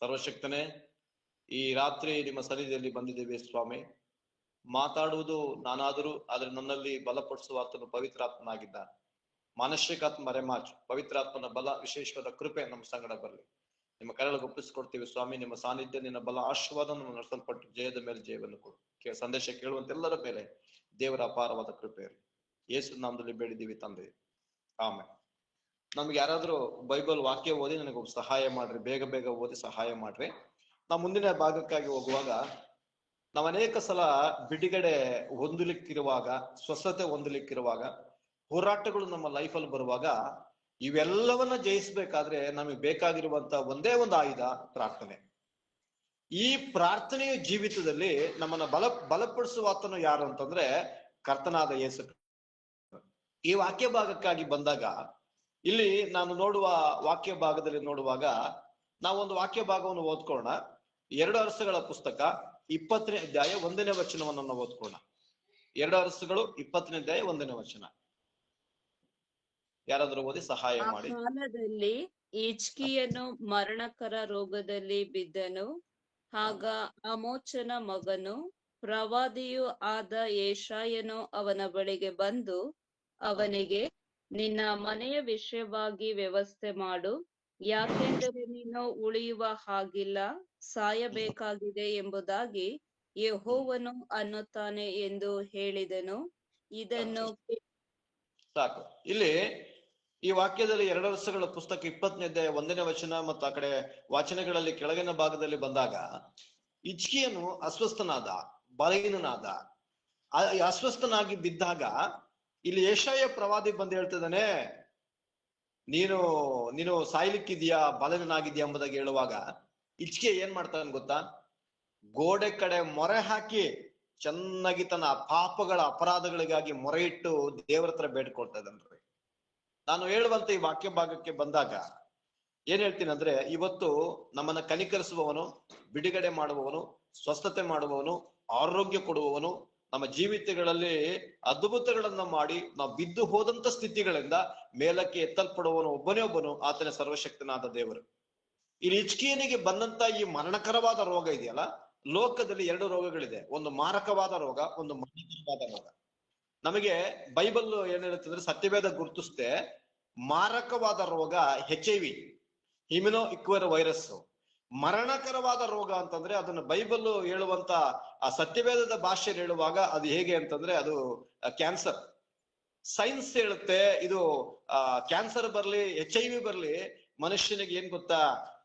ಸರ್ವಶಕ್ತನೇ, ಈ ರಾತ್ರಿ ನಿಮ್ಮ ಸನ್ನಿಧಿಯಲ್ಲಿ ಬಂದಿದ್ದೇವೆ ಸ್ವಾಮಿ. ಮಾತಾಡುವುದು ನಾನಾದರೂ, ಆದ್ರೆ ನನ್ನಲ್ಲಿ ಬಲಪಡಿಸುವ ಆತನು ಪವಿತ್ರಾತ್ಮನಾಗಿದ್ದಾನೆ. ಮಾನಸಿಕಾತ್ಮ ಮರೆಮಾಚು, ಪವಿತ್ರಾತ್ಮನ ಬಲ, ವಿಶೇಷವಾದ ಕೃಪೆ ನಮ್ಮ ಸಂಗಡ ಬರಲಿ. ನಿಮ್ಮ ಕರೆಗಳಿಗೆ ಒಪ್ಪಿಸಿಕೊಡ್ತೀವಿ ಸ್ವಾಮಿ. ನಿಮ್ಮ ಸಾನ್ನಿಧ್ಯ, ನಿನ್ನ ಬಲ, ಆಶೀರ್ವಾದ ನಡೆಸಲ್ಪಟ್ಟು ಜಯದ ಮೇಲೆ ಜಯವನ್ನು ಕೊಡು. ಸಂದೇಶ ಕೇಳುವಂತೆಲ್ಲರ ಮೇಲೆ ದೇವರ ಅಪಾರವಾದ ಕೃಪೆ ಇರಲಿ. ಯೇಸು ನಾಮದಲ್ಲಿ ಬೇಡಿದ್ದೀವಿ ತಂದೆ, ಆಮೇಲೆ. ನಮ್ಗೆ ಯಾರಾದ್ರೂ ಬೈಬಲ್ ವಾಕ್ಯ ಓದಿ ನನಗೆ ಸಹಾಯ ಮಾಡ್ರಿ, ಬೇಗ ಬೇಗ ಓದಿ ಸಹಾಯ ಮಾಡ್ರಿ. ನಾವು ಮುಂದಿನ ಭಾಗಕ್ಕಾಗಿ ಹೋಗುವಾಗ, ನಾವು ಅನೇಕ ಸಲ ಬಿಡುಗಡೆ ಹೊಂದಲಿಕ್ಕಿರುವಾಗ, ಸ್ವಸ್ಥತೆ ಹೊಂದಲಿಕ್ಕಿರುವಾಗ, ಹೋರಾಟಗಳು ನಮ್ಮ ಲೈಫಲ್ಲಿ ಬರುವಾಗ, ಇವೆಲ್ಲವನ್ನ ಜಯಿಸ್ಬೇಕಾದ್ರೆ ನಮಗೆ ಬೇಕಾಗಿರುವಂತ ಒಂದೇ ಒಂದು ಆಯುಧ ಪ್ರಾರ್ಥನೆ. ಈ ಪ್ರಾರ್ಥನೆಯ ಜೀವಿತದಲ್ಲಿ ನಮ್ಮನ್ನ ಬಲಪಡಿಸುವ ಆತನು ಯಾರು ಅಂತಂದ್ರೆ ಕರ್ತನಾದ ಯೇಸು. ಈ ವಾಕ್ಯ ಭಾಗಕ್ಕಾಗಿ ಬಂದಾಗ, ಇಲ್ಲಿ ನಾನು ನೋಡುವ ವಾಕ್ಯ ಭಾಗದಲ್ಲಿ ನೋಡುವಾಗ, ನಾವೊಂದು ವಾಕ್ಯ ಭಾಗವನ್ನು ಓದ್ಕೊಳ್ಳೋಣ. 2 ಅರಸುಗಳ ಪುಸ್ತಕ 20ನೇ ಅಧ್ಯಾಯ 1ನೇ ವಚನವನ್ನು ನಾವು ಓದ್ಕೊಳ್ಳೋಣ. 2 ಅರಸುಗಳು 20ನೇ ಅಧ್ಯಾಯ 1ನೇ ವಚನ. ಯಾರಾದ್ರೂ ಓದಿ ಸಹಾಯ ಮಾಡಿ. ಆ ಕಾಲದಲ್ಲಿ ಹಿಜ್ಕೀಯನು ಮರಣಕರ ರೋಗದಲ್ಲಿ ಬಿದ್ದನು. ಆಗ ಆಮೋಚನ ಮಗನು ಪ್ರವಾದಿಯೂ ಆದ ಯೆಶಾಯನು ಅವನ ಬಳಿಗೆ ಬಂದು ಅವನಿಗೆ, ನಿನ್ನ ಮನೆಯ ವಿಷಯವಾಗಿ ವ್ಯವಸ್ಥೆ ಮಾಡು, ಯಾಕೆಂದರೆ ನೀನು ಉಳಿಯುವ ಹಾಗಿಲ್ಲ, ಸಾಯಬೇಕಾಗಿದೆ ಎಂಬುದಾಗಿ ಯೆಹೋವನು ಅನ್ನುತ್ತಾನೆ ಎಂದು ಹೇಳಿದನು. ಇದನ್ನು ಸಾಕು. ಇಲ್ಲಿ ಈ ವಾಕ್ಯದಲ್ಲಿ 2 ವರ್ಷಗಳ ಪುಸ್ತಕ 20ನೇ ಅಧ್ಯಾಯ 1ನೇ ವಚನ ಮತ್ತು ಆ ಕಡೆ ವಾಚನಗಳಲ್ಲಿ ಕೆಳಗಿನ ಭಾಗದಲ್ಲಿ ಬಂದಾಗ, ಹಿಜ್ಕೀಯನು ಅಸ್ವಸ್ಥನಾದ, ಬಲಹೀನನಾದ. ಅಸ್ವಸ್ಥನಾಗಿ ಬಿದ್ದಾಗ ಇಲ್ಲಿ ಯೆಶಾಯ ಪ್ರವಾದಿ ಬಂದು ಹೇಳ್ತಿದ್ದಾನೆ, ನೀನು ಸಾಯ್ಲಿಕ್ಕಿದ್ಯಾ, ಬಲಹೀನನಾಗಿದ್ಯಾ ಎಂಬುದಾಗಿ ಹೇಳುವಾಗ ಹಿಜ್ಕೀಯ ಏನ್ ಮಾಡ್ತಾನೆ ಗೊತ್ತಾ? ಗೋಡೆ ಕಡೆ ಮೊರೆ ಹಾಕಿ ಚೆನ್ನಾಗಿ ತನ್ನ ಪಾಪಗಳ ಅಪರಾಧಗಳಿಗಾಗಿ ಮೊರೆ ಇಟ್ಟು ದೇವರ ಹತ್ರ ಬೇಡ್ಕೊಳ್ತಾ ಇದ್ದಾನ್ರಿ. ನಾನು ಹೇಳುವಂತ ಈ ವಾಕ್ಯ ಭಾಗಕ್ಕೆ ಬಂದಾಗ ಏನ್ ಹೇಳ್ತೀನಿ ಅಂದ್ರೆ, ಇವತ್ತು ನಮ್ಮನ್ನ ಕನಿಕರಿಸುವವನು, ಬಿಡುಗಡೆ ಮಾಡುವವನು, ಸ್ವಸ್ಥತೆ ಮಾಡುವವನು, ಆರೋಗ್ಯ ಕೊಡುವವನು, ನಮ್ಮ ಜೀವಿತಗಳಲ್ಲಿ ಅದ್ಭುತಗಳನ್ನ ಮಾಡಿ ನಾವು ಬಿದ್ದು ಹೋದಂತ ಸ್ಥಿತಿಗಳಿಂದ ಮೇಲಕ್ಕೆ ಎತ್ತಲ್ಪಡುವವನು ಒಬ್ಬನೇ ಒಬ್ಬನು, ಆತನ ಸರ್ವಶಕ್ತನಾದ ದೇವರು. ಇಲ್ಲಿ ಹಿಜ್ಕೀಯನಿಗೆ ಬಂದಂತ ಈ ಮರಣಕರವಾದ ರೋಗ ಇದೆಯಲ್ಲ, ಲೋಕದಲ್ಲಿ 2 ರೋಗಗಳಿದೆ. ಒಂದು ಮಾರಕವಾದ ರೋಗ, ಒಂದು ಮರಣಕರವಾದ ರೋಗ. ನಮಗೆ ಬೈಬಲ್ ಏನ್ ಹೇಳುತ್ತೆ ಅಂದ್ರೆ, ಸತ್ಯವೇದ ಗುರುತಿಸುತ್ತೆ, ಮಾರಕವಾದ ರೋಗ HIV, ಇಮ್ಯುನೋ ಇಕ್ವೈರ್ ವೈರಸ್. ಮರಣಕರವಾದ ರೋಗ ಅಂತಂದ್ರೆ ಅದನ್ನ ಬೈಬಲ್ ಹೇಳುವಂತ ಆ ಸತ್ಯವೇದದ ಭಾಷೆಯಲ್ಲಿ ಹೇಳುವಾಗ ಅದು ಹೇಗೆ ಅಂತಂದ್ರೆ, ಅದು ಕ್ಯಾನ್ಸರ್. ಸೈನ್ಸ್ ಹೇಳುತ್ತೆ ಇದು ಕ್ಯಾನ್ಸರ್ ಬರ್ಲಿ, HIV ಬರ್ಲಿ, ಮನುಷ್ಯನಿಗೆ ಏನ್ ಗೊತ್ತಾ,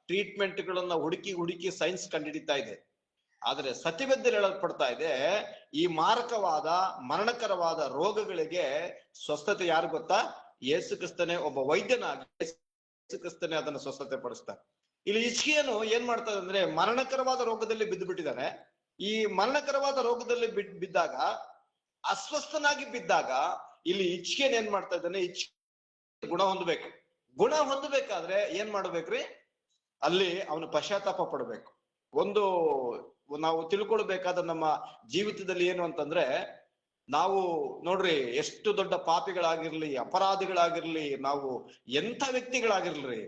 ಟ್ರೀಟ್ಮೆಂಟ್ಗಳನ್ನ ಹುಡುಕಿ ಸೈನ್ಸ್ ಕಂಡುಹಿಡಿತಾ ಇದೆ. ಆದ್ರೆ ಸತ್ಯವೇದ್ಯರು ಹೇಳಲ್ಪಡ್ತಾ ಇದೆ, ಈ ಮಾರಕವಾದ ಮರಣಕರವಾದ ರೋಗಗಳಿಗೆ ಸ್ವಸ್ಥತೆ ಯಾರು ಗೊತ್ತಾ? ಯೇಸು ಕ್ರಿಸ್ತನೇ ಒಬ್ಬ ವೈದ್ಯನಾಗಿ ಯೇಸು ಕ್ರಿಸ್ತನೇ ಅದನ್ನು ಸ್ವಸ್ಥತೆ ಪಡಿಸ್ತಾರೆ. ಇಲ್ಲಿ ಹಿಜ್ಕೀಯನು ಏನ್ ಮಾಡ್ತಾರೆ ಅಂದ್ರೆ, ಮರಣಕರವಾದ ರೋಗದಲ್ಲಿ ಬಿದ್ದು ಬಿಟ್ಟಿದ್ದಾನೆ. ಈ ಮರಣಕರವಾದ ರೋಗದಲ್ಲಿ ಬಿದ್ದಾಗ, ಅಸ್ವಸ್ಥನಾಗಿ ಬಿದ್ದಾಗ, ಇಲ್ಲಿ ಹಿಜ್ಕೀಯನು ಏನ್ ಮಾಡ್ತಾ ಇದ್ದಾನೆ, ಗುಣ ಹೊಂದಬೇಕು. ಗುಣ ಹೊಂದಬೇಕಾದ್ರೆ ಏನ್ ಮಾಡ್ಬೇಕ್ರಿ? ಅಲ್ಲಿ ಅವನು ಪಶ್ಚಾತ್ತಾಪ ಪಡ್ಬೇಕು. ಒಂದು ನಾವು ತಿಳ್ಕೊಳ್ಬೇಕಾದ ನಮ್ಮ ಜೀವಿತದಲ್ಲಿ ಏನು ಅಂತಂದ್ರೆ, ನಾವು ನೋಡ್ರಿ, ಎಷ್ಟು ದೊಡ್ಡ ಪಾಪಿಗಳಾಗಿರ್ಲಿ, ಅಪರಾಧಿಗಳಾಗಿರ್ಲಿ, ನಾವು ಎಂಥ ವ್ಯಕ್ತಿಗಳಾಗಿರ್ಲಿ,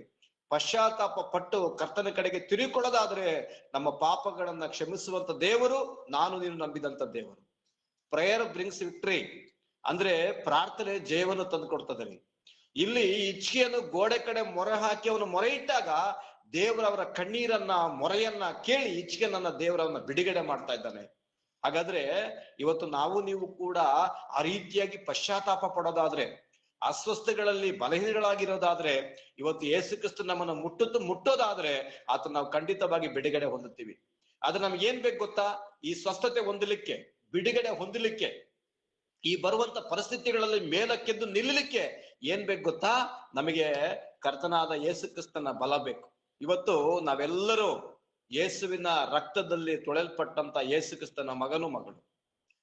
ಪಶ್ಚಾತ್ತಾಪ ಪಟ್ಟು ಕರ್ತನ ಕಡೆಗೆ ತಿರುಗಿಕೊಳ್ಳೋದಾದ್ರೆ ನಮ್ಮ ಪಾಪಗಳನ್ನ ಕ್ಷಮಿಸುವಂತ ದೇವರು, ನಾನು ನೀನು ನಂಬಿದಂತ ದೇವರು. ಪ್ರೇಯರ್ ಬ್ರಿಂಗ್ಸ್ ವಿಕ್ಟ್ರಿ ಅಂದ್ರೆ ಪ್ರಾರ್ಥನೆ ಜಯವನ್ನು ತಂದು ಕೊಡ್ತದೆ. ಇಲ್ಲಿ ಹಿಜ್ಕೀಯನು ಗೋಡೆ ಕಡೆ ಮೊರೆ ಹಾಕಿ ಅವನು ಮೊರೆ ಇಟ್ಟಾಗ ದೇವರವರ ಕಣ್ಣೀರನ್ನ, ಮೊರೆಯನ್ನ ಕೇಳಿ ಹಿಜ್ಕೀಯನನ್ನ ದೇವರವನ್ನ ಬಿಡುಗಡೆ ಮಾಡ್ತಾ ಇದ್ದಾನೆ. ಹಾಗಾದ್ರೆ ಇವತ್ತು ನಾವು ನೀವು ಕೂಡ ಆ ರೀತಿಯಾಗಿ ಪಶ್ಚಾತ್ತಾಪ ಪಡೋದಾದ್ರೆ, ಅಸ್ವಸ್ಥಗಳಲ್ಲಿ ಬಲಹೀನಗಳಾಗಿರೋದಾದ್ರೆ, ಇವತ್ತು ಯೇಸು ಕ್ರಿಸ್ತ ನಮ್ಮನ್ನ ಮುಟ್ಟೋದಾದ್ರೆ ಆತ ನಾವು ಖಂಡಿತವಾಗಿ ಬಿಡುಗಡೆ ಹೊಂದುತ್ತೀವಿ. ಆದ್ರೆ ನಮ್ಗೆ ಏನ್ ಬೇಕು ಗೊತ್ತಾ? ಈ ಸ್ವಸ್ಥತೆ ಹೊಂದಲಿಕ್ಕೆ, ಬಿಡುಗಡೆ ಹೊಂದಲಿಕ್ಕೆ, ಈ ಬರುವಂತ ಪರಿಸ್ಥಿತಿಗಳಲ್ಲಿ ಮೇಲಕ್ಕೆದ್ದು ನಿಲ್ಲಲಿಕ್ಕೆ ಏನ್ ಬೇಕು ಗೊತ್ತಾ? ನಮಗೆ ಕರ್ತನಾದ ಯೇಸು ಕ್ರಿಸ್ತನ ಬಲ ಬೇಕು. ಇವತ್ತು ನಾವೆಲ್ಲರೂ ಯೇಸುವಿನ ರಕ್ತದಲ್ಲಿ ತೊಳೆಯಲ್ಪಟ್ಟಂತ ಯೇಸು ಕ್ರಿಸ್ತನ ಮಗನು ಮಗಳು.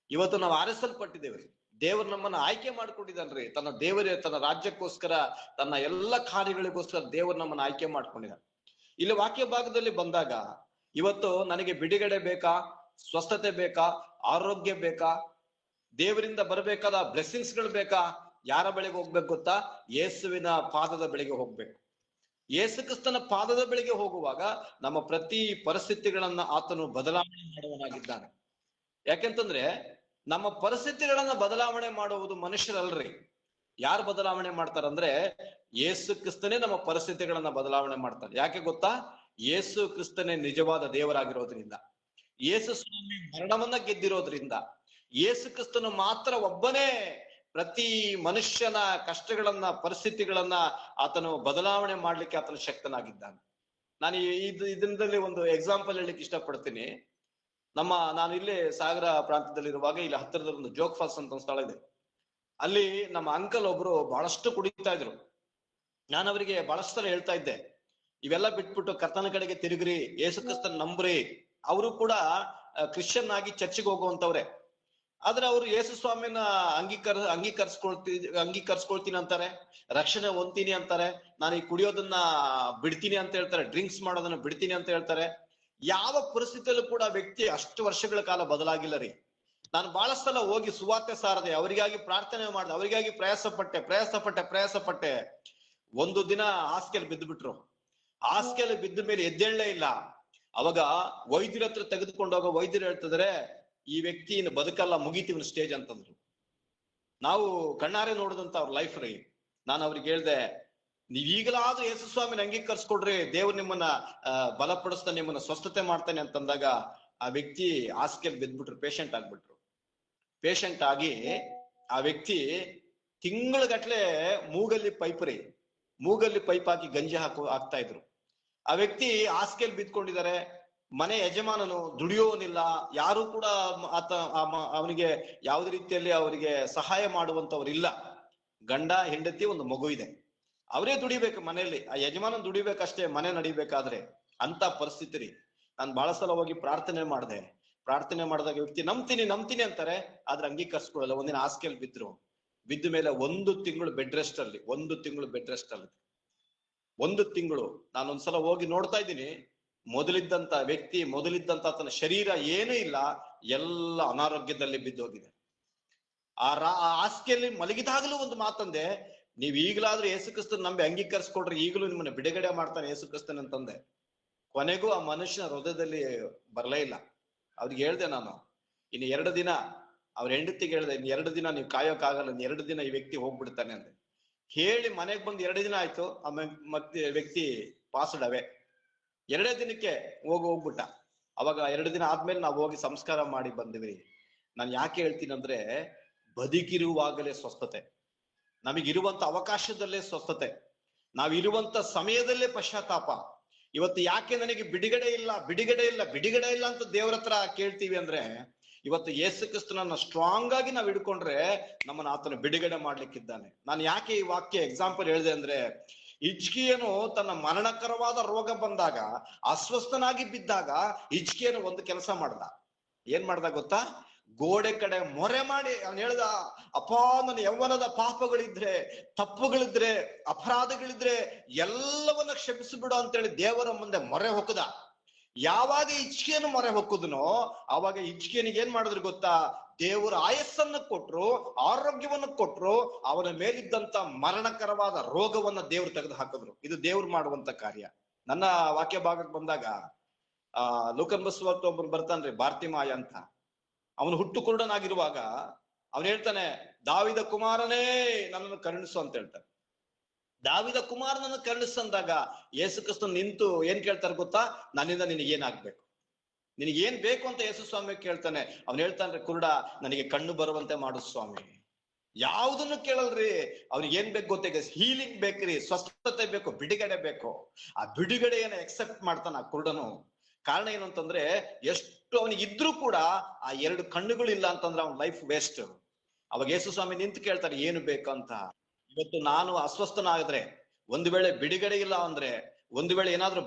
ಇವತ್ತು ನಾವು ಆರಿಸಲ್ಪಟ್ಟಿದ್ದೇವೆ. ದೇವರು ನಮ್ಮನ್ನ ಆಯ್ಕೆ ಮಾಡ್ಕೊಂಡಿದ್ದಾನ್ರಿ. ತನ್ನ ರಾಜ್ಯಕ್ಕೋಸ್ಕರ, ತನ್ನ ಎಲ್ಲ ಕಾರ್ಯಗಳಿಗೋಸ್ಕರ ದೇವರು ನಮ್ಮನ್ನ ಆಯ್ಕೆ ಮಾಡ್ಕೊಂಡಿದ್ದಾನೆ. ಇಲ್ಲಿ ವಾಕ್ಯ ಭಾಗದಲ್ಲಿ ಬಂದಾಗ, ಇವತ್ತು ನನಗೆ ಬಿಡುಗಡೆ ಬೇಕಾ, ಸ್ವಸ್ಥತೆ ಬೇಕಾ, ಆರೋಗ್ಯ ಬೇಕಾ, ದೇವರಿಂದ ಬರಬೇಕಾದ ಬ್ಲೆಸ್ಸಿಂಗ್ಸ್ ಗಳು ಬೇಕಾ? ಯಾರ ಬಳಿಗೆ ಹೋಗ್ಬೇಕು ಗೊತ್ತಾ? ಯೇಸುವಿನ ಪಾದದ ಬಳಿಗೆ ಹೋಗ್ಬೇಕು. ಯೇಸು ಕ್ರಿಸ್ತನ ಪಾದದ ಬಳಿಗೆ ಹೋಗುವಾಗ ನಮ್ಮ ಪ್ರತಿ ಪರಿಸ್ಥಿತಿಗಳನ್ನ ಆತನು ಬದಲಾವಣೆ ಮಾಡುವನಾಗಿದ್ದಾನೆ. ಯಾಕೆಂತಂದ್ರೆ ನಮ್ಮ ಪರಿಸ್ಥಿತಿಗಳನ್ನ ಬದಲಾವಣೆ ಮಾಡುವುದು ಮನುಷ್ಯರಲ್ರಿ. ಯಾರು ಬದಲಾವಣೆ ಮಾಡ್ತಾರಂದ್ರೆ ಯೇಸು ಕ್ರಿಸ್ತನೇ ನಮ್ಮ ಪರಿಸ್ಥಿತಿಗಳನ್ನ ಬದಲಾವಣೆ ಮಾಡ್ತಾರೆ. ಯಾಕೆ ಗೊತ್ತಾ? ಯೇಸು ಕ್ರಿಸ್ತನೇ ನಿಜವಾದ ದೇವರಾಗಿರೋದ್ರಿಂದ, ಯೇಸು ಸ್ವಾಮಿ ಮರಣವನ್ನ ಗೆದ್ದಿರೋದ್ರಿಂದ, ಯೇಸು ಕ್ರಿಸ್ತನು ಮಾತ್ರ ಒಬ್ಬನೇ ಪ್ರತಿ ಮನುಷ್ಯನ ಕಷ್ಟಗಳನ್ನ ಪರಿಸ್ಥಿತಿಗಳನ್ನ ಆತನು ಬದಲಾವಣೆ ಮಾಡ್ಲಿಕ್ಕೆ ಆತನು ಶಕ್ತನಾಗಿದ್ದಾನೆ. ನಾನು ಇದರಲ್ಲಿ ಒಂದು ಎಕ್ಸಾಂಪಲ್ ಹೇಳಲಿಕ್ಕೆ ಇಷ್ಟಪಡ್ತೀನಿ. ನಾನು ಇಲ್ಲೇ ಸಾಗರ ಪ್ರಾಂತ್ಯದಲ್ಲಿರುವಾಗ ಇಲ್ಲಿ ಹತ್ತಿರದಲ್ಲಿ ಒಂದು ಜೋಗ್ ಫಾಲ್ಸ್ ಅಂತ ಒಂದು ಸ್ಥಳ ಇದೆ. ಅಲ್ಲಿ ನಮ್ಮ ಅಂಕಲ್ ಒಬ್ರು ಬಹಳಷ್ಟು ಕುಡಿತಾ ಇದ್ರು. ನಾನು ಅವರಿಗೆ ಬಹಳಷ್ಟು ಸಲ ಹೇಳ್ತಾ ಇದ್ದೆ, ಇವೆಲ್ಲ ಬಿಟ್ಬಿಟ್ಟು ಕರ್ತನ ಕಡೆಗೆ ತಿರುಗ್ರಿ, ಯೇಸು ಕ್ರಿಸ್ತನ್ ನಂಬ್ರಿ. ಅವರು ಕೂಡ ಕ್ರಿಶ್ಚಿಯನ್ ಆಗಿ ಚರ್ಚಿಗೆ ಹೋಗುವಂತವ್ರೆ. ಆದ್ರೆ ಅವರು ಯೇಸು ಸ್ವಾಮಿನ ಅಂಗೀಕರಿಸ್ಕೊಳ್ತೀನಿ ಅಂತಾರೆ, ರಕ್ಷಣೆ ಹೊಂದ್ತೀನಿ ಅಂತಾರೆ, ನಾನು ಈ ಕುಡಿಯೋದನ್ನ ಬಿಡ್ತೀನಿ ಅಂತ ಹೇಳ್ತಾರೆ, ಡ್ರಿಂಕ್ಸ್ ಮಾಡೋದನ್ನ ಬಿಡ್ತೀನಿ ಅಂತ ಹೇಳ್ತಾರೆ. ಯಾವ ಪರಿಸ್ಥಿತಿಯಲ್ಲೂ ಕೂಡ ವ್ಯಕ್ತಿ ಅಷ್ಟು ವರ್ಷಗಳ ಕಾಲ ಬದಲಾಗಿಲ್ಲ ರೀ. ನಾನು ಬಹಳ ಸಲ ಹೋಗಿ ಸುವಾರ್ತೆ ಸಾರದೆ, ಅವರಿಗಾಗಿ ಪ್ರಾರ್ಥನೆ ಮಾಡಿದೆ, ಅವರಿಗಾಗಿ ಪ್ರಯಾಸ ಪಟ್ಟೆ. ಒಂದು ದಿನ ಹಾಸಿಗೆಲ್ ಬಿದ್ದು ಬಿಟ್ರು. ಹಾಸಿಗೆಲ್ ಬಿದ್ದ ಮೇಲೆ ಎದ್ದೇಳಲೇ ಇಲ್ಲ. ಅವಾಗ ವೈದ್ಯರ ಹತ್ರ ತೆಗೆದುಕೊಂಡೋಗ ವೈದ್ಯರು ಹೇಳ್ತಿದ್ರೆ, ಈ ವ್ಯಕ್ತಿ ಇನ್ನು ಬದುಕಲ್ಲ, ಮುಗಿತೀವಿ ಸ್ಟೇಜ್ ಅಂತಂದ್ರು. ನಾವು ಕಣ್ಣಾರೆ ನೋಡಿದಂತ ಅವ್ರ ಲೈಫ್ ರೀ. ನಾನು ಅವ್ರಿಗೆ ಹೇಳ್ದೆ, ನೀವ್ ಈಗಲಾದ್ರೂ ಯೇಸು ಸ್ವಾಮಿನ ಅಂಗೀಕರಿಸ್ಕೊಡ್ರಿ, ದೇವ್ರು ನಿಮ್ಮನ್ನ ಬಲಪಡಿಸ್ತಾನೆ, ನಿಮ್ಮನ್ನ ಸ್ವಸ್ಥತೆ ಮಾಡ್ತಾನೆ ಅಂತಂದಾಗ ಆ ವ್ಯಕ್ತಿ ಹಾಸಿಗೆಲ್ ಬಿದ್ಬಿಟ್ರು, ಪೇಷಂಟ್ ಆಗ್ಬಿಟ್ರು. ಪೇಷಂಟ್ ಆಗಿ ಆ ವ್ಯಕ್ತಿ ತಿಂಗಳಗಟ್ಲೆ ಮೂಗಲ್ಲಿ ಪೈಪ್ ಹಾಕಿ ಗಂಜಿ ಹಾಕ್ತಾ ಇದ್ರು. ಆ ವ್ಯಕ್ತಿ ಹಾಸಿಗೆಲ್ ಬಿದ್ಕೊಂಡಿದ್ದಾರೆ. ಮನೆ ಯಜಮಾನನು ದುಡಿಯೋನಿಲ್ಲ, ಯಾರು ಕೂಡ ಅವನಿಗೆ ಯಾವುದೇ ರೀತಿಯಲ್ಲಿ ಅವರಿಗೆ ಸಹಾಯ ಮಾಡುವಂತವ್ರಿಲ್ಲ. ಗಂಡ ಹೆಂಡತಿ ಒಂದು ಮಗು ಇದೆ, ಅವರೇ ದುಡಿಬೇಕು ಮನೆಯಲ್ಲಿ, ಆ ಯಜಮಾನನ್ ದುಡಿಬೇಕಷ್ಟೇ ಮನೆ ನಡಿಬೇಕಾದ್ರೆ. ಅಂತ ಪರಿಸ್ಥಿತಿ ರೀ. ನಾನು ಬಹಳ ಸಲ ಹೋಗಿ ಪ್ರಾರ್ಥನೆ ಮಾಡಿದಾಗ ವ್ಯಕ್ತಿ ನಂಬ್ತೀನಿ ಅಂತಾರೆ, ಆದ್ರೆ ಅಂಗೀಕರಿಸ್ಕೊಳ್ಳಲ್ಲ. ಒಂದಿನ ಹಾಸಿಗೆಲ್ ಬಿದ್ದ ಮೇಲೆ 1 ತಿಂಗಳು ಬೆಡ್ ರೆಸ್ಟ್ ಅಲ್ಲಿ 1 ತಿಂಗಳು ನಾನೊಂದ್ಸಲ ಹೋಗಿ ನೋಡ್ತಾ ಇದ್ದೀನಿ. ಮೊದಲಿದ್ದಂತ ವ್ಯಕ್ತಿ, ಆತನ ಶರೀರ ಏನೂ ಇಲ್ಲ, ಎಲ್ಲ ಅನಾರೋಗ್ಯದಲ್ಲಿ ಬಿದ್ದೋಗಿದೆ. ಆ ಹಾಸಿಗೆಯಲ್ಲಿ ಮಲಗಿದಾಗಲೂ ಒಂದು ಮಾತಂದೆ, ನೀವ್ ಈಗಲಾದ್ರೂ ಯೇಸು ಕ್ರಿಸ್ತನ್ ನಂಬಿ ಅಂಗೀಕರಿಸ್ಕೊಡ್ರಿ, ಈಗಲೂ ನಿಮ್ಮನ್ನ ಬಿಡುಗಡೆ ಮಾಡ್ತಾನೆ ಯೇಸು ಕ್ರಿಸ್ತನ್ ಅಂತಂದೆ. ಕೊನೆಗೂ ಆ ಮನುಷ್ಯನ ಹೃದಯದಲ್ಲಿ ಬರಲೇ ಇಲ್ಲ. ಅವ್ರಿಗೆ ಹೇಳ್ದೆ ನಾನು, ಇನ್ನು 2 ದಿನ, ಅವ್ರ ಹೆಂಡತಿಗೆ ಹೇಳ್ದೆ, ಇನ್ನು 2 ದಿನ ನೀವು ಕಾಯೋಕ್ಕಾಗಲ್ಲ, ಇನ್ನು 2 ದಿನ ಈ ವ್ಯಕ್ತಿ ಹೋಗ್ಬಿಡ್ತಾನೆ ಅಂದೆ. ಹೇಳಿ ಮನೆಗ್ ಬಂದು 2 ದಿನ ಆಯ್ತು, ಆಮೇಲೆ ಮತ್ತೆ ವ್ಯಕ್ತಿ ಪಾಸ್ಡ್ ಅವೇ. 2 ದಿನಕ್ಕೆ ಹೋಗ್ಬಿಟ್ಟ. ಅವಾಗ 2 ದಿನ ಆದ್ಮೇಲೆ ನಾವು ಹೋಗಿ ಸಂಸ್ಕಾರ ಮಾಡಿ ಬಂದಿವಿ. ನಾನು ಯಾಕೆ ಹೇಳ್ತೀನಿ ಅಂದ್ರೆ, ಬದುಕಿರುವಾಗಲೇ ಸ್ವಸ್ಥತೆ, ನಮಗಿರುವಂತ ಅವಕಾಶದಲ್ಲೇ ಸ್ವಸ್ಥತೆ, ನಾವಿರುವಂತ ಸಮಯದಲ್ಲೇ ಪಶ್ಚಾತ್ತಾಪ. ಇವತ್ತು ಯಾಕೆ ನನಗೆ ಬಿಡುಗಡೆ ಇಲ್ಲ ಅಂತ ದೇವ್ರ ಹತ್ರ ಕೇಳ್ತೀವಿ ಅಂದ್ರೆ, ಇವತ್ತು ಯೇಸು ಕ್ರಿಸ್ತನನ್ನ ಸ್ಟ್ರಾಂಗ್ ಆಗಿ ನಾವು ಹಿಡ್ಕೊಂಡ್ರೆ ನಮ್ಮನ್ನ ಆತನ ಬಿಡುಗಡೆ ಮಾಡ್ಲಿಕ್ಕಿದ್ದಾನೆ. ನಾನು ಯಾಕೆ ಈ ವಾಕ್ಯ ಎಕ್ಸಾಂಪಲ್ ಹೇಳಿದೆ ಅಂದ್ರೆ, ಹಿಜ್ಕೀಯನು ತನ್ನ ಮರಣಕರವಾದ ರೋಗ ಬಂದಾಗ, ಅಸ್ವಸ್ಥನಾಗಿ ಬಿದ್ದಾಗ, ಹಿಜ್ಕೀಯನು ಒಂದು ಕೆಲಸ ಏನ್ ಮಾಡ್ದ ಗೊತ್ತಾ? ಗೋಡೆ ಕಡೆ ಮೊರೆ ಮಾಡಿ ಅವನು ಹೇಳ್ದ, ಅಪ್ಪ, ನನ್ನ ಯೌವನದ ಪಾಪಗಳಿದ್ರೆ, ತಪ್ಪುಗಳಿದ್ರೆ, ಅಪರಾಧಗಳಿದ್ರೆ ಎಲ್ಲವನ್ನ ಕ್ಷಮಿಸಿಬಿಡು ಅಂತೇಳಿ ದೇವರ ಮುಂದೆ ಮೊರೆ ಹೊಕ್ಕದ. ಯಾವಾಗ ಹಿಜ್ಕೀಯನು ಮೊರೆ ಹೊಕ್ಕುದನೋ ಆವಾಗ ಹಿಜ್ಕೀಯನಿಗೆ ಏನ್ ಮಾಡಿದ್ರು ಗೊತ್ತಾ? ದೇವರ ಆಯಸ್ಸನ್ನು ಕೊಟ್ರು, ಆರೋಗ್ಯವನ್ನು ಕೊಟ್ರು, ಅವನ ಮೇಲಿದ್ದಂತ ಮರಣಕರವಾದ ರೋಗವನ್ನ ದೇವ್ರು ತೆಗೆದು ಹಾಕಿದ್ರು. ಇದು ದೇವ್ರು ಮಾಡುವಂತ ಕಾರ್ಯ. ನನ್ನ ವಾಕ್ಯ ಭಾಗಕ್ಕೆ ಬಂದಾಗ ಲೂಕನ್ ಬಸವರ್ತ ಒಬ್ಬರು ಬರ್ತಾನ್ರಿ, ಬಾರ್ತಿಮಾಯ ಅಂತ. ಅವನು ಹುಟ್ಟು ಕುರುಡನಾಗಿರುವಾಗ ಅವನು ಹೇಳ್ತಾನೆ, ದಾವಿದ ಕುಮಾರನೇ ನನ್ನನ್ನು ಕರುಣಿಸು ಅಂತ ಹೇಳ್ತಾನೆ. ದಾವಿದ ಕುಮಾರನನ್ನು ಕರುಣಿಸಂದಾಗ ಯೇಸು ಕ್ರಿಸ್ತನ್ ನಿಂತು ಏನ್ ಕೇಳ್ತಾರೆ ಗೊತ್ತಾ? ನನ್ನಿಂದ ನಿನಗೇನಾಗ್ಬೇಕು, ನಿನಗೇನ್ ಬೇಕು ಅಂತ ಯೇಸು ಸ್ವಾಮಿ ಕೇಳ್ತಾನೆ. ಅವ್ನು ಹೇಳ್ತಾನ್ರಿ, ಕುರುಡ, ನನಗೆ ಕಣ್ಣು ಬರುವಂತೆ ಮಾಡು ಸ್ವಾಮಿ. ಯಾವುದನ್ನು ಕೇಳಲ್ರಿ, ಅವ್ನಿಗೆ ಏನ್ ಬೇಕು ಗೊತ್ತೇ? ಹೀಲಿಂಗ್ ಬೇಕ್ರಿ, ಸ್ವಸ್ಥತೆ ಬೇಕು, ಬಿಡುಗಡೆ ಬೇಕು. ಆ ಬಿಡುಗಡೆಯನ್ನ ಎಕ್ಸೆಪ್ಟ್ ಮಾಡ್ತಾನ ಆ ಕುರುಡನು. ಕಾರಣ ಏನು ಅಂತಂದ್ರೆ, ಎಷ್ಟು ಅವನಿಗಿದ್ರು ಕೂಡ ಆ 2 ಕಣ್ಣುಗಳಿಲ್ಲ ಅಂತಂದ್ರೆ ಅವನ ಲೈಫ್ ವೇಸ್ಟ್. ಅವಾಗ ಯೇಸು ಸ್ವಾಮಿ ನಿಂತು ಕೇಳ್ತಾರೆ, ಏನು ಬೇಕಂತ. ಇವತ್ತು ನಾನು ಅಸ್ವಸ್ಥನಾದ್ರೆ, ಒಂದು ವೇಳೆ ಬಿಡುಗಡೆ ಇಲ್ಲ ಅಂದ್ರೆ, ಒಂದು ವೇಳೆ ಏನಾದ್ರೂ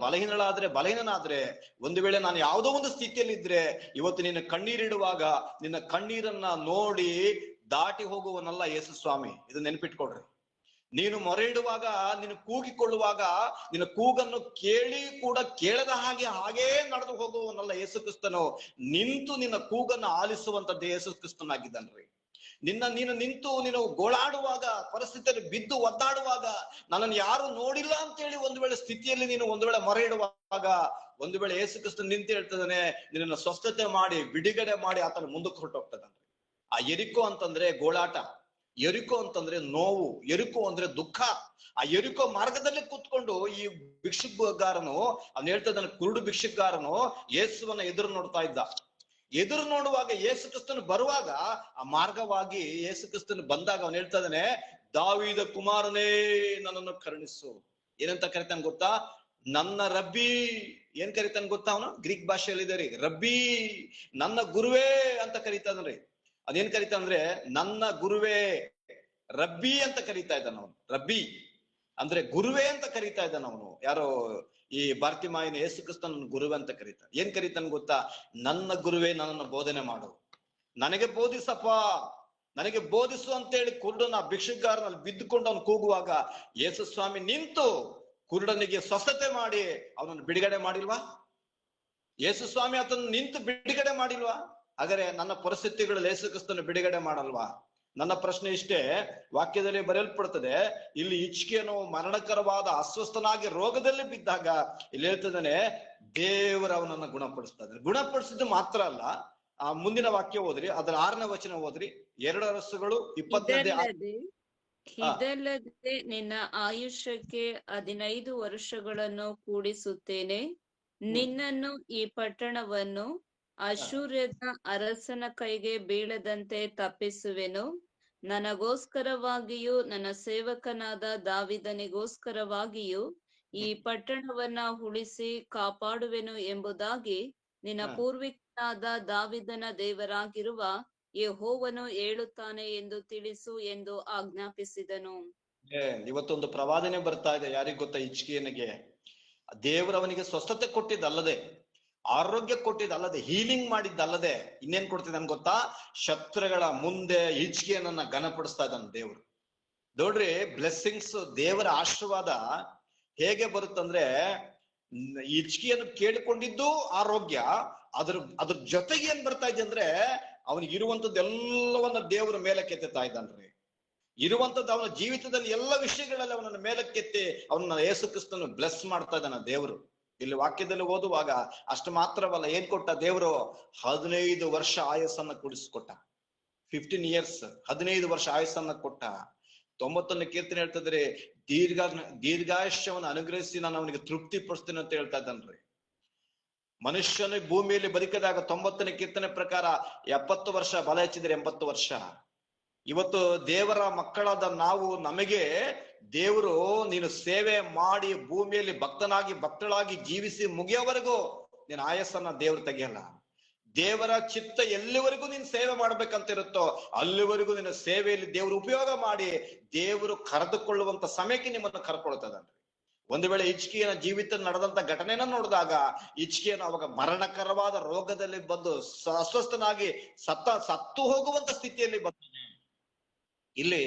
ಬಲಹೀನನಾದ್ರೆ, ಒಂದು ವೇಳೆ ನಾನು ಯಾವುದೋ ಒಂದು ಸ್ಥಿತಿಯಲ್ಲಿ ಇದ್ರೆ, ಇವತ್ತು ನಿನ್ನ ಕಣ್ಣೀರಿಡುವಾಗ ನಿನ್ನ ಕಣ್ಣೀರನ್ನ ನೋಡಿ ದಾಟಿ ಹೋಗುವನಲ್ಲ ಯೇಸು ಸ್ವಾಮಿ. ಇದು ನೆನ್ಪಿಟ್ಕೊಡ್ರಿ. ನೀನು ಮೊರೆ ಇಡುವಾಗ, ನೀನು ಕೂಗಿಕೊಳ್ಳುವಾಗ, ನಿನ್ನ ಕೂಗನ್ನು ಕೇಳಿ ಕೂಡ ಕೇಳದ ಹಾಗೇ ನಡೆದು ಹೋಗುವನಲ್ಲ ಯೇಸು ಕ್ರಿಸ್ತನು. ನಿಂತು ನಿನ್ನ ಕೂಗನ್ನು ಆಲಿಸುವಂತದ್ದು ಯೇಸು ಕ್ರಿಸ್ತನಾಗಿದ್ದಾನ್ರಿ. ನೀನು ನೀನು ಗೋಳಾಡುವಾಗ, ಪರಿಸ್ಥಿತಿಯಲ್ಲಿ ಬಿದ್ದು ಒದ್ದಾಡುವಾಗ, ನನ್ನನ್ನು ಯಾರು ನೋಡಿಲ್ಲ ಅಂತೇಳಿ ಒಂದು ವೇಳೆ ಸ್ಥಿತಿಯಲ್ಲಿ ನೀನು ಒಂದು ವೇಳೆ ಮೊರೆ ಇಡುವಾಗ, ಒಂದು ವೇಳೆ ಯೇಸು ಕ್ರಿಸ್ತ ನಿಂತು ಹೇಳ್ತದಾನೆ, ನಿನ್ನನ್ನು ಸ್ವಸ್ಥತೆ ಮಾಡಿ ಬಿಡುಗಡೆ ಮಾಡಿ ಆತನ ಮುಂದಕ್ಕೆ ಹೊರಟೋಗ್ತದಾನೆ. ಆ ಎರಿಕೋ ಅಂತಂದ್ರೆ ಗೋಳಾಟ, ಎರಿಕೋ ಅಂತಂದ್ರೆ ನೋವು, ಎರಿಕೋ ಅಂದ್ರೆ ದುಃಖ. ಆ ಎರಿಕೋ ಮಾರ್ಗದಲ್ಲಿ ಕೂತ್ಕೊಂಡು ಈ ಭಿಕ್ಷುಗಾರನು ಅವ್ನು ಹೇಳ್ತದಾನೆ, ಕುರುಡು ಭಿಕ್ಷುಗಾರನು ಯೇಸುವನ್ನ ಎದುರು ನೋಡ್ತಾ ಇದ್ದ. ಎದುರು ನೋಡುವಾಗ ಯೇಸು ಕ್ರಿಸ್ತನು ಬರುವಾಗ, ಆ ಮಾರ್ಗವಾಗಿ ಯೇಸು ಕ್ರಿಸ್ತನು ಬಂದಾಗ ಅವನು ಹೇಳ್ತಾ ಇದ್ದಾನೆ, ದಾವೀದ ಕುಮಾರನೇ ನನ್ನನ್ನು ಕರುಣಿಸು. ಏನಂತ ಕರಿತಾನೆ ಗೊತ್ತಾ? ನನ್ನ ರಬ್ಬಿ. ಏನ್ ಕರಿತಾನೆ ಗೊತ್ತಾ? ಅವನು ಗ್ರೀಕ್ ಭಾಷೆಯಲ್ಲಿ ಇದೆ ರೀ, ರಬ್ಬಿ, ನನ್ನ ಗುರುವೇ ಅಂತ ಕರಿತಾ ಇದ್ದಾನೆ. ಅದೇನ್ ಕರಿತಾ ಅಂದ್ರೆ ನನ್ನ ಗುರುವೇ, ರಬ್ಬಿ ಅಂತ ಕರಿತಾ ಇದ್ದಾನ ಅವನು. ರಬ್ಬಿ ಅಂದ್ರೆ ಗುರುವೇ ಅಂತ ಕರಿತಾ ಇದ್ದಾನ ಅವನು. ಯಾರೋ ಈ ಬಾರ್ತಿಮಾಯನ ಯೇಸು ಕ್ರಿಸ್ತನ ಗುರುವೇ ಅಂತ ಕರೀತಾನೆ. ಏನ್ ಕರೀತಾನೆ ಗೊತ್ತಾ? ನನ್ನ ಗುರುವೇ, ನನ್ನನ್ನು ಬೋಧನೆ ಮಾಡು, ನನಗೆ ಬೋಧಿಸಪ್ಪ, ನನಗೆ ಬೋಧಿಸು ಅಂತೇಳಿ ಕುರುಡನ ಭಿಕ್ಷುಗಾರನಲ್ಲಿ ಬಿದ್ದುಕೊಂಡು ಅವನು ಕೂಗುವಾಗ ಯೇಸು ಸ್ವಾಮಿ ನಿಂತು ಕುರುಡನಿಗೆ ಸ್ವಸ್ಥತೆ ಮಾಡಿ ಅವನನ್ನು ಬಿಡುಗಡೆ ಮಾಡಿಲ್ವಾ? ಯೇಸು ಸ್ವಾಮಿ ಆತನ ನಿಂತು ಬಿಡುಗಡೆ ಮಾಡಿಲ್ವಾ? ಹಾಗಾದ್ರೆ ನನ್ನ ಪರಿಸ್ಥಿತಿಗಳಲ್ಲಿ ಯೇಸು ಕ್ರಿಸ್ತನ ಬಿಡುಗಡೆ ಮಾಡಲ್ವಾ? ನನ್ನ ಪ್ರಶ್ನೆ ಇಷ್ಟೇ, ವಾಕ್ಯದಲ್ಲಿ ಬರೆಯಲ್ಪಡ್ತದೆ, ಇಲ್ಲಿ ಹಿಜ್ಕೀಯನು ಮರಣಕರವಾದ ಅಸ್ವಸ್ಥನಾಗಿ ರೋಗದಲ್ಲಿ ಬಿದ್ದಾಗ ಇಲ್ಲಿ ಹೇಳ್ತಿದ್ದಾನೆ, ದೇವರ ಅವನನ್ನ ಗುಣಪಡಿಸ್ತಾ. ಗುಣಪಡಿಸಿದ್ದು ಮಾತ್ರ ಅಲ್ಲ, ಆ ಮುಂದಿನ ವಾಕ್ಯ ಓದ್ರಿ, ಅದರ 6ನೇ ವಚನ ಓದ್ರಿ. 2 ಅರಸುಗಳು 20. ಇದಲ್ಲದೆ ನಿನ್ನ ಆಯುಷ್ಯಕ್ಕೆ 15 ವರ್ಷಗಳನ್ನು ಕೂಡಿಸುತ್ತೇನೆ, ನಿನ್ನನ್ನು ಈ ಪಟ್ಟಣವನ್ನು ಅಶ್ಶೂರ್ಯದ ಅರಸನ ಕೈಗೆ ಬೀಳದಂತೆ ತಪ್ಪಿಸುವೆನು. ನನಗೋಸ್ಕರವಾಗಿಯೂ ನನ್ನ ಸೇವಕನಾದ ದಾವೀದನಿಗೋಸ್ಕರವಾಗಿಯೂ ಈ ಪಟ್ಟಣವನ್ನ ಉಳಿಸಿ ಕಾಪಾಡುವೆನು ಎಂಬುದಾಗಿ ನಿನ್ನ ಪೂರ್ವಿಕನಾದ ದಾವೀದನ ದೇವರಾಗಿರುವ ಯೆಹೋವನು ಹೇಳುತ್ತಾನೆ ಎಂದು ತಿಳಿಸು ಎಂದು ಆಜ್ಞಾಪಿಸಿದನು. ಇವತ್ತೊಂದು ಪ್ರವಾದನೆ ಬರ್ತಾ ಇದೆ. ಯಾರಿಗ್ ಗೊತ್ತಾ? ಹಿಜ್ಕೀಯನಿಗೆ ದೇವರವನಿಗೆ ಸ್ವಸ್ಥತೆ ಕೊಟ್ಟಿದ್ದಲ್ಲದೆ, ಆರೋಗ್ಯ ಕೊಟ್ಟಿದ್ದಲ್ಲದೆ, ಹೀಲಿಂಗ್ ಮಾಡಿದ್ದಲ್ಲದೆ, ಇನ್ನೇನ್ ಕೊಡ್ತಿದ್ದಾನೆ ಗೊತ್ತಾ? ಶತ್ರುಗಳ ಮುಂದೆ ಹಿಜ್ಕೀಯನನ್ನ ಘನಪಡಿಸ್ತಾ ಇದ್ದಾನೆ ದೇವ್ರು. ನೋಡ್ರಿ, ಬ್ಲೆಸ್ಸಿಂಗ್ಸ್, ದೇವರ ಆಶೀರ್ವಾದ ಹೇಗೆ ಬರುತ್ತಂದ್ರೆ, ಹಿಜ್ಕೀಯನು ಕೇಳಿಕೊಂಡಿದ್ದು ಆರೋಗ್ಯ, ಅದ್ರ ಜೊತೆಗೆ ಏನ್ ಬರ್ತಾ ಇದೆ ಅಂದ್ರೆ, ಅವನಿಗೆ ಇರುವಂತದ್ದು ಎಲ್ಲವನ್ನ ದೇವರ ಮೇಲಕ್ಕೆತ್ತಾ ಇದ್ದಾನ್ರಿ. ಇರುವಂತದ್ದು ಅವನ ಜೀವಿತದಲ್ಲಿ ಎಲ್ಲ ವಿಷಯಗಳಲ್ಲಿ ಅವನನ್ನ ಮೇಲಕ್ಕೆತ್ತಿ ಅವನನ್ನ ಯೇಸು ಕ್ರಿಸ್ತನು ಬ್ಲೆಸ್ ಮಾಡ್ತಾ ಇದ್ದಾನ ದೇವರು. ಇಲ್ಲಿ ವಾಕ್ಯದಲ್ಲಿ ಓದುವಾಗ ಅಷ್ಟು ಮಾತ್ರವಲ್ಲ, ಏನ್ ಕೊಟ್ಟ ದೇವರು? 15 ವರ್ಷ ಆಯಸ್ಸನ್ನ ಕೂಡಿಸ್ಕೊಟ್ಟ. 15 years, 15 ವರ್ಷ ಆಯಸ್ಸನ್ನ ಕೊಟ್ಟ. 90ನೇ ಕೀರ್ತನೆ ಹೇಳ್ತಿದ್ರೆ, ದೀರ್ಘಾಯುಷ್ಯವನ್ನು ಅನುಗ್ರಹಿಸಿ ನಾನು ಅವನಿಗೆ ತೃಪ್ತಿ ಪಡಿಸ್ತೇನೆ ಅಂತ ಹೇಳ್ತಾ ಇದ್ದಾನ್ರಿ. ಮನುಷ್ಯನ ಭೂಮಿಯಲ್ಲಿ ಬದುಕಿದಾಗ 90ನೇ ಕೀರ್ತನೆ ಪ್ರಕಾರ 70 ವರ್ಷ, ಬಲ ಹೆಚ್ಚಿದ್ರೆ 80 ವರ್ಷ. ಇವತ್ತು ದೇವರ ಮಕ್ಕಳಾದ ನಾವು, ನಮಗೆ ದೇವರು ನೀನು ಸೇವೆ ಮಾಡಿ ಭೂಮಿಯಲ್ಲಿ ಭಕ್ತಳಾಗಿ ಜೀವಿಸಿ ಮುಗಿಯೋವರೆಗೂ ನೀನ್ ಆಯಸ್ಸನ್ನ ದೇವ್ರು ತೆಗಿಯಲ್ಲ. ದೇವರ ಚಿತ್ತ ಎಲ್ಲಿವರೆಗೂ ನೀನ್ ಸೇವೆ ಮಾಡ್ಬೇಕಂತ ಇರುತ್ತೋ ಅಲ್ಲಿವರೆಗೂ ನಿನ್ನ ಸೇವೆಯಲ್ಲಿ ದೇವರು ಉಪಯೋಗ ಮಾಡಿ ದೇವರು ಕರೆದುಕೊಳ್ಳುವಂತ ಸಮಯಕ್ಕೆ ನಿಮ್ಮನ್ನು ಕರ್ಕೊಳ್ತದನ್ರಿ. ಒಂದು ವೇಳೆ ಹಿಜ್ಕೀಯನ ಜೀವಿತ ನಡೆದಂತ ಘಟನೆನ ನೋಡಿದಾಗ, ಹಿಜ್ಕೀಯನು ಅವಾಗ ಮರಣಕರವಾದ ರೋಗದಲ್ಲಿ ಬಂದು ಅಸ್ವಸ್ಥನಾಗಿ ಸತ್ತು ಹೋಗುವಂತ ಸ್ಥಿತಿಯಲ್ಲಿ ಬಂದಾನೆ. ಇಲ್ಲಿ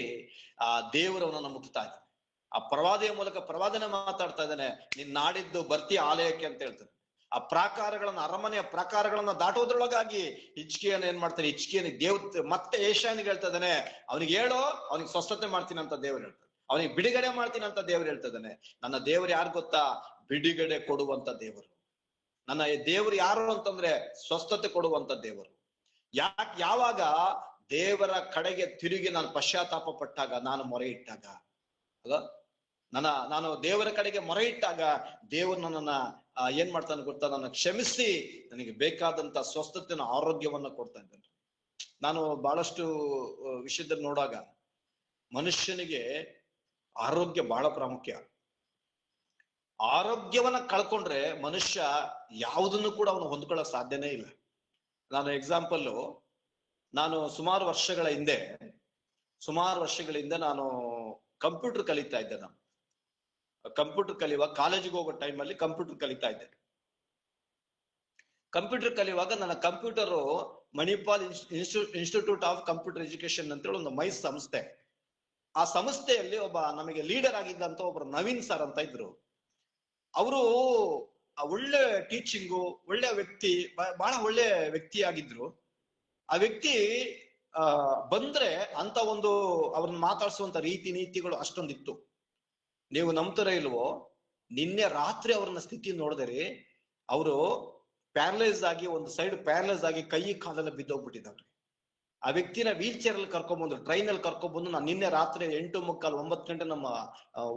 ಆ ದೇವರು ಅವನನ್ನು ಮುಟ್ತಾ ಇದ್ದಾನೆ. ಆ ಪ್ರವಾದಿಯ ಮೂಲಕ ಪ್ರವಾದನೆ ಮಾತಾಡ್ತಾ ಇದ್ದಾನೆ, ನೀನ್ ನಾಡಿದ್ದು ಬರ್ತಿ ಆಲಯಕ್ಕೆ ಅಂತ ಹೇಳ್ತಾನೆ. ಆ ಪ್ರಾಕಾರಗಳನ್ನ, ಅರಮನೆಯ ಪ್ರಾಕಾರಗಳನ್ನ ದಾಟೋದ್ರೊಳಗಾಗಿ ಹಿಜ್ಕೀಯನ ಏನ್ ಮಾಡ್ತಾನೆ? ಹಿಜ್ಕೀಯನಿಗೆ ದೇವ್ರ ಮತ್ತೆ ಏಷಾಯನಿಗೆ ಹೇಳ್ತಾ ಇದ್ದಾನೆ, ಅವನಿಗೆ ಹೇಳೋ, ಅವನಿಗೆ ಸ್ವಸ್ಥತೆ ಮಾಡ್ತೀನಿ ಅಂತ ದೇವ್ರು ಹೇಳ್ತಾನೆ, ಅವನಿಗೆ ಬಿಡುಗಡೆ ಮಾಡ್ತೀನಿ ಅಂತ ದೇವ್ರು ಹೇಳ್ತಾ ಇದ್ದಾನೆ. ನನ್ನ ದೇವರು ಯಾರು ಗೊತ್ತಾ? ಬಿಡುಗಡೆ ಕೊಡುವಂತ ದೇವರು. ನನ್ನ ದೇವರು ಯಾರು ಅಂತಂದ್ರೆ ಸ್ವಸ್ಥತೆ ಕೊಡುವಂತ ದೇವರು. ಯಾವಾಗ ದೇವರ ಕಡೆಗೆ ತಿರುಗಿ ನಾನು ಪಶ್ಚಾತ್ತಾಪ ಪಟ್ಟಾಗ, ನಾನು ಮೊರೆ ಇಟ್ಟಾಗ, ಅಲ್ಲ, ನಾನು ದೇವರ ಕಡೆಗೆ ಮೊರೆ ಇಟ್ಟಾಗ ದೇವರು ನನ್ನನ್ನ ಏನ್ ಮಾಡ್ತಾನೆ ಗೊತ್ತಾ? ನನ್ನ ಕ್ಷಮಿಸಿ ನನಗೆ ಬೇಕಾದಂತ ಸ್ವಸ್ಥತೆನ, ಆರೋಗ್ಯವನ್ನ ಕೊಡ್ತಾ ಇದ್ದಾನೆ. ನಾನು ಬಹಳಷ್ಟು ವಿಷಯದಲ್ಲಿ ನೋಡಾಗ ಮನುಷ್ಯನಿಗೆ ಆರೋಗ್ಯ ಬಹಳ ಪ್ರಾಮುಖ್ಯ. ಆರೋಗ್ಯವನ್ನ ಕಳ್ಕೊಂಡ್ರೆ ಮನುಷ್ಯ ಯಾವುದನ್ನು ಕೂಡ ಅವನು ಹೊಂದ್ಕೊಳ್ಳಕ್ ಸಾಧ್ಯನೇ ಇಲ್ಲ. ನಾನು ಎಕ್ಸಾಂಪಲ್, ನಾನು ಸುಮಾರು ವರ್ಷಗಳ ಹಿಂದೆ ನಾನು ಕಂಪ್ಯೂಟರ್ ಕಲಿತಾ ಇದ್ದೆ. ನಾನು ಕಂಪ್ಯೂಟರ್ ಕಲಿಯುವಾಗ, ಕಾಲೇಜಿಗೆ ಹೋಗೋ ಟೈಮಲ್ಲಿ ಕಂಪ್ಯೂಟರ್ ಕಲಿತಾ ಇದ್ದೆ. ಕಂಪ್ಯೂಟರ್ ಕಲಿಯುವಾಗ ನನ್ನ computer Manipal institute of computer education ಅಂತೇಳಿ ಒಂದು ಮೈಸ್ ಸಂಸ್ಥೆ. ಆ ಸಂಸ್ಥೆಯಲ್ಲಿ ಒಬ್ಬ ನಮಗೆ ಲೀಡರ್ ಆಗಿದ್ದಂತ ಒಬ್ರು ನವೀನ್ ಸರ್ ಅಂತ ಇದ್ರು. ಅವರು ಒಳ್ಳೆ ಟೀಚಿಂಗು, ಒಳ್ಳೆ ವ್ಯಕ್ತಿ, ಬಹಳ ಒಳ್ಳೆ ವ್ಯಕ್ತಿ ಆಗಿದ್ರು. ಆ ವ್ಯಕ್ತಿ ಬಂದ್ರೆ ಅಂತ ಒಂದು ಅವ್ರನ್ನ ಮಾತಾಡ್ಸುವಂತ ರೀತಿ ನೀತಿಗಳು ಅಷ್ಟೊಂದಿತ್ತು. ನೀವು ನಂಬ್ತಾರ ಇಲ್ವೋ, ನಿನ್ನೆ ರಾತ್ರಿ ಅವ್ರನ್ನ ಸ್ಥಿತಿ ನೋಡಿದ್ರಿ, ಅವರು ಪ್ಯಾರಲೈಸ್ ಆಗಿ ಒಂದು ಸೈಡ್ ಪ್ಯಾರಲೈಸ್ ಆಗಿ ಕೈ ಕಾಲೆಲ್ಲ ಬಿದ್ದೋಗ್ಬಿಟ್ಟಿದ್ದಾರೆ. ಆ ವ್ಯಕ್ತಿನ ವೀಲ್ ಚೇರ್ ಅಲ್ಲಿ ಕರ್ಕೊಂಡ್ಬಂದ್ರು, ಟ್ರೈನ್ ಅಲ್ಲಿ ಕರ್ಕೊಂಡ್ಬಂದು. ನಾನು ನಿನ್ನೆ ರಾತ್ರಿ 8:45 9 ಗಂಟೆ ನಮ್ಮ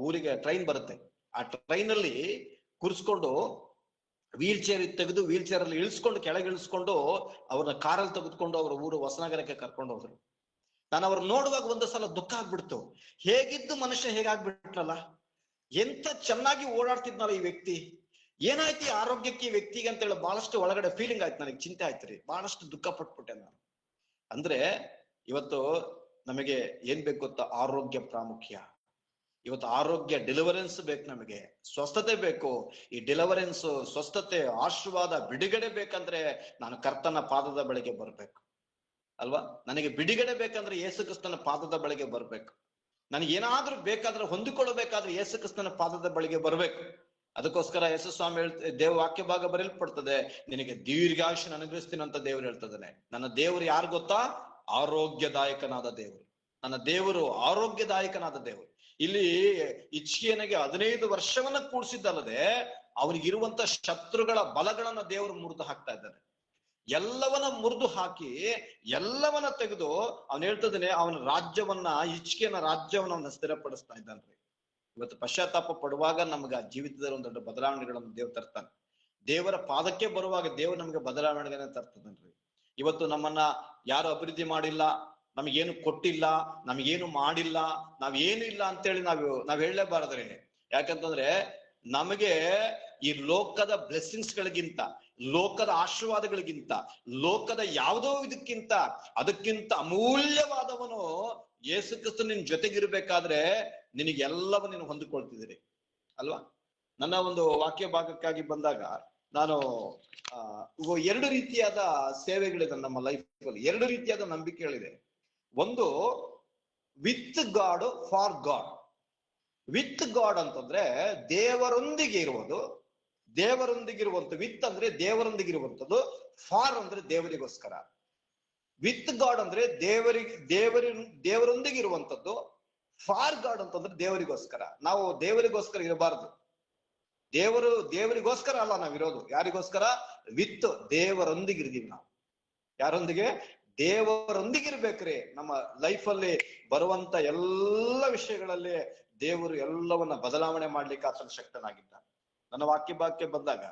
ಊರಿಗೆ ಟ್ರೈನ್ ಬರುತ್ತೆ, ಆ ಟ್ರೈನ್ ಅಲ್ಲಿ ಕೂರಿಸ್ಕೊಂಡು ವೀಲ್ ಚೇರ್ ತೆಗೆದು ವೀಲ್ ಚೇರ್ ಅಲ್ಲಿ ಇಳಿಸ್ಕೊಂಡು ಕೆಳಗೆ ಇಳಿಸ್ಕೊಂಡು ಅವ್ರನ್ನ ಕಾರಲ್ಲಿ ತೆಗೆದುಕೊಂಡು ಅವ್ರ ಊರು ಹೊಸನಗರಕ್ಕೆ ಕರ್ಕೊಂಡು ಹೋದ್ರು. ನಾನು ಅವ್ರ ನೋಡುವಾಗ ಒಂದು ಸಲ ದುಃಖ ಆಗ್ಬಿಡ್ತು. ಹೇಗಿದ್ದು ಮನುಷ್ಯ ಹೇಗಾಗ್ಬಿಟ್ರಲ್ಲ, ಎಂತ ಚೆನ್ನಾಗಿ ಓಡಾಡ್ತಿದ್ನಲ್ಲ ಈ ವ್ಯಕ್ತಿ, ಏನಾಯ್ತು ಈ ಆರೋಗ್ಯಕ್ಕೆ ಈ ವ್ಯಕ್ತಿಗೆ ಅಂತ ಹೇಳಿ ಬಹಳಷ್ಟು ಒಳಗಡೆ ಫೀಲಿಂಗ್ ಆಯ್ತು, ನನಗೆ ಚಿಂತೆ ಆಯ್ತು ರೀ, ಬಹಳಷ್ಟು ದುಃಖ ಪಟ್ಬಿಟ್ಟೆ ನಾನು. ಅಂದ್ರೆ ಇವತ್ತು ನಮಗೆ ಏನ್ ಬೇಕು ಗೊತ್ತಾ, ಆರೋಗ್ಯ ಪ್ರಾಮುಖ್ಯ. ಇವತ್ತು ಆರೋಗ್ಯ, ಡೆಲಿವರೆನ್ಸ್ ಬೇಕು, ನಮಗೆ ಸ್ವಸ್ಥತೆ ಬೇಕು. ಈ ಡೆಲಿವರೆನ್ಸ್, ಸ್ವಸ್ಥತೆ, ಆಶೀರ್ವಾದ, ಬಿಡುಗಡೆ ಬೇಕಂದ್ರೆ ನಾನು ಕರ್ತನ ಪಾದದ ಬಳಿಗೆ ಬರ್ಬೇಕು ಅಲ್ವಾ? ನನಗೆ ಬಿಡುಗಡೆ ಬೇಕಂದ್ರೆ ಯೇಸು ಕ್ರಿಸ್ತನ ಪಾದದ ಬಳಿಗೆ ಬರ್ಬೇಕು. ನನಗೆ ಏನಾದ್ರೂ ಬೇಕಾದ್ರೆ ಹೊಂದಿಕೊಳ್ಳಬೇಕಾದ್ರೆ ಯೇಸು ಕ್ರಿಸ್ತನ ಪಾದದ ಬಳಿಗೆ ಬರ್ಬೇಕು. ಅದಕ್ಕೋಸ್ಕರ ಯೇಸು ಸ್ವಾಮಿ ದೇವ ವಾಕ್ಯ ಭಾಗ ಬರೆಯಲ್ಪಡ್ತದೆ, ನಿನಗೆ ದೀರ್ಘಾಯುಷ್ಯ ಅನುಗ್ರಹಿಸ್ತೀನಿ ಅಂತ ದೇವರು ಹೇಳ್ತದಾನೆ. ನನ್ನ ದೇವರು ಯಾರು ಗೊತ್ತಾ? ಆರೋಗ್ಯದಾಯಕನಾದ ದೇವರು. ನನ್ನ ದೇವರು ಆರೋಗ್ಯದಾಯಕನಾದ ದೇವರು. ಇಲ್ಲಿ ಹಿಜ್ಕೀಯನಿಗೆ 15 ವರ್ಷವನ್ನ ಕೂಡಿಸಿದ್ದಲ್ಲದೆ ಅವನಿಗಿರುವಂತ ಶತ್ರುಗಳ ಬಲಗಳನ್ನ ದೇವರು ಮುರಿದು ಹಾಕ್ತಾ ಇದ್ದಾನೆ. ಎಲ್ಲವನ್ನ ಮುರಿದು ಹಾಕಿ ಎಲ್ಲವನ್ನ ತೆಗೆದು ಅವನು ಹೇಳ್ತದಾನೆ, ಅವನ ರಾಜ್ಯವನ್ನ, ಹಿಜ್ಕೀಯನ ರಾಜ್ಯವನ್ನ ಅವನ ಸ್ಥಿರಪಡಿಸ್ತಾ ಇದ್ದಾನ್ರಿ. ಇವತ್ತು ಪಶ್ಚಾತ್ತಾಪ ಪಡುವಾಗ ನಮ್ಗೆ ಜೀವಿತದಲ್ಲಿ ಒಂದು ದೊಡ್ಡ ಬದಲಾವಣೆಗಳನ್ನು ದೇವ್ರು ತರ್ತಾನೆ. ದೇವರ ಪಾದಕ್ಕೆ ಬರುವಾಗ ದೇವ್ರು ನಮ್ಗೆ ಬದಲಾವಣೆಗಳನ್ನ ತರ್ತದನ್ರಿ. ಇವತ್ತು ನಮ್ಮನ್ನ ಯಾರು ಅಭಿವೃದ್ಧಿ ಮಾಡಿಲ್ಲ, ನಮಗೇನು ಕೊಟ್ಟಿಲ್ಲ, ನಮಗೇನು ಮಾಡಿಲ್ಲ, ನಾವೇನು ಇಲ್ಲ ಅಂತೇಳಿ ನಾವ್ ಹೇಳಲೇಬಾರದ್ರಿ. ಯಾಕಂತಂದ್ರೆ ನಮಗೆ ಈ ಲೋಕದ ಬ್ಲೆಸ್ಸಿಂಗ್ಸ್ ಗಳಿಗಿಂತ, ಲೋಕದ ಆಶೀರ್ವಾದಗಳಿಗಿಂತ, ಲೋಕದ ಯಾವುದೋ ಇದಕ್ಕಿಂತ, ಅದಕ್ಕಿಂತ ಅಮೂಲ್ಯವಾದವನು ಯೇಸು ಕ್ರಿಸ್ತ ನಿನ್ ಜೊತೆಗಿರ್ಬೇಕಾದ್ರೆ ನಿನಗೆ ಎಲ್ಲವೂ ನೀನು ಹೊಂದಿಕೊಳ್ತಿದ್ದೀರಿ ಅಲ್ವಾ? ನನ್ನ ಒಂದು ವಾಕ್ಯ ಭಾಗಕ್ಕಾಗಿ ಬಂದಾಗ ನಾನು 2 ರೀತಿಯಾದ ಸೇವೆಗಳಿದೆ ನಮ್ಮ ಲೈಫ್ ಅಲ್ಲಿ. 2 ರೀತಿಯಾದ ನಂಬಿಕೆಗಳಿದೆ. ಒಂದು with god, for god. With god ಅಂತಂದ್ರೆ ದೇವರೊಂದಿಗೆ ಇರುವುದು, ದೇವರೊಂದಿಗಿರುವಂತ. ವಿತ್ ಅಂದ್ರೆ ದೇವರೊಂದಿಗಿರುವಂಥದ್ದು, ಫಾರ್ ಅಂದ್ರೆ ದೇವರಿಗೋಸ್ಕರ. ವಿತ್ ಗಾಡ್ ಅಂದ್ರೆ ದೇವರೊಂದಿಗೆ ಇರುವಂತದ್ದು, ಫಾರ್ ಗಾಡ್ ಅಂತಂದ್ರೆ ದೇವರಿಗೋಸ್ಕರ. ನಾವು ದೇವರಿಗೋಸ್ಕರ ಇರಬಾರ್ದು, ದೇವರಿಗೋಸ್ಕರ ಅಲ್ಲ ನಾವಿರೋದು. ಯಾರಿಗೋಸ್ಕರ? ವಿತ್ ದೇವರೊಂದಿಗಿರ್ತೀವಿ ನಾವು. ಯಾರೊಂದಿಗೆ? ದೇವರೊಂದಿಗಿರ್ಬೇಕ್ರಿ. ನಮ್ಮ ಲೈಫ್ ಅಲ್ಲಿ ಬರುವಂತ ಎಲ್ಲ ವಿಷಯಗಳಲ್ಲಿ ದೇವರು ಎಲ್ಲವನ್ನ ಬದಲಾವಣೆ ಮಾಡ್ಲಿಕ್ಕೆ ಆತನ ಶಕ್ತನಾಗಿದ್ದಾನೆ. ನನ್ನ ವಾಕ್ಯ ಭಾಗಕ್ಕೆ ಬಂದಾಗ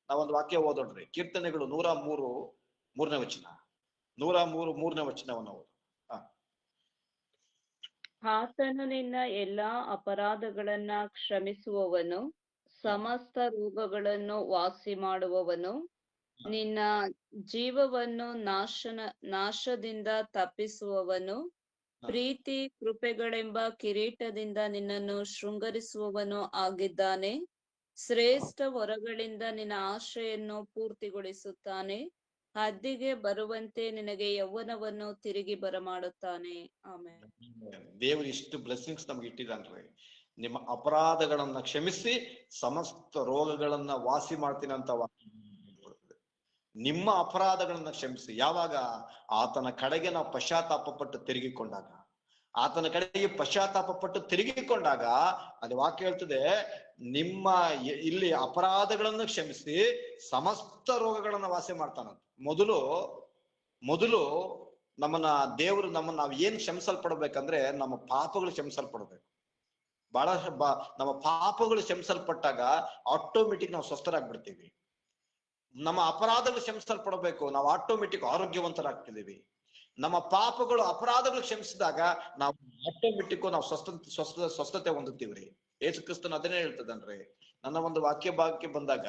ನಾವೊಂದು ವಾಕ್ಯ ಓದೋಣ್ರಿ. ಕೀರ್ತನೆಗಳು 103 3ನೇ ವಚನ. 103 3ನೇ ವಚನವನ್ನು ಓದು. ಆತನು ನಿನ್ನ ಎಲ್ಲಾ ಅಪರಾಧಗಳನ್ನ ಕ್ಷಮಿಸುವವನು, ಸಮಸ್ತ ರೋಗಗಳನ್ನು ವಾಸಿ ಮಾಡುವವನು, ನಿನ್ನ ಜೀವವನ್ನು ನಾಶದಿಂದ ತಪ್ಪಿಸುವವನು, ಪ್ರೀತಿ ಕೃಪೆಗಳೆಂಬ ಕಿರೀಟದಿಂದ ನಿನ್ನನ್ನು ಶೃಂಗರಿಸುವವನು ಆಗಿದ್ದಾನೆ. ಶ್ರೇಷ್ಠ ವರಗಳಿಂದ ನಿನ್ನ ಆಶೆಯನ್ನು ಪೂರ್ತಿಗೊಳಿಸುತ್ತಾನೆ. ಹದ್ದಿಗೆ ಬರುವಂತೆ ನಿನಗೆ ಯೌವನವನ್ನು ತಿರುಗಿ ಬರಮಾಡುತ್ತಾನೆ. ಆಮೇಲೆ ದೇವರು ಇಷ್ಟು ಬ್ಲೆಸ್ಸಿಂಗ್ಸ್ ನಮ್ಗೆ ಇಟ್ಟಿದ್ದಾನ್ರಿ. ನಿಮ್ಮ ಅಪರಾಧಗಳನ್ನ ಕ್ಷಮಿಸಿ ಸಮಸ್ತ ರೋಗಗಳನ್ನ ವಾಸಿ ಮಾಡ್ತೀನಿ ಅಂತ ವಾಕ್ಯ. ನಿಮ್ಮ ಅಪರಾಧಗಳನ್ನ ಕ್ಷಮಿಸಿ. ಯಾವಾಗ? ಆತನ ಕಡೆಗೆ ನಾವು ಪಶ್ಚಾತ್ತಾಪ ಪಟ್ಟು ತಿರುಗಿಕೊಂಡಾಗ, ಆತನ ಕಡೆಗೆ ಪಶ್ಚಾತ್ತಾಪ ಪಟ್ಟು ತಿರುಗಿಕೊಂಡಾಗ ಅದು ವಾಕ್ಯ ಹೇಳ್ತದೆ, ನಿಮ್ಮ ಇಲ್ಲಿ ಅಪರಾಧಗಳನ್ನು ಕ್ಷಮಿಸಿ ಸಮಸ್ತ ರೋಗಗಳನ್ನ ವಾಸಿ ಮಾಡ್ತಾನಂತ. ಮೊದಲು ನಮ್ಮನ್ನ ದೇವರು ನಾವು ಏನ್ ಕ್ಷಮಿಸಲ್ಪಡ್ಬೇಕಂದ್ರೆ ನಮ್ಮ ಪಾಪಗಳು ಕ್ಷಮಿಸಲ್ಪಡ್ಬೇಕು. ನಮ್ಮ ಪಾಪಗಳು ಕ್ಷಮಿಸಲ್ಪಟ್ಟಾಗ ಆಟೋಮೆಟಿಕ್ ನಾವು ಸ್ವಸ್ಥರಾಗ್ಬಿಡ್ತೀವಿ. ನಮ್ಮ ಅಪರಾಧಗಳು ಕ್ಷಮಿಸಲ್ಪಡಬೇಕು, ನಾವು ಆಟೋಮೆಟಿಕ್ ಆರೋಗ್ಯವಂತರಾಗ್ತಿದ್ದೀವಿ. ನಮ್ಮ ಪಾಪಗಳು, ಅಪರಾಧಗಳು ಕ್ಷಮಿಸಿದಾಗ ನಾವು ಆಟೋಮೆಟಿಕ್ ನಾವು ಸ್ವಸ್ಥತೆ ಹೊಂದುತ್ತೀವ್ರಿ. ಯೇಸು ಕ್ರಿಸ್ತನ ಅದನ್ನೇ ಹೇಳ್ತದನ್ರಿ. ನನ್ನ ಒಂದು ವಾಕ್ಯ ಭಾಗಕ್ಕೆ ಬಂದಾಗ,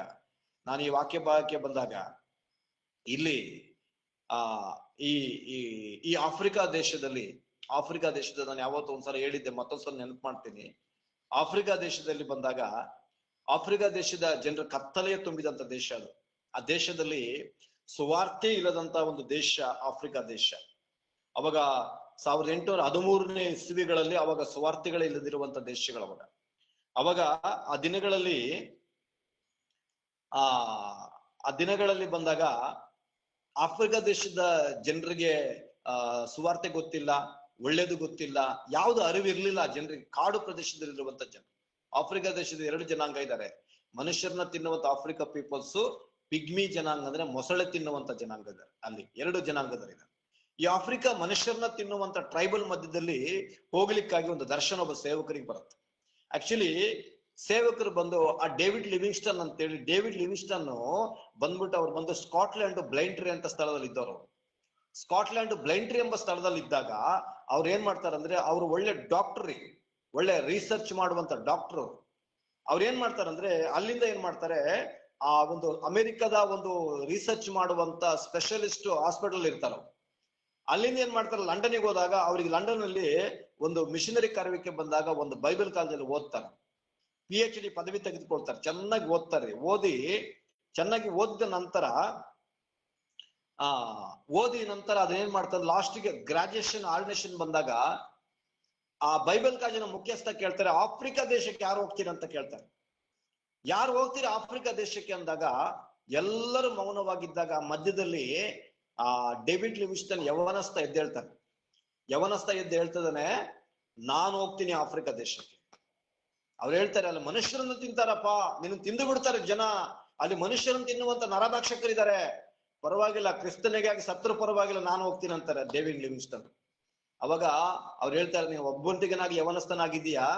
ನಾನು ಈ ವಾಕ್ಯ ಭಾಗಕ್ಕೆ ಬಂದಾಗ ಇಲ್ಲಿ ಈ ಆಫ್ರಿಕಾ ದೇಶದಲ್ಲಿ ನಾನು ಯಾವತ್ತೂ ಒಂದ್ಸಲ ಹೇಳಿದ್ದೆ, ಮತ್ತೊಂದ್ಸಲ ನೆನಪು ಮಾಡ್ತೀನಿ. ಆಫ್ರಿಕಾ ದೇಶದಲ್ಲಿ ಬಂದಾಗ, ಆಫ್ರಿಕಾ ದೇಶದ ಜನರ ಕತ್ತಲೆಯ ತುಂಬಿದಂತ ದೇಶ ಅದು. ಆ ದೇಶದಲ್ಲಿ ಸುವಾರ್ತೆ ಇಲ್ಲದಂತ ಒಂದು ದೇಶ ಆಫ್ರಿಕಾ ದೇಶ. ಅವಾಗ 1813ನೇ ಇಸ್ವಿಗಳಲ್ಲಿ ಅವಾಗ ಸುವಾರ್ತೆಗಳೇ ಇಲ್ಲದಿರುವಂತ ದೇಶಗಳು. ಅವಾಗ ಆ ದಿನಗಳಲ್ಲಿ ಬಂದಾಗ ಆಫ್ರಿಕಾ ದೇಶದ ಜನರಿಗೆ ಸುವಾರ್ತೆ ಗೊತ್ತಿಲ್ಲ, ಒಳ್ಳೇದು ಗೊತ್ತಿಲ್ಲ, ಯಾವ್ದು ಅರಿವಿರ್ಲಿಲ್ಲ ಜನರಿಗೆ. ಕಾಡು ಪ್ರದೇಶದಲ್ಲಿರುವಂತ ಜನ, ಆಫ್ರಿಕಾ ದೇಶದ 2 ಜನಾಂಗ ಇದ್ದಾರೆ. ಮನುಷ್ಯರನ್ನ ತಿನ್ನುವಂತ ಆಫ್ರಿಕಾ ಪೀಪಲ್ಸ್, ಪಿಗ್ಮಿ ಜನಾಂಗ ಅಂದ್ರೆ ಮೊಸಳೆ ತಿನ್ನುವಂತ ಜನಾಂಗ ಇದ್ದಾರೆ. ಅಲ್ಲಿ 2 ಜನಾಂಗದಲ್ಲಿದ್ದಾರೆ. ಈ ಆಫ್ರಿಕಾ ಮನುಷ್ಯರನ್ನ ತಿನ್ನುವಂತ ಟ್ರೈಬಲ್ ಮಧ್ಯದಲ್ಲಿ ಹೋಗ್ಲಿಕ್ಕಾಗಿ ಒಂದು ದರ್ಶನ ಒಬ್ಬ ಸೇವಕರಿಗೆ ಬರುತ್ತೆ. ಆಕ್ಚುಲಿ ಸೇವಕರು ಬಂದು ಆ ಡೇವಿಡ್ ಲಿವಿಂಗ್ಸ್ಟನ್ ಅಂತೇಳಿ, ಡೇವಿಡ್ ಲಿವಿಂಗ್ಸ್ಟನ್ ಬಂದ್ಬಿಟ್ಟು ಅವ್ರು ಬಂದು ಸ್ಕಾಟ್ಲ್ಯಾಂಡ್ ಬ್ಲೈಂಟ್ರಿ ಅಂತ ಸ್ಥಳದಲ್ಲಿ ಇದ್ದವರು. ಸ್ಕಾಟ್ಲ್ಯಾಂಡ್ ಬ್ಲೈಂಟ್ರಿ ಎಂಬ ಸ್ಥಳದಲ್ಲಿ ಇದ್ದಾಗ ಅವ್ರು ಏನ್ ಮಾಡ್ತಾರಂದ್ರೆ, ಅವ್ರು ಒಳ್ಳೆ ಡಾಕ್ಟರ್, ಒಳ್ಳೆ ರಿಸರ್ಚ್ ಮಾಡುವಂತ ಡಾಕ್ಟರ್. ಅವ್ರು ಏನ್ ಮಾಡ್ತಾರಂದ್ರೆ, ಅಲ್ಲಿಂದ ಏನ್ ಮಾಡ್ತಾರೆ, ಆ ಒಂದು ಅಮೆರಿಕದ ಒಂದು ರಿಸರ್ಚ್ ಮಾಡುವಂತ ಸ್ಪೆಷಲಿಸ್ಟ್ ಹಾಸ್ಪಿಟಲ್ ಇರ್ತಾರ. ಅಲ್ಲಿಂದ ಏನ್ ಮಾಡ್ತಾರೆ, ಲಂಡನ್ಗೆ ಹೋದಾಗ ಅವ್ರಿಗೆ ಲಂಡನ್ ಅಲ್ಲಿ ಒಂದು ಮಿಷನರಿ ಕಾರ್ಯಕ್ಕೆ ಬಂದಾಗ ಒಂದು ಬೈಬಲ್ ಕಾಲೇಜಲ್ಲಿ ಓದ್ತಾರೆ. PhD ಪದವಿ ತೆಗೆದುಕೊಳ್ತಾರೆ, ಚೆನ್ನಾಗಿ ಓದ್ತಾರೆ. ಚೆನ್ನಾಗಿ ಓದಿದ ನಂತರ ಅದೇನ್ ಮಾಡ್ತಾರೆ, ಲಾಸ್ಟ್ಗೆ ಗ್ರಾಜುಯೇಷನ್ ಆರ್ಡಿನೇಷನ್ ಬಂದಾಗ ಆ ಬೈಬಲ್ ಕಾಲೇಜಿನ ಮುಖ್ಯಸ್ಥ ಕೇಳ್ತಾರೆ, ಆಫ್ರಿಕಾ ದೇಶಕ್ಕೆ ಯಾರು ಹೋಗ್ತೀರ ಅಂತ ಕೇಳ್ತಾರೆ. ಯಾರು ಹೋಗ್ತೀರಾ ಆಫ್ರಿಕಾ ದೇಶಕ್ಕೆ ಅಂದಾಗ ಎಲ್ಲರೂ ಮೌನವಾಗಿದ್ದಾಗ ಮಧ್ಯದಲ್ಲಿ ಆ ಡೇವಿಡ್ ಲಿವಿಂಗ್ಸ್ಟನ್ ಯವನಸ್ಥ ಎದ್ದು ಹೇಳ್ತದಾನೆ, ನಾನು ಹೋಗ್ತೀನಿ ಆಫ್ರಿಕಾ ದೇಶಕ್ಕೆ. ಅವ್ರು ಹೇಳ್ತಾರೆ, ಅಲ್ಲಿ ಮನುಷ್ಯರನ್ನು ತಿಂತಾರಪ್ಪ, ನಿನ್ನ ತಿಂದು ಬಿಡ್ತಾರೆ ಜನ, ಅಲ್ಲಿ ಮನುಷ್ಯರನ್ನು ತಿನ್ನುವಂತ ನರಭಕ್ಷಕರಿದ್ದಾರೆ, ಪರವಾಗಿಲ್ಲ, ಕ್ರಿಸ್ತನಿಗಾಗಿ ಸತ್ರು ಪರವಾಗಿಲ್ಲ, ನಾನು ಹೋಗ್ತೀನಿ ಅಂತಾರೆ ಡೇವಿಡ್ ಲಿವಿಂಗ್ಸ್ಟನ್. ಅವಾಗ ಅವ್ರು ಹೇಳ್ತಾರೆ, ನೀವು ಒಬ್ಬೊಂಟಿಗನಾಗಿ ಯವನಸ್ಥನಾಗಿದ್ದೀಯಾ,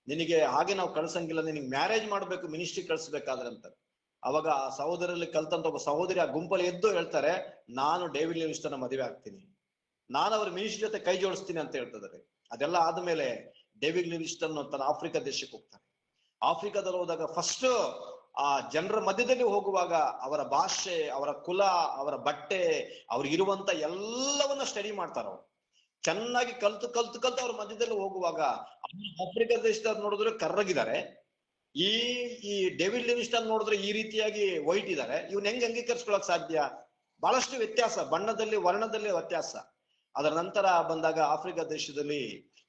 ನಿನಗೆ ಹಾಗೆ ನಾವು ಕಳ್ಸಂಗಿಲ್ಲ, ನಿನಗೆ ಮ್ಯಾರೇಜ್ ಮಾಡ್ಬೇಕು, ಮಿನಿಸ್ಟ್ರಿ ಕಳ್ಸ್ಬೇಕಾದ್ರೆ ಅಂತಾರೆ. ಅವಾಗ ಆ ಸಹೋದರಲ್ಲಿ ಕಲ್ತಂತ ಒಬ್ಬ ಸಹೋದರಿ ಆ ಗುಂಪಲ್ಲಿ ಎದ್ದು ಹೇಳ್ತಾರೆ, ನಾನು ಡೇವಿಡ್ ಲಿವಿಂಗ್ಸ್ಟನ್ ಮದುವೆ ಆಗ್ತೀನಿ, ನಾನು ಅವ್ರ ಮಿನಿಸ್ಟ್ರಿ ಜೊತೆ ಕೈ ಜೋಡಿಸ್ತೀನಿ ಅಂತ ಹೇಳ್ತಿದ್ದಾರೆ. ಅದೆಲ್ಲ ಆದ್ಮೇಲೆ ಡೇವಿಡ್ ಲಿವಿಂಗ್ಸ್ಟನ್ ತನ್ನ ಆಫ್ರಿಕಾ ದೇಶಕ್ಕೆ ಹೋಗ್ತಾರೆ. ಆಫ್ರಿಕಾದಲ್ಲಿ ಹೋದಾಗ ಫಸ್ಟ್ ಆ ಜನರ ಮಧ್ಯದಲ್ಲಿ ಹೋಗುವಾಗ ಅವರ ಭಾಷೆ, ಅವರ ಕುಲ, ಅವರ ಬಟ್ಟೆ, ಅವ್ರಿಗಿರುವಂತ ಎಲ್ಲವನ್ನ ಸ್ಟಡಿ ಮಾಡ್ತಾರ. ಅವ್ರು ಚೆನ್ನಾಗಿ ಕಲ್ತು ಅವ್ರ ಮಧ್ಯದಲ್ಲಿ ಹೋಗುವಾಗ ಆಫ್ರಿಕಾ ದೇಶದವ್ರು ನೋಡಿದ್ರೆ ಕರ್ರಗಿದ್ದಾರೆ, ಈ ಡೇವಿಡ್ ಲಿವಿಂಗ್ಸ್ಟನ್ ನೋಡಿದ್ರೆ ಈ ರೀತಿಯಾಗಿ ವೈಟ್ ಇದ್ದಾರೆ. ಇವ್ನ ಹೆಂಗ್ ಅಂಗೀಕರಿಸ್ಕೊಳಕ್ ಸಾಧ್ಯ? ಬಹಳಷ್ಟು ವ್ಯತ್ಯಾಸ, ಬಣ್ಣದಲ್ಲಿ, ವರ್ಣದಲ್ಲಿ ವ್ಯತ್ಯಾಸ. ಅದರ ನಂತರ ಬಂದಾಗ ಆಫ್ರಿಕಾ ದೇಶದಲ್ಲಿ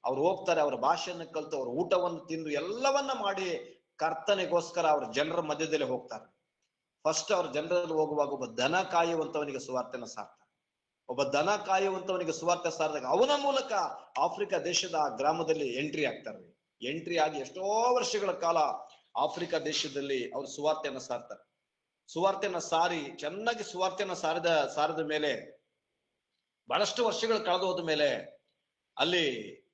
ಅವ್ರು ಹೋಗ್ತಾರೆ, ಅವ್ರ ಭಾಷೆಯನ್ನು ಕಲ್ತು, ಅವ್ರ ಊಟವನ್ನು ತಿಂದು ಎಲ್ಲವನ್ನ ಮಾಡಿ ಕರ್ತನೆಗೋಸ್ಕರ ಅವ್ರ ಜನರ ಮಧ್ಯದಲ್ಲಿ ಹೋಗ್ತಾರೆ. ಫಸ್ಟ್ ಅವ್ರ ಜನರಲ್ಲಿ ಹೋಗುವಾಗ ಒಬ್ಬ ದನ ಕಾಯುವಂತವನಿಗೆ ಸುವಾರ್ತೆನ ಸಾರ್ತಾರೆ. ಒಬ್ಬ ದನ ಕಾಯುವಂತವನಿಗೆ ಸುವಾರ್ತೆ ಸಾರಿದಾಗ ಅವನ ಮೂಲಕ ಆಫ್ರಿಕಾ ದೇಶದ ಆ ಗ್ರಾಮದಲ್ಲಿ ಎಂಟ್ರಿ ಆಗ್ತಾರೆ. ಎಂಟ್ರಿ ಆಗಿ ಎಷ್ಟೋ ವರ್ಷಗಳ ಕಾಲ ಆಫ್ರಿಕಾ ದೇಶದಲ್ಲಿ ಅವ್ರು ಸುವಾರ್ತೆಯನ್ನ ಸಾರ್ತಾರೆ. ಸುವಾರ್ತೆಯನ್ನ ಸಾರಿ ಚೆನ್ನಾಗಿ ಸುವಾರ್ತೆಯನ್ನ ಸಾರಿದ ಮೇಲೆ ಬಹಳಷ್ಟು ವರ್ಷಗಳು ಕಳೆದು ಹೋದ ಮೇಲೆ ಅಲ್ಲಿ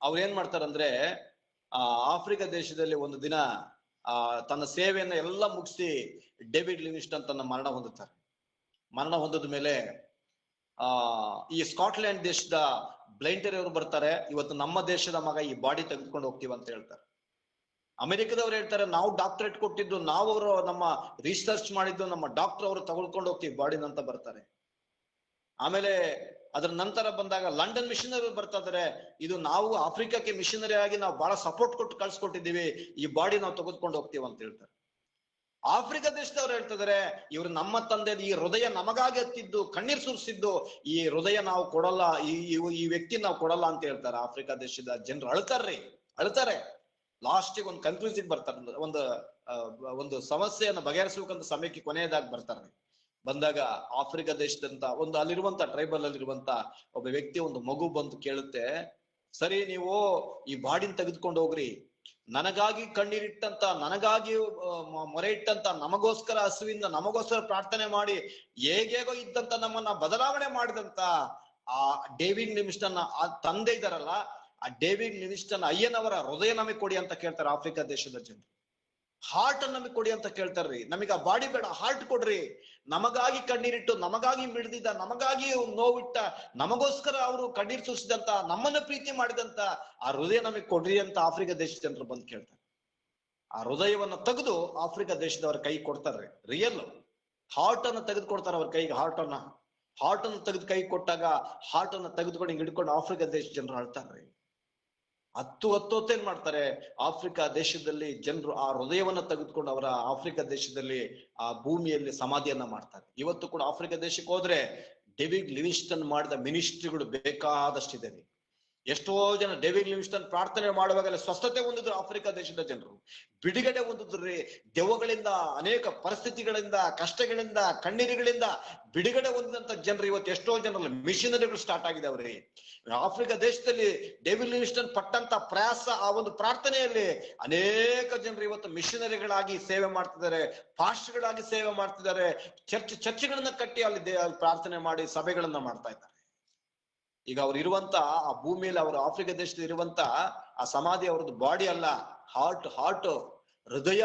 ಅವ್ರು ಏನ್ ಮಾಡ್ತಾರಂದ್ರೆ, ಆಫ್ರಿಕಾ ದೇಶದಲ್ಲಿ ಒಂದು ದಿನ ತನ್ನ ಸೇವೆಯನ್ನ ಎಲ್ಲ ಮುಗಿಸಿ ಡೇವಿಡ್ ಲಿವಿಂಗ್ಸ್ಟನ್ ತನ್ನ ಮರಣ ಹೊಂದುತ್ತಾರೆ. ಮರಣ ಹೊಂದಿದ ಮೇಲೆ ಈ ಸ್ಕಾಟ್ಲ್ಯಾಂಡ್ ದೇಶದ ಬ್ಲೈಂಟರಿ ಅವರು ಬರ್ತಾರೆ, ಇವತ್ತು ನಮ್ಮ ದೇಶದ ಮಗ ಈ ಬಾಡಿ ತೆಗೆದುಕೊಂಡು ಹೋಗ್ತೀವಿ ಅಂತ ಹೇಳ್ತಾರೆ. ಅಮೆರಿಕದವ್ರು ಹೇಳ್ತಾರೆ, ನಾವು ಡಾಕ್ಟರೇಟ್ ಕೊಟ್ಟಿದ್ದು, ನಾವು ಅವರು ನಮ್ಮ ರಿಸರ್ಚ್ ಮಾಡಿದ್ದು, ನಮ್ಮ ಡಾಕ್ಟರ್ ಅವರು ತಗೊಳ್ಕೊಂಡು ಹೋಗ್ತೀವಿ ಬಾಡಿನ ಅಂತ ಬರ್ತಾರೆ. ಆಮೇಲೆ ಅದ್ರ ನಂತರ ಬಂದಾಗ ಲಂಡನ್ ಮಿಷನರಿ ಬರ್ತಾ ಇದಾರೆ, ಇದು ನಾವು ಆಫ್ರಿಕಾಕ್ಕೆ ಮಿಷನರಿ ಆಗಿ ನಾವು ಬಹಳ ಸಪೋರ್ಟ್ ಕೊಟ್ಟು ಕಳ್ಸಿಕೊಟ್ಟಿದ್ದೀವಿ, ಈ ಬಾಡಿ ನಾವು ತೆಗೆದುಕೊಂಡು ಹೋಗ್ತೀವಿ ಅಂತ ಹೇಳ್ತಾರೆ. ಆಫ್ರಿಕಾ ದೇಶದವ್ರು ಹೇಳ್ತಿದಾರೆ, ಇವ್ರು ನಮ್ಮ ತಂದೆ, ಈ ಹೃದಯ ನಮಗಾಗಿ ಹತ್ತಿದ್ದು, ಕಣ್ಣೀರ್ ಸುರಿಸಿದ್ದು, ಈ ಹೃದಯ ನಾವು ಕೊಡಲ್ಲ, ಈ ವ್ಯಕ್ತಿ ನಾವು ಕೊಡಲ್ಲ ಅಂತ ಹೇಳ್ತಾರೆ. ಆಫ್ರಿಕಾ ದೇಶದ ಜನರು ಅಳ್ತಾರೆ. ಲಾಸ್ಟಿಗೆ ಒಂದು ಕನ್ಕ್ಲೂಸಿವ್ ಬರ್ತಾರೆ, ಒಂದು ಸಮಸ್ಯೆಯನ್ನು ಬಗೆಹರಿಸಬೇಕಂತ ಸಮಯಕ್ಕೆ ಕೊನೆಯದಾಗಿ ಬರ್ತಾರೆ. ಬಂದಾಗ ಆಫ್ರಿಕಾ ದೇಶದಂತ ಒಂದು ಅಲ್ಲಿರುವಂತ ಟ್ರೈಬಲ್ ಅಲ್ಲಿರುವಂತ ಒಬ್ಬ ವ್ಯಕ್ತಿ, ಒಂದು ಮಗು ಬಂದು ಕೇಳುತ್ತೆ, ಸರಿ ನೀವು ಈ ಬಾಡಿನ ತೆಗೆದುಕೊಂಡು ಹೋಗ್ರಿ, ನನಗಾಗಿ ಕಣ್ಣೀರಿಟ್ಟಂತ, ನನಗಾಗಿ ಮೊರೆ ಇಟ್ಟಂತ, ನಮಗೋಸ್ಕರ ಹಸುವಿಂದ ನಮಗೋಸ್ಕರ ಪ್ರಾರ್ಥನೆ ಮಾಡಿ ಹೇಗೇಗೋ ಇದ್ದಂತ ನಮ್ಮನ್ನ ಬದಲಾವಣೆ ಮಾಡಿದಂತ ಆ ಡೇವಿಡ್ ಲಿವಿಂಗ್ಸ್ಟನ್ ಆ ತಂದೆ ಇದಾರಲ್ಲ, ಆ ಡೇವಿಡ್ ಲಿವಿಂಗ್ಸ್ಟನ್ ಅಯ್ಯನವರ ಹೃದಯ ನಮಗೆ ಕೊಡಿ ಅಂತ ಕೇಳ್ತಾರೆ ಆಫ್ರಿಕಾ ದೇಶದ ಜನರು. ಹಾರ್ಟ್ ನಮಗೆ ಕೊಡಿ ಅಂತ ಕೇಳ್ತಾರ್ರಿ. ನಮಗ ಆ ಬಾಡಿ ಬೇಡ, ಹಾರ್ಟ್ ಕೊಡ್ರಿ. ನಮಗಾಗಿ ಕಣ್ಣೀರಿಟ್ಟು, ನಮಗಾಗಿ ಮಿಡ್ದಿದ್ದ, ನಮಗಾಗಿ ನೋವಿಟ್ಟ, ನಮಗೋಸ್ಕರ ಅವರು ಕಣ್ಣೀರ್ ಸುರಿಸಿದಂತ, ನಮ್ಮನ್ನ ಪ್ರೀತಿ ಮಾಡಿದಂತ ಆ ಹೃದಯ ನಮಗೆ ಕೊಡ್ರಿ ಅಂತ ಆಫ್ರಿಕಾ ದೇಶದ ಜನರು ಬಂದು ಕೇಳ್ತಾರೆ. ಆ ಹೃದಯವನ್ನ ತೆಗೆದು ಆಫ್ರಿಕಾ ದೇಶದವ್ರ ಕೈ ಕೊಡ್ತಾರ್ರಿ. ರಿಯಲ್ ಹಾರ್ಟ್ ಅನ್ನ ತೆಗೆದುಕೊಡ್ತಾರೆ ಅವ್ರ ಕೈಗೆ. ಹಾರ್ಟ್ ಅನ್ನು ತೆಗೆದು ಕೈ ಕೊಟ್ಟಾಗ ಹಾರ್ಟ್ ಅನ್ನ ತೆಗೆದುಕೊಂಡು ಹಿಂಗ್ ಹಿಡ್ಕೊಂಡು ಆಫ್ರಿಕಾ ದೇಶದ ಜನರು ಅಳ್ತಾರ್ರಿ. ಹೊತ್ತೇನ್ ಮಾಡ್ತಾರೆ, ಆಫ್ರಿಕಾ ದೇಶದಲ್ಲಿ ಜನರು ಆ ಹೃದಯವನ್ನ ತೆಗೆದುಕೊಂಡು ಅವರ ಆಫ್ರಿಕಾ ದೇಶದಲ್ಲಿ ಆ ಭೂಮಿಯಲ್ಲಿ ಸಮಾಧಿಯನ್ನ ಮಾಡ್ತಾರೆ. ಇವತ್ತು ಕೂಡ ಆಫ್ರಿಕಾ ದೇಶಕ್ಕೆ ಹೋದ್ರೆ ಡೇವಿಡ್ ಲಿವಿಂಗ್ಸ್ಟನ್ ಮಾಡಿದ ಮಿನಿಸ್ಟ್ರಿಗಳು ಬೇಕಾದಷ್ಟಿದೆ. ಎಷ್ಟೋ ಜನ ಡೇವಿಡ್ ಲಿವಿಂಗ್ಸ್ಟನ್ ಪ್ರಾರ್ಥನೆ ಮಾಡುವಾಗಲೇ ಸ್ವಸ್ಥತೆ ಹೊಂದಿದ್ರು ಆಫ್ರಿಕಾ ದೇಶದ ಜನರು, ಬಿಡುಗಡೆ ಹೊಂದಿದ್ರಿ. ದೆವ್ವಗಳಿಂದ, ಅನೇಕ ಪರಿಸ್ಥಿತಿಗಳಿಂದ, ಕಷ್ಟಗಳಿಂದ, ಕಣ್ಣೀರುಗಳಿಂದ ಬಿಡುಗಡೆ ಹೊಂದಿದಂತ ಜನರು ಇವತ್ತು ಎಷ್ಟೋ ಜನರಲ್ಲಿ ಮಿಷನರಿಗಳು ಸ್ಟಾರ್ಟ್ ಆಗಿದಾವ್ರಿ. ಆಫ್ರಿಕಾ ದೇಶದಲ್ಲಿ ಡೇವಿಡ್ ಲಿವಿಂಗ್ಸ್ಟನ್ ಪಟ್ಟಂತ ಪ್ರಯಾಸ, ಆ ಒಂದು ಪ್ರಾರ್ಥನೆಯಲ್ಲಿ ಅನೇಕ ಜನರು ಇವತ್ತು ಮಿಷನರಿಗಳಾಗಿ ಸೇವೆ ಮಾಡ್ತಿದ್ದಾರೆ, ಪಾಸ್ಟರ್ಗಳಾಗಿ ಸೇವೆ ಮಾಡ್ತಿದ್ದಾರೆ, ಚರ್ಚ್ಗಳನ್ನ ಕಟ್ಟಿ ಅಲ್ಲಿ ಪ್ರಾರ್ಥನೆ ಮಾಡಿ ಸಭೆಗಳನ್ನ ಮಾಡ್ತಾ ಇದ್ದಾರೆ. ಈಗ ಅವ್ರು ಇರುವಂತ ಆ ಭೂಮಿಯಲ್ಲಿ, ಅವರು ಆಫ್ರಿಕಾ ದೇಶದಲ್ಲಿ ಇರುವಂತ ಆ ಸಮಾಧಿ ಅವ್ರದ್ದು ಬಾಡಿ ಅಲ್ಲ, ಹಾರ್ಟ್ ಹೃದಯ.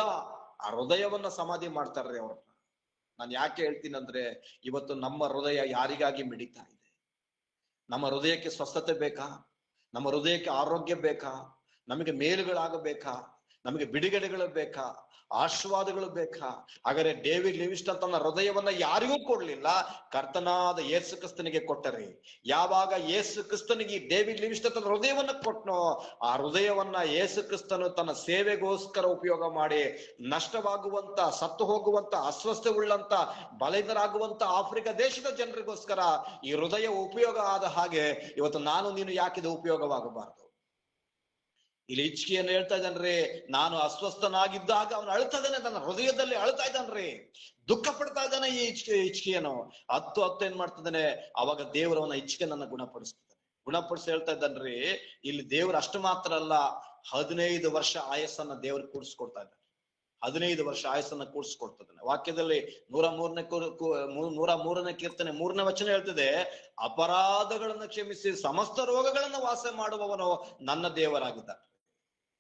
ಆ ಹೃದಯವನ್ನ ಸಮಾಧಿ ಮಾಡ್ತಾರ್ರಿ ಅವ್ರನ್ನ. ನಾನು ಯಾಕೆ ಹೇಳ್ತೀನಂದ್ರೆ, ಇವತ್ತು ನಮ್ಮ ಹೃದಯ ಯಾರಿಗಾಗಿ ಮಿಡಿತಾ ಇದೆ? ನಮ್ಮ ಹೃದಯಕ್ಕೆ ಸ್ವಸ್ಥತೆ ಬೇಕಾ? ನಮ್ಮ ಹೃದಯಕ್ಕೆ ಆರೋಗ್ಯ ಬೇಕಾ? ನಮಗೆ ಮೇಲುಗಳಾಗಬೇಕಾ? ನಮಗೆ ಬಿಡುಗಡೆಗಳು ಬೇಕಾ? ಆಶೀರ್ವಾದಗಳು ಬೇಕಾ? ಹಾಗಾದ್ರೆ ಡೇವಿಡ್ ಲಿವಿಂಗ್ಸ್ಟನ್ ತನ್ನ ಹೃದಯವನ್ನ ಯಾರಿಗೂ ಕೊಡ್ಲಿಲ್ಲ, ಕರ್ತನಾದ ಯೇಸು ಕ್ರಿಸ್ತನಿಗೆ ಕೊಟ್ಟರಿ. ಯಾವಾಗ ಯೇಸು ಕ್ರಿಸ್ತನಿಗೆ ಡೇವಿಡ್ ಲಿವಿಂಗ್ಸ್ಟನ್ ತನ್ನ ಹೃದಯವನ್ನ ಕೊಟ್ಟನೋ, ಆ ಹೃದಯವನ್ನ ಯೇಸು ಕ್ರಿಸ್ತನು ತನ್ನ ಸೇವೆಗೋಸ್ಕರ ಉಪಯೋಗ ಮಾಡಿ, ನಷ್ಟವಾಗುವಂತ, ಸತ್ತು ಹೋಗುವಂತ, ಅಸ್ವಸ್ಥ ಉಳ್ಳಂತ, ಬಲಿದರಾಗುವಂತ ಆಫ್ರಿಕಾ ದೇಶದ ಜನರಿಗೋಸ್ಕರ ಈ ಹೃದಯ ಉಪಯೋಗ ಆದ ಹಾಗೆ ಇವತ್ತು ನಾನು ನೀನು ಯಾಕಿದು ಉಪಯೋಗವಾಗಬಾರದು? ಇಲ್ಲಿ ಹಿಜ್ಕೀಯನು ಹೇಳ್ತಾ ಇದ್ದಾನ್ರಿ, ನಾನು ಅಸ್ವಸ್ಥನಾಗಿದ್ದಾಗ ಅವನು ಅಳ್ತಾ ಇದ್ದಾನೆ, ತನ್ನ ಹೃದಯದಲ್ಲಿ ಅಳ್ತಾ ಇದ್ದಾನ್ರಿ, ದುಃಖ ಪಡ್ತಾ ಇದ್ದಾನೆ. ಈ ಹಿಜ್ಕೀಯನು ಹತ್ತು ಏನ್ ಮಾಡ್ತಿದ್ದಾನೆ, ಅವಾಗ ದೇವರವನ್ನ ಹಿಜ್ಕೀಯನನ್ನ ಗುಣಪಡಿಸಿ ಹೇಳ್ತಾ ಇದ್ದಾನ್ರಿ, ಇಲ್ಲಿ ದೇವ್ರು ಅಷ್ಟು ಮಾತ್ರ ಅಲ್ಲ, 15 ವರ್ಷ ಆಯಸ್ಸನ್ನ ದೇವ್ರು ಕೂಡಿಸ್ಕೊಡ್ತಾ ಇದ್ದಾನೆ. 15 ವರ್ಷ ಆಯಸ್ಸನ್ನ ಕೂಡಿಸ್ಕೊಡ್ತಿದ್ದಾನೆ. ವಾಕ್ಯದಲ್ಲಿ 103ನೇ ಕೀರ್ತನೆ 3ನೇ ವಚನ ಹೇಳ್ತಿದೆ, ಅಪರಾಧಗಳನ್ನ ಕ್ಷಮಿಸಿ ಸಮಸ್ತ ರೋಗಗಳನ್ನ ವಾಸ ಮಾಡುವವನು ನನ್ನ ದೇವರಾಗಿದ್ದಾನೆ.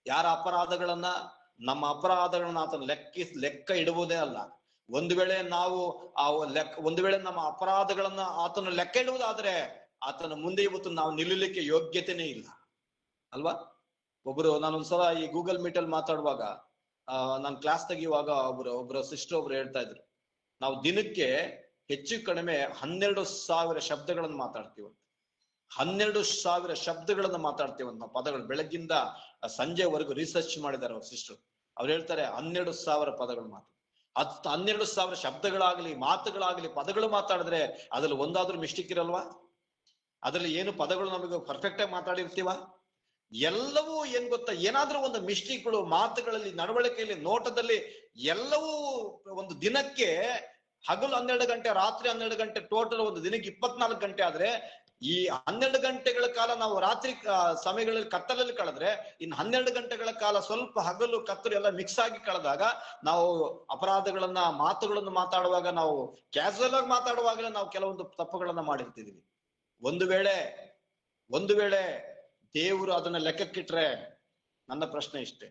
ಯಾರ ಅಪರಾಧಗಳನ್ನ? ನಮ್ಮ ಅಪರಾಧಗಳನ್ನ ಆತನ ಲೆಕ್ಕ ಇಡುವುದೇ ಅಲ್ಲ. ಒಂದು ವೇಳೆ ನಮ್ಮ ಅಪರಾಧಗಳನ್ನ ಆತನ ಲೆಕ್ಕ ಇಡುವುದಾದ್ರೆ ಆತನ ಮುಂದೆ ಇವತ್ತು ನಾವು ನಿಲ್ಲಲಿಕ್ಕೆ ಯೋಗ್ಯತೆನೇ ಇಲ್ಲ ಅಲ್ವಾ? ನಾನೊಂದ್ಸಲ ಈ ಗೂಗಲ್ ಮೀಟ್ ಅಲ್ಲಿ ಮಾತಾಡುವಾಗ, ನಾನು ಕ್ಲಾಸ್ ತೆಗಿಯುವಾಗ ಒಬ್ರು ಸಿಸ್ಟರ್ ಹೇಳ್ತಾ ಇದ್ರು, ನಾವು ದಿನಕ್ಕೆ ಹೆಚ್ಚು ಕಡಿಮೆ 12,000 ಶಬ್ದಗಳನ್ನು ಮಾತಾಡ್ತೀವಂತ. 12,000 ಶಬ್ದಗಳನ್ನ ಮಾತಾಡ್ತೀವಂತ ನಾವು, ಪದಗಳು. ಬೆಳಗ್ಗಿಂದ ಸಂಜೆವರೆಗೂ ರಿಸರ್ಚ್ ಮಾಡಿದ್ದಾರೆ ಅವ್ರ ಸಿಸ್ಟರ್. ಅವ್ರು ಹೇಳ್ತಾರೆ 12,000 ಪದಗಳು ಮಾತಾಡ. 12,000 ಶಬ್ದಗಳಾಗ್ಲಿ, ಮಾತುಗಳಾಗ್ಲಿ, ಪದಗಳು ಮಾತಾಡಿದ್ರೆ ಅದ್ರಲ್ಲಿ ಒಂದಾದ್ರೂ ಮಿಸ್ಟೇಕ್ ಇರಲ್ವಾ? ಅದ್ರಲ್ಲಿ ಏನು ಪದಗಳು ನಮಗೆ ಪರ್ಫೆಕ್ಟ್ ಆಗಿ ಮಾತಾಡಿರ್ತೀವ? ಎಲ್ಲವೂ ಏನ್ ಗೊತ್ತಾ, ಏನಾದ್ರೂ ಒಂದು ಮಿಸ್ಟೇಕ್ಗಳು ಮಾತುಗಳಲ್ಲಿ, ನಡವಳಿಕೆಯಲ್ಲಿ, ನೋಟದಲ್ಲಿ, ಎಲ್ಲವೂ ಒಂದು ದಿನಕ್ಕೆ ಹಗಲು 12 ಗಂಟೆ, ರಾತ್ರಿ 12 ಗಂಟೆ, ಟೋಟಲ್ ಒಂದು ದಿನಕ್ಕೆ 24 ಗಂಟೆ ಆದ್ರೆ, ಈ 12 ಗಂಟೆಗಳ ಕಾಲ ನಾವು ರಾತ್ರಿ ಸಮಯಗಳಲ್ಲಿ ಕತ್ತಲಲ್ಲಿ ಕಳೆದ್ರೆ, ಇನ್ನು 12 ಗಂಟೆಗಳ ಕಾಲ ಸ್ವಲ್ಪ ಹಗಲು ಕತ್ತಲು ಎಲ್ಲ ಮಿಕ್ಸ್ ಆಗಿ ಕಳೆದಾಗ, ನಾವು ಅಪರಾಧಗಳನ್ನ, ಮಾತುಗಳನ್ನು ಮಾತಾಡುವಾಗ, ನಾವು ಕ್ಯಾಸುವಲ್ ಆಗಿ ಮಾತಾಡುವಾಗಲೇ ನಾವು ಕೆಲವೊಂದು ತಪ್ಪುಗಳನ್ನ ಮಾಡಿರ್ತಿದೀವಿ. ಒಂದು ವೇಳೆ ದೇವರು ಅದನ್ನ ಲೆಕ್ಕಕ್ಕಿಟ್ರೆ, ನನ್ನ ಪ್ರಶ್ನೆ ಇಷ್ಟೇ,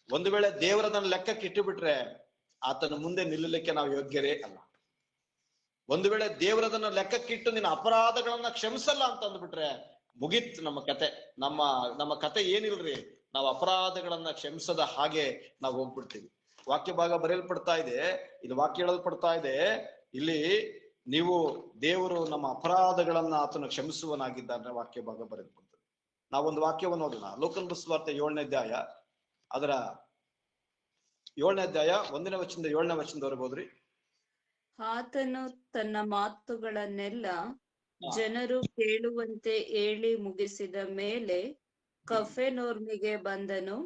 ಒಂದು ವೇಳೆ ದೇವರು ಅದನ್ನ ಲೆಕ್ಕಕ್ಕಿಟ್ಟು ಬಿಟ್ರೆ ಆತನ ಮುಂದೆ ನಿಲ್ಲಲಿಕ್ಕೆ ನಾವು ಯೋಗ್ಯರೇ ಅಲ್ಲ. ಒಂದು ವೇಳೆ ದೇವರದನ್ನ ಲೆಕ್ಕಕ್ಕಿಟ್ಟು ನಿನ್ನ ಅಪರಾಧಗಳನ್ನ ಕ್ಷಮಿಸಲ್ಲ ಅಂತ ಅಂದ್ಬಿಟ್ರೆ ಮುಗಿತ್ ನಮ್ಮ ಕತೆ. ನಮ್ಮ ಕತೆ ಏನಿಲ್ರಿ, ನಾವು ಅಪರಾಧಗಳನ್ನ ಕ್ಷಮಿಸದ ಹಾಗೆ ನಾವು ಹೋಗ್ಬಿಡ್ತೀವಿ. ವಾಕ್ಯ ಭಾಗ ಬರೆಯಲ್ಪಡ್ತಾ ಇದೆ, ಇದು ವಾಕ್ಯ ಹೇಳಲ್ಪಡ್ತಾ ಇದೆ ಇಲ್ಲಿ, ನೀವು ದೇವರು ನಮ್ಮ ಅಪರಾಧಗಳನ್ನ ಆತನು ಕ್ಷಮಿಸುವನಾಗಿದ್ದಾನೆ ವಾಕ್ಯ ಭಾಗ ಬರೆಯಲ್ಪಡ್ತದೆ. ನಾವೊಂದು ವಾಕ್ಯವನ್ನು ನೋಡೋಣ. ಲೋಕನ ಸುವಾರ್ತೆ 7ನೇ ಅಧ್ಯಾಯ, ಅದರ 7ನೇ ಅಧ್ಯಾಯ 1ನೇ ವಚನದಿಂದ 7ನೇ ವಚನದವರೆಗೆ ಹೋದ್ರಿ. ಆತನು ತನ್ನ ಮಾತುಗಳನ್ನೆಲ್ಲ ಜನರು ಕೇಳುವಂತೆ ಹೇಳಿ ಮುಗಿಸಿದ ಮೇಲೆ ಕಫೆರ್ನೌಮಿಗೆ ಬಂದನು.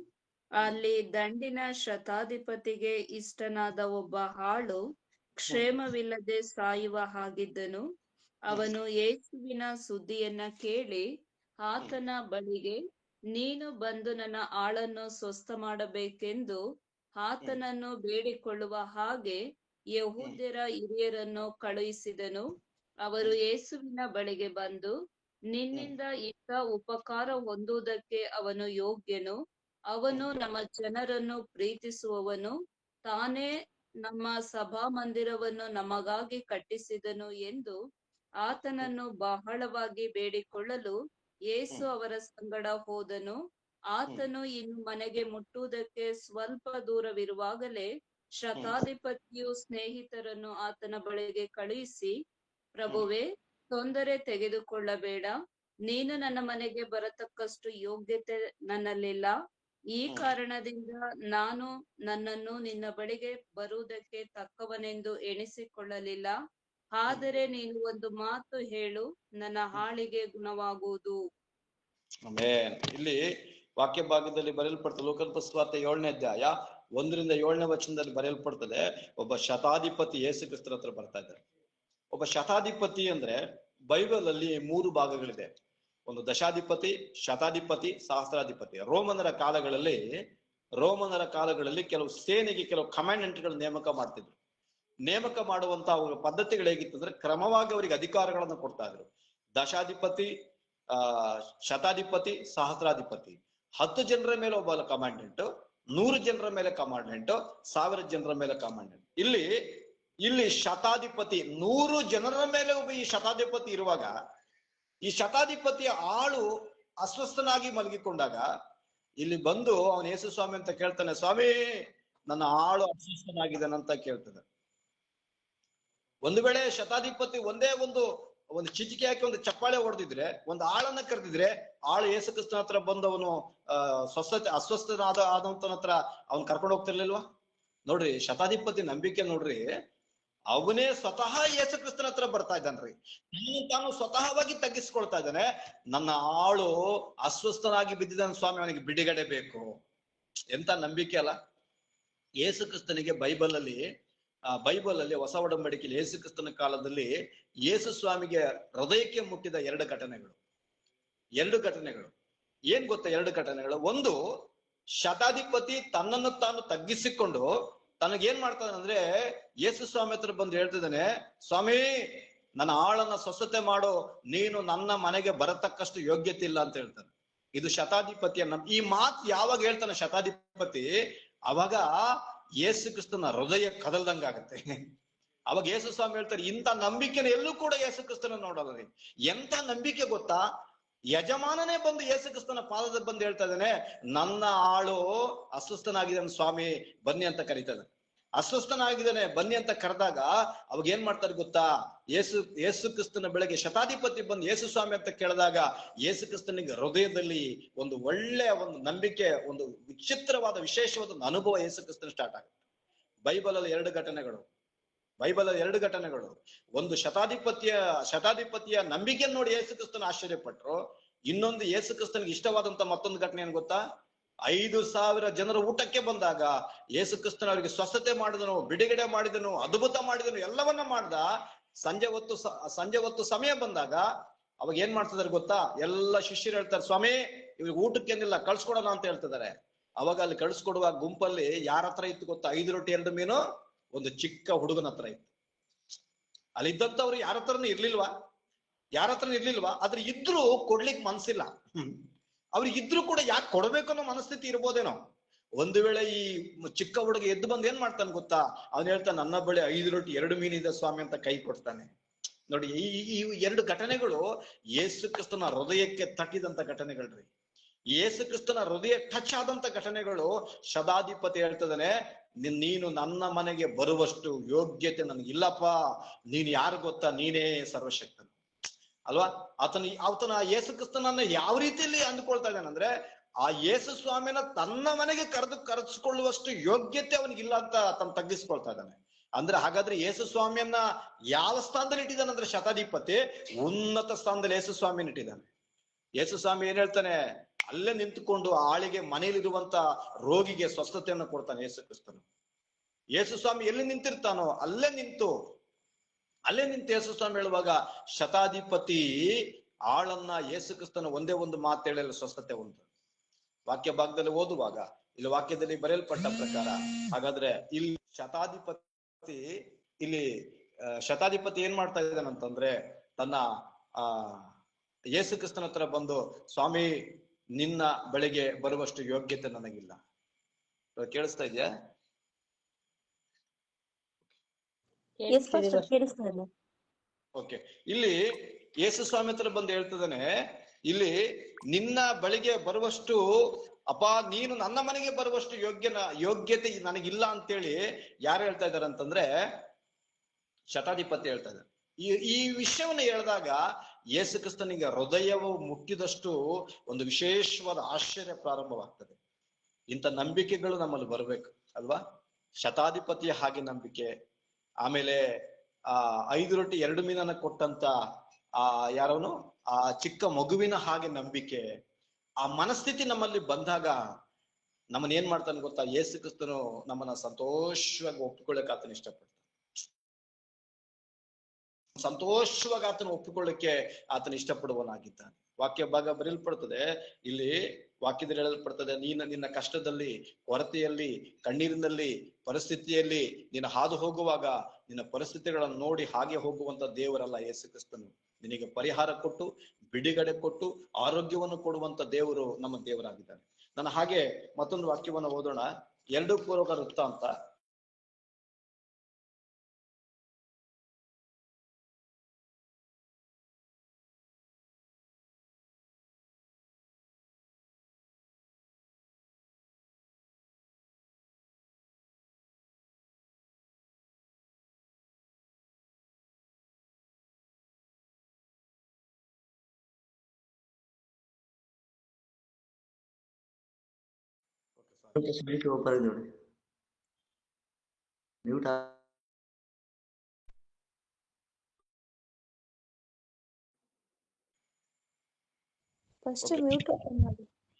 ಅಲ್ಲಿ ದಂಡಿನ ಶತಾಧಿಪತಿಗೆ ಇಷ್ಟನಾದ ಒಬ್ಬ ಆಳು ಕ್ಷೇಮವಿಲ್ಲದೆ ಸಾಯುವ ಹಾಗಿದ್ದನು. ಅವನು ಯೇಸುವಿನ ಸುದ್ದಿಯನ್ನ ಕೇಳಿ ಆತನ ಬಳಿಗೆ, ನೀನು ಬಂದು ನನ್ನ ಆಳನ್ನು ಸ್ವಸ್ಥ ಮಾಡಬೇಕೆಂದು ಆತನನ್ನು ಬೇಡಿಕೊಳ್ಳುವ ಹಾಗೆ ಯೆಹೂದ್ಯರ ಹಿರಿಯರನ್ನು ಕಳುಹಿಸಿದನು. ಅವರು ಯೇಸುವಿನ ಬಳಿಗೆ ಬಂದು, ನಿನ್ನಿಂದ ಇಂಥ ಉಪಕಾರ ಹೊಂದುವುದಕ್ಕೆ ಅವನು ಯೋಗ್ಯನು, ಅವನು ನಮ್ಮ ಜನರನ್ನು ಪ್ರೀತಿಸುವವನು, ತಾನೇ ನಮ್ಮ ಸಭಾ ಮಂದಿರವನ್ನು ನಮಗಾಗಿ ಕಟ್ಟಿಸಿದನು ಎಂದು ಆತನನ್ನು ಬಹಳವಾಗಿ ಬೇಡಿಕೊಳ್ಳಲು ಯೇಸು ಅವರ ಸಂಗಡ ಹೋದನು. ಆತನು ಇನ್ನು ಮನೆಗೆ ಮುಟ್ಟುವುದಕ್ಕೆ ಸ್ವಲ್ಪ ದೂರವಿರುವಾಗಲೇ ಶತಾಧಿಪತಿಯು ಸ್ನೇಹಿತರನ್ನು ಆತನ ಬಳಿಗೆ ಕಳುಹಿಸಿ, ಪ್ರಭುವೇ, ತೊಂದರೆ ತೆಗೆದುಕೊಳ್ಳಬೇಡ, ನೀನು ನನ್ನ ಮನೆಗೆ ಬರತಕ್ಕಷ್ಟು ಯೋಗ್ಯತೆ ನನ್ನಲ್ಲಿಲ್ಲ. ಈ ಕಾರಣದಿಂದ ನಾನು ನನ್ನನ್ನು ನಿನ್ನ ಬಳಿಗೆ ಬರುವುದಕ್ಕೆ ತಕ್ಕವನೆಂದು ಎಣಿಸಿಕೊಳ್ಳಲಿಲ್ಲ. ಆದರೆ ನೀನು ಒಂದು ಮಾತು ಹೇಳು, ನನ್ನ ಆಳಿಗೆ ಗುಣವಾಗುವುದು. ಆಮೇನ್. ಇಲ್ಲಿ ವಾಕ್ಯ ಭಾಗದಲ್ಲಿ ಬರೆಯಲ್ಪಡ್ತದೆ, ಲೋಕನ ಪುಸ್ತಕ 7ನೇ ಅಧ್ಯಾಯ 1ರಿಂದ 7ನೇ ವಚನದಲ್ಲಿ ಬರೆಯಲ್ಪಡ್ತದೆ, ಒಬ್ಬ ಶತಾಧಿಪತಿ ಯೇಸು ಕ್ರಿಸ್ತರ ಹತ್ರ ಬರ್ತಾ ಇದ್ದಾರೆ. ಒಬ್ಬ ಶತಾಧಿಪತಿ ಅಂದ್ರೆ ಬೈಬಲ್ ಅಲ್ಲಿ 3 ಭಾಗಗಳಿದೆ. ಒಂದು ದಶಾಧಿಪತಿ, ಶತಾಧಿಪತಿ, ಸಹಸ್ರಾಧಿಪತಿ. ರೋಮನರ ಕಾಲಗಳಲ್ಲಿ ಕೆಲವು ಸೇನೆಗೆ ಕೆಲವು ಕಮಾಂಡೆಂಟ್ ಗಳು ನೇಮಕ ಮಾಡ್ತಿದ್ರು. ನೇಮಕ ಮಾಡುವಂತ ಅವರ ಪದ್ಧತಿಗಳು ಹೇಗಿತ್ತಂದ್ರೆ ಕ್ರಮವಾಗಿ ಅವರಿಗೆ ಅಧಿಕಾರಗಳನ್ನು ಕೊಡ್ತಾ ಇದ್ರು. ದಶಾಧಿಪತಿ, ಶತಾಧಿಪತಿ, ಸಹಸ್ರಾಧಿಪತಿ. 10 ಜನರ ಮೇಲೆ ಒಬ್ಬ ಕಮಾಂಡೆಂಟ್, 100 ಜನರ ಮೇಲೆ ಕಮಾಂಡೆಂಟ್, 1000 ಜನರ ಮೇಲೆ ಕಮಾಂಡೆಂಟ್. ಇಲ್ಲಿ ಶತಾಧಿಪತಿ 100 ಜನರ ಮೇಲೆ ಒಬ್ಬ ಈ ಶತಾಧಿಪತಿ ಇರುವಾಗ, ಈ ಶತಾಧಿಪತಿಯ ಆಳು ಅಸ್ವಸ್ಥನಾಗಿ ಮಲಗಿಕೊಂಡಾಗ ಇಲ್ಲಿ ಬಂದು ಅವನು ಯೇಸು ಸ್ವಾಮಿ ಅಂತ ಕೇಳ್ತಾನೆ, ಸ್ವಾಮಿ ನನ್ನ ಆಳು ಅಸ್ವಸ್ಥನಾಗಿದ್ದಾನಂತ ಕೇಳ್ತಾನೆ. ಒಂದು ವೇಳೆ ಶತಾಧಿಪತಿ ಒಂದೇ ಒಂದು ಚಿಚಿಕೆ ಹಾಕಿ ಒಂದು ಚಪ್ಪಾಳೆ ಹೊಡೆದಿದ್ರೆ, ಒಂದು ಆಳನ್ನ ಕರೆದಿದ್ರೆ, ಆಳು ಯೇಸು ಕ್ರಿಸ್ತನ ಹತ್ರ ಬಂದು ಅವನು ಅಸ್ವಸ್ಥನಾದಂತನ ಹತ್ರ ಅವ್ನು ಕರ್ಕೊಂಡು ಹೋಗ್ತಿರ್ಲಿಲ್ವಾ? ನೋಡ್ರಿ, ಶತಾಧಿಪತಿ ನಂಬಿಕೆ ನೋಡ್ರಿ, ಅವನೇ ಸ್ವತಃ ಯೇಸು ಕ್ರಿಸ್ತನ ಹತ್ರ ಬರ್ತಾ ಇದ್ದಾನ್ರಿ. ತಾನು ಸ್ವತಃವಾಗಿ ತಗ್ಗಿಸ್ಕೊಳ್ತಾ ಇದ್ದಾನೆ. ನನ್ನ ಆಳು ಅಸ್ವಸ್ಥನಾಗಿ ಬಿದ್ದಿದ್ದಾನೆ ಸ್ವಾಮಿ, ಅವನಿಗೆ ಬಿಡುಗಡೆ ಬೇಕು. ಎಂತ ನಂಬಿಕೆ ಅಲ್ಲ. ಯೇಸು ಕ್ರಿಸ್ತನಿಗೆ ಬೈಬಲ್ ಅಲ್ಲಿ ಹೊಸ ಒಡಂಬಡಿಕೆಯಲ್ಲಿ ಯೇಸು ಕ್ರಿಸ್ತನ ಕಾಲದಲ್ಲಿ ಯೇಸು ಸ್ವಾಮಿಗೆ ಹೃದಯಕ್ಕೆ ಮುಟ್ಟಿದ 2 ಘಟನೆಗಳು. ಏನ್ ಗೊತ್ತಾ 2 ಘಟನೆಗಳು? ಒಂದು, ಶತಾಧಿಪತಿ ತನ್ನನ್ನು ತಾನು ತಗ್ಗಿಸಿಕೊಂಡು ತನಗೇನ್ ಮಾಡ್ತಾನಂದ್ರೆ ಯೇಸು ಸ್ವಾಮಿ ಹತ್ರ ಬಂದು ಹೇಳ್ತಿದ್ದಾನೆ, ಸ್ವಾಮಿ ನನ್ನ ಆಳನ್ನ ಸ್ವಸ್ಥತೆ ಮಾಡು, ನೀನು ನನ್ನ ಮನೆಗೆ ಬರತಕ್ಕಷ್ಟು ಯೋಗ್ಯತೆ ಇಲ್ಲ ಅಂತ ಹೇಳ್ತಾನೆ. ಇದು ಶತಾಧಿಪತಿಯ ಈ ಮಾತು ಯಾವಾಗ ಹೇಳ್ತಾನೆ ಶತಾಧಿಪತಿ, ಅವಾಗ ಯೇಸು ಕ್ರಿಸ್ತನ ಹೃದಯ ಕದಲ್ದಂಗಾಗತ್ತೆ. ಅವಾಗ ಯೇಸು ಸ್ವಾಮಿ ಹೇಳ್ತಾರೆ, ಇಂಥ ನಂಬಿಕೆನ ಎಲ್ಲೂ ಕೂಡ ಯೇಸು ಕ್ರಿಸ್ತನ ನೋಡಲ್ಲ ರೀ. ಎಂತ ನಂಬಿಕೆ ಗೊತ್ತಾ? ಯಜಮಾನನೇ ಬಂದು ಯೇಸು ಕ್ರಿಸ್ತನ ಪಾದದ ಬಂದು ಹೇಳ್ತಾ ಇದ್ದಾನೆ, ನನ್ನ ಆಳು ಅಸ್ವಸ್ಥನಾಗಿದ್ದಾನೆ ಸ್ವಾಮಿ, ಬನ್ನಿ ಅಂತ ಕರೀತಾನೆ. ಅಸ್ವಸ್ಥನಾಗಿದ್ದಾನೆ ಬನ್ನಿ ಅಂತ ಕರೆದಾಗ ಅವಾಗ ಏನ್ ಮಾಡ್ತಾರೆ ಗೊತ್ತಾ? ಯೇಸು ಕ್ರಿಸ್ತನ ಬೆಳಗ್ಗೆ ಶತಾಧಿಪತಿ ಬಂದು ಯೇಸು ಸ್ವಾಮಿ ಅಂತ ಕೇಳಿದಾಗ ಯೇಸು ಕ್ರಿಸ್ತನಿಗೆ ಹೃದಯದಲ್ಲಿ ಒಂದು ಒಳ್ಳೆಯ ಒಂದು ನಂಬಿಕೆ, ಒಂದು ವಿಚಿತ್ರವಾದ ವಿಶೇಷವಾದ ಒಂದು ಅನುಭವ ಯೇಸು ಕ್ರಿಸ್ತನ ಸ್ಟಾರ್ಟ್ ಆಗುತ್ತೆ. ಬೈಬಲ್ ಅಲ್ಲಿ 2 ಘಟನೆಗಳು. ಒಂದು ಶತಾಧಿಪತಿಯ ನಂಬಿಕೆ ನೋಡಿ ಯೇಸು ಕ್ರಿಸ್ತನ ಆಶ್ಚರ್ಯಪಟ್ರು. ಇನ್ನೊಂದು ಯೇಸು ಕ್ರಿಸ್ತನಿಗೆ ಇಷ್ಟವಾದಂತ ಮತ್ತೊಂದು ಘಟನೆ ಏನ್ ಗೊತ್ತಾ? 5,000 ಜನರು ಊಟಕ್ಕೆ ಬಂದಾಗ ಯೇಸು ಕ್ರಿಸ್ತನ ಅವರಿಗೆ ಸ್ವಸ್ಥತೆ ಮಾಡಿದನು, ಬಿಡುಗಡೆ ಮಾಡಿದನು, ಅದ್ಭುತ ಮಾಡಿದನು, ಎಲ್ಲವನ್ನ ಮಾಡ್ದ. ಸಂಜೆ ಹೊತ್ತು ಸಮಯ ಬಂದಾಗ ಅವಾಗ ಏನ್ ಮಾಡ್ತಿದಾರೆ ಗೊತ್ತಾ? ಎಲ್ಲ ಶಿಷ್ಯರು ಹೇಳ್ತಾರೆ, ಸ್ವಾಮಿ ಇವ್ರಿಗೆ ಊಟಕ್ಕೇನಿಲ್ಲ, ಕಳ್ಸ್ಕೊಡೋಣ ಅಂತ ಹೇಳ್ತಿದ್ದಾರೆ. ಅವಾಗ ಅಲ್ಲಿ ಕಳ್ಸ್ಕೊಡುವ ಗುಂಪಲ್ಲಿ ಯಾರ ಹತ್ರ ಇತ್ತು ಗೊತ್ತಾ? 5 ರೊಟ್ಟಿ 2 ಮೀನು ಒಂದು ಚಿಕ್ಕ ಹುಡುಗನ ಹತ್ರ ಇತ್ತು. ಅಲ್ಲಿದ್ದಂಥವ್ರು ಯಾರ ಹತ್ರನೂ ಇರ್ಲಿಲ್ವಾ? ಆದ್ರೆ ಇದ್ರು ಕೊಡ್ಲಿಕ್ಕೆ ಮನ್ಸಿಲ್ಲ. ಅವ್ರಿಗಿದ್ರು ಕೂಡ ಯಾಕೆ ಕೊಡ್ಬೇಕು ಅನ್ನೋ ಮನಸ್ಥಿತಿ ಇರ್ಬೋದೇನೋ. ಒಂದು ವೇಳೆ ಈ ಚಿಕ್ಕ ಹುಡುಗ ಎದ್ದು ಬಂದು ಏನ್ ಮಾಡ್ತಾನೆ ಗೊತ್ತಾ? ಅವ್ನು ಹೇಳ್ತಾನೆ, ನನ್ನ ಬಳಿ 5 ರೊಟ್ಟಿ 2 ಮೀನಿದೆ ಸ್ವಾಮಿ ಅಂತ ಕೈ ಕೊಡ್ತಾನೆ. ನೋಡಿ, ಈ 2 ಘಟನೆಗಳು ಯೇಸು ಕ್ರಿಸ್ತನ ಹೃದಯಕ್ಕೆ ತಟ್ಟಿದಂತ ಘಟನೆಗಳ್ರಿ. ಯೇಸು ಕ್ರಿಸ್ತನ ಹೃದಯ ಟಚ್ ಆದಂತ ಘಟನೆಗಳು. ಶತಾಧಿಪತಿ ಹೇಳ್ತದಾನೆ, ನೀನು ನನ್ನ ಮನೆಗೆ ಬರುವಷ್ಟು ಯೋಗ್ಯತೆ ನನಗಿಲ್ಲಪ್ಪ, ನೀನು ಯಾರು ಗೊತ್ತಾ? ನೀನೇ ಸರ್ವಶಕ್ತನು ಅಲ್ವಾ? ಆತನ ಯೇಸು ಕ್ರಿಸ್ತನನ್ನ ಯಾವ ರೀತಿಯಲ್ಲಿ ಅಂದ್ಕೊಳ್ತಾ ಇದ್ದಾನಂದ್ರೆ, ಆ ಯೇಸು ಸ್ವಾಮಿನ ತನ್ನ ಮನೆಗೆ ಕರೆಸಿಕೊಳ್ಳುವಷ್ಟು ಯೋಗ್ಯತೆ ಅವನಿಗಿಲ್ಲ ಅಂತ ತನ್ನ ತಗ್ಗಿಸ್ಕೊಳ್ತಾ ಇದ್ದಾನೆ. ಅಂದ್ರೆ ಹಾಗಾದ್ರೆ ಯೇಸು ಸ್ವಾಮಿಯನ್ನ ಯಾವ ಸ್ಥಾನದಲ್ಲಿ ಇಟ್ಟಿದ್ದಾನಂದ್ರೆ ಶತಾಧಿಪತಿ ಉನ್ನತ ಸ್ಥಾನದಲ್ಲಿ ಯೇಸು ಸ್ವಾಮಿನ ಇಟ್ಟಿದ್ದಾನೆ. ಯೇಸು ಸ್ವಾಮಿ ಏನ್ ಹೇಳ್ತಾನೆ? ಅಲ್ಲೇ ನಿಂತುಕೊಂಡು ಆಳಿಗೆ ಮನೆಯಲ್ಲಿರುವಂತ ರೋಗಿಗೆ ಸ್ವಸ್ಥತೆಯನ್ನು ಕೊಡ್ತಾನೆ ಯೇಸು ಕ್ರಿಸ್ತನು. ಯೇಸು ಸ್ವಾಮಿ ಎಲ್ಲಿ ನಿಂತಿರ್ತಾನೋ ಅಲ್ಲೇ ನಿಂತು ಯೇಸು ಸ್ವಾಮಿ ಹೇಳುವಾಗ ಶತಾಧಿಪತಿ ಆಳನ್ನ ಯೇಸು ಕ್ರಿಸ್ತನ ಒಂದೇ ಒಂದು ಮಾತು ಹೇಳಲು ಸ್ವಸ್ಥತೆ ಉಂಟು. ವಾಕ್ಯ ಭಾಗದಲ್ಲಿ ಓದುವಾಗ ಇಲ್ಲಿ ವಾಕ್ಯದಲ್ಲಿ ಬರೆಯಲ್ಪಟ್ಟ ಪ್ರಕಾರ, ಹಾಗಾದ್ರೆ ಇಲ್ಲಿ ಶತಾಧಿಪತಿ ಏನ್ ಮಾಡ್ತಾ ಇದ್ದಾನಂತಂದ್ರೆ, ತನ್ನ ಯೇಸು ಕ್ರಿಸ್ತನ ಹತ್ರ ಬಂದು, ಸ್ವಾಮಿ ನಿನ್ನ ಬಳಿಗೆ ಬರುವಷ್ಟು ಯೋಗ್ಯತೆ ನನಗಿಲ್ಲ. ಕೇಳಿಸ್ತಾ ಇದೆಯಾ? ಓಕೆ. ಇಲ್ಲಿ ಯೇಸು ಸ್ವಾಮಿ ಹತ್ರ ಬಂದು ಹೇಳ್ತಿದ್ದಾನೆ, ಇಲ್ಲಿ ನಿನ್ನ ಬಳಿಗೆ ಬರುವಷ್ಟು ನೀನು ನನ್ನ ಮನೆಗೆ ಬರುವಷ್ಟು ಯೋಗ್ಯತೆ ನನಗಿಲ್ಲ ಅಂತೇಳಿ ಯಾರು ಹೇಳ್ತಾ ಇದಾರೆ ಅಂತಂದ್ರೆ ಶತಾಧಿಪತಿ ಹೇಳ್ತಾ ಇದ್ದಾರೆ. ಈ ವಿಷಯವನ್ನ ಹೇಳಿದಾಗ ಯೇಸು ಕ್ರಿಸ್ತನಿಗೆ ಹೃದಯವು ಮುಟ್ಟಿದಷ್ಟು ಒಂದು ವಿಶೇಷವಾದ ಆಶ್ಚರ್ಯ ಪ್ರಾರಂಭವಾಗ್ತದೆ. ಇಂಥ ನಂಬಿಕೆಗಳು ನಮ್ಮಲ್ಲಿ ಬರ್ಬೇಕು ಅಲ್ವಾ? ಶತಾಧಿಪತಿಯ ಹಾಗೆ ನಂಬಿಕೆ, ಆಮೇಲೆ 5 ರೊಟ್ಟಿ 2 ಮೀನನ್ನ ಕೊಟ್ಟಂತ ಯಾರವನು ಆ ಚಿಕ್ಕ ಮಗುವಿನ ಹಾಗೆ ನಂಬಿಕೆ, ಆ ಮನಸ್ಥಿತಿ ನಮ್ಮಲ್ಲಿ ಬಂದಾಗ ನಮ್ಮನ್ನ ಏನ್ ಮಾಡ್ತಾನೆ ಗೊತ್ತಾ? ಯೇಸು ಕ್ರಿಸ್ತನು ನಮ್ಮನ್ನ ಸಂತೋಷವಾಗಿ ಒಪ್ಪಿಕೊಳ್ಳಕ್ಕೆ ಆತನ ಇಷ್ಟಪಡ್ತಾನೆ. ಸಂತೋಷವಾಗಿ ಆತನ ಒಪ್ಪಿಕೊಳ್ಳಕ್ಕೆ ಆತನ ಇಷ್ಟಪಡುವನಾಗಿದ್ದಾನೆ. ವಾಕ್ಯ ಭಾಗ ಬರೆಯಲ್ಪಡ್ತದೆ, ಇಲ್ಲಿ ವಾಕ್ಯದಲ್ಲಿ ಹೇಳಲ್ಪಡ್ತದೆ, ನಿನ್ನ ಕಷ್ಟದಲ್ಲಿ, ಕೊರತೆಯಲ್ಲಿ, ಕಣ್ಣೀರಿನಲ್ಲಿ, ಪರಿಸ್ಥಿತಿಯಲ್ಲಿ ನೀನು ಹಾದು ಹೋಗುವಾಗ ನಿನ್ನ ಪರಿಸ್ಥಿತಿಗಳನ್ನು ನೋಡಿ ಹಾಗೆ ಹೋಗುವಂತ ದೇವರಲ್ಲ ಯೇಸು ಕ್ರಿಸ್ತನು. ನಿನಗೆ ಪರಿಹಾರ ಕೊಟ್ಟು, ಬಿಡುಗಡೆ ಕೊಟ್ಟು, ಆರೋಗ್ಯವನ್ನು ಕೊಡುವಂತ ದೇವರು ನಮ್ಮ ದೇವರಾಗಿದ್ದಾನೆ. ನಾನು ಹಾಗೆ ಮತ್ತೊಂದು ವಾಕ್ಯವನ್ನು ಓದೋಣ. 2 ಪೂರ್ವಕ ವೃತ್ತಾಂತ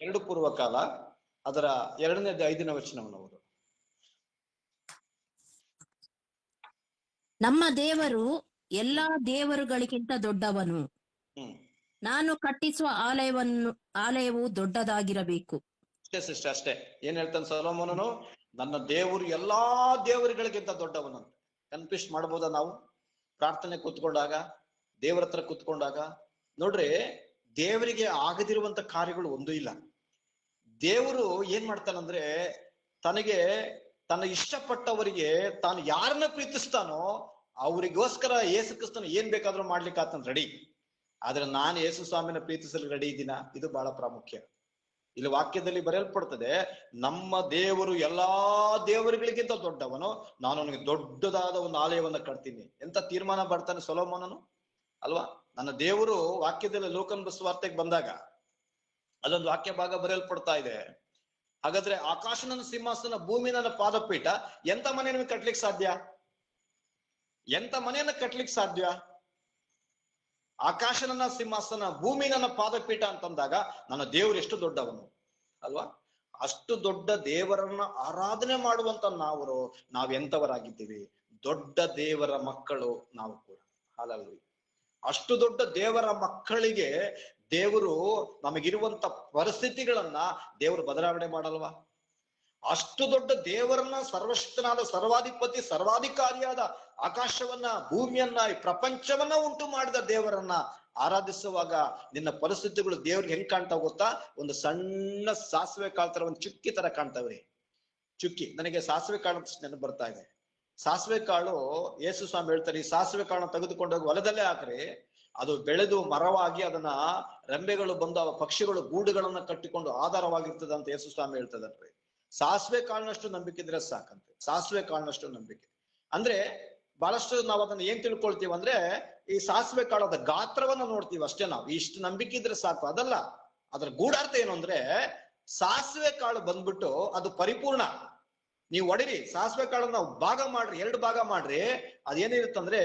2 ಪೂರ್ವಕಾಲ ಅದರ 2ನೇ 5ನೇ ವಚನವನ್ನು ಓದು. ನಮ್ಮ ದೇವರು ಎಲ್ಲಾ ದೇವರುಗಳಿಗಿಂತ ದೊಡ್ಡವನು. ನಾನು ಕಟ್ಟಿಸುವ ಆಲಯವು ದೊಡ್ಡದಾಗಿರಬೇಕು. ಅಷ್ಟೇ ಸಿಸ್ಟರ್, ಅಷ್ಟೇ. ಏನ್ ಹೇಳ್ತಾನೆ ಸೊಲೊಮೋನನು? ನನ್ನ ದೇವರು ಎಲ್ಲಾ ದೇವರುಗಳಿಗಿಂತ ದೊಡ್ಡವನಂತ. ಕನ್ಫ್ಯೂಸ್ ಮಾಡ್ಬೋದಾ ನಾವು? ಪ್ರಾರ್ಥನೆ ಕೂತ್ಕೊಂಡಾಗ, ದೇವರ ಹತ್ರ ಕೂತ್ಕೊಂಡಾಗ ನೋಡ್ರಿ, ದೇವರಿಗೆ ಆಗದಿರುವಂತ ಕಾರ್ಯಗಳು ಒಂದೂ ಇಲ್ಲ. ದೇವರು ಏನ್ ಮಾಡ್ತಾನಂದ್ರೆ, ತನ್ನ ಇಷ್ಟಪಟ್ಟವರಿಗೆ ತಾನು ಯಾರನ್ನ ಪ್ರೀತಿಸ್ತಾನೋ ಅವರಿಗೋಸ್ಕರ ಯೇಸು ಕ್ರಿಸ್ತನ ಏನ್ ಬೇಕಾದ್ರೂ ಮಾಡ್ಲಿಕ್ಕೆ ಆತನ ರೆಡಿ. ಆದ್ರೆ ನಾನು ಯೇಸು ಸ್ವಾಮಿನ ಪ್ರೀತಿಸಲು ರೆಡಿ ಇದ್ದೀನ? ಇದು ಬಹಳ ಪ್ರಾಮುಖ್ಯ. ಇಲ್ಲಿ ವಾಕ್ಯದಲ್ಲಿ ಬರೆಯಲ್ಪಡ್ತದೆ, ನಮ್ಮ ದೇವರು ಎಲ್ಲಾ ದೇವರುಗಳಿಗಿಂತ ದೊಡ್ಡವನು, ನಾನು ಅವನಿಗೆ ದೊಡ್ಡದಾದ ಒಂದು ಆಲಯವನ್ನ ಕಟ್ತೀನಿ. ಎಂತ ತೀರ್ಮಾನ ಬರ್ತಾನೆ ಸೊಲೊಮೋನನು ಅಲ್ವಾ? ನನ್ನ ದೇವರು ವಾಕ್ಯದಲ್ಲಿ ಲೋಕನ ಸುವಾರ್ತೆಗೆ ಬಂದಾಗ ಅಲ್ಲೊಂದು ವಾಕ್ಯ ಭಾಗ ಬರೆಯಲ್ಪಡ್ತಾ ಇದೆ. ಹಾಗಾದ್ರೆ ಆಕಾಶನ ಸಿಂಹಾಸನ, ಭೂಮಿ ನನ್ನ ಪಾದಪೀಠ, ಎಂತ ಮನೆಯನ್ನು ಕಟ್ಲಿಕ್ಕೆ ಸಾಧ್ಯ? ಎಂತ ಮನೆಯನ್ನ ಕಟ್ಲಿಕ್ಕೆ ಸಾಧ್ಯ? ಆಕಾಶ ನನ್ನ ಸಿಂಹಾಸನ, ಭೂಮಿ ನನ್ನ ಪಾದಪೀಠ ಅಂತಂದಾಗ ನನ್ನ ದೇವರು ಎಷ್ಟು ದೊಡ್ಡವನು ಅಲ್ವಾ? ಅಷ್ಟು ದೊಡ್ಡ ದೇವರನ್ನ ಆರಾಧನೆ ಮಾಡುವಂತ ನಾವೆಂತವರಾಗಿದ್ದೀವಿ? ದೊಡ್ಡ ದೇವರ ಮಕ್ಕಳು ನಾವು ಕೂಡ. ಹಾಲೆಲೂಯಾ. ಅಷ್ಟು ದೊಡ್ಡ ದೇವರ ಮಕ್ಕಳಿಗೆ ದೇವರು ನಮಗಿರುವಂತ ಪರಿಸ್ಥಿತಿಗಳನ್ನ ದೇವರು ಬದಲಾವಣೆ ಮಾಡಲ್ವಾ? ಅಷ್ಟು ದೊಡ್ಡ ದೇವರನ್ನ, ಸರ್ವಶಕ್ತನಾದ ಸರ್ವಾಧಿಪತಿ, ಸರ್ವಾಧಿಕಾರಿಯಾದ ಆಕಾಶವನ್ನ, ಭೂಮಿಯನ್ನ, ಈ ಪ್ರಪಂಚವನ್ನ ಉಂಟು ಮಾಡಿದ ದೇವರನ್ನ ಆರಾಧಿಸುವಾಗ ನಿನ್ನ ಪರಿಸ್ಥಿತಿಗಳು ದೇವ್ರಿಗೆ ಹೆಂಗ್ ಕಾಣ್ತಾವ ಗೊತ್ತಾ? ಒಂದು ಸಣ್ಣ ಸಾಸಿವೆ ಕಾಳು ತರ, ಒಂದು ಚುಕ್ಕಿ ತರ ಕಾಣ್ತಾವ್ರಿ. ಚುಕ್ಕಿ. ನನಗೆ ಸಾಸಿವೆ ಕಾಳು ನೆನಪು ಬರ್ತಾ ಇದೆ. ಸಾಸಿವೆ ಕಾಳು, ಯೇಸು ಸ್ವಾಮಿ ಹೇಳ್ತಾರೆ, ಈ ಸಾಸಿವೆ ಕಾಳನ್ನ ತೆಗೆದುಕೊಂಡೋಗಿ ಹೊಲದಲ್ಲೇ ಹಾಕ್ರಿ, ಅದು ಬೆಳೆದು ಮರವಾಗಿ ಅದನ್ನ ರೆಂಬೆಗಳು ಬಂದು ಆ ಪಕ್ಷಿಗಳು ಗೂಡುಗಳನ್ನ ಕಟ್ಟಿಕೊಂಡು ಆಧಾರವಾಗಿರ್ತದೆ ಅಂತ ಯೇಸು ಸ್ವಾಮಿ ಹೇಳ್ತದಲ್ರಿ. ಸಾಸಿವೆ ಕಾಳಿನಷ್ಟು ನಂಬಿಕೆ ಇದ್ರೆ ಸಾಕಂತೆ. ಸಾಸಿವೆ ಕಾಳಿನಷ್ಟು ನಂಬಿಕೆ ಅಂದ್ರೆ ಬಹಳಷ್ಟು ನಾವು ಅದನ್ನ ಏನ್ ತಿಳ್ಕೊಳ್ತೀವಿ ಅಂದ್ರೆ, ಈ ಸಾಸಿವೆ ಕಾಳದ ಗಾತ್ರವನ್ನ ನೋಡ್ತೀವಿ ಅಷ್ಟೇ. ನಾವು ಇಷ್ಟು ನಂಬಿಕೆ ಇದ್ರೆ ಸಾಕು, ಅದಲ್ಲ. ಅದ್ರ ಗೂಢಾರ್ಥ ಏನು ಅಂದ್ರೆ, ಸಾಸಿವೆ ಕಾಳು ಬಂದ್ಬಿಟ್ಟು ಅದು ಪರಿಪೂರ್ಣ. ನೀವು ಹೊಡಿರಿ, ಸಾಸಿವೆ ಕಾಳನ್ನ ಭಾಗ ಮಾಡ್ರಿ, 2 ಭಾಗ ಮಾಡ್ರಿ, ಅದೇನಿರುತ್ತಂದ್ರೆ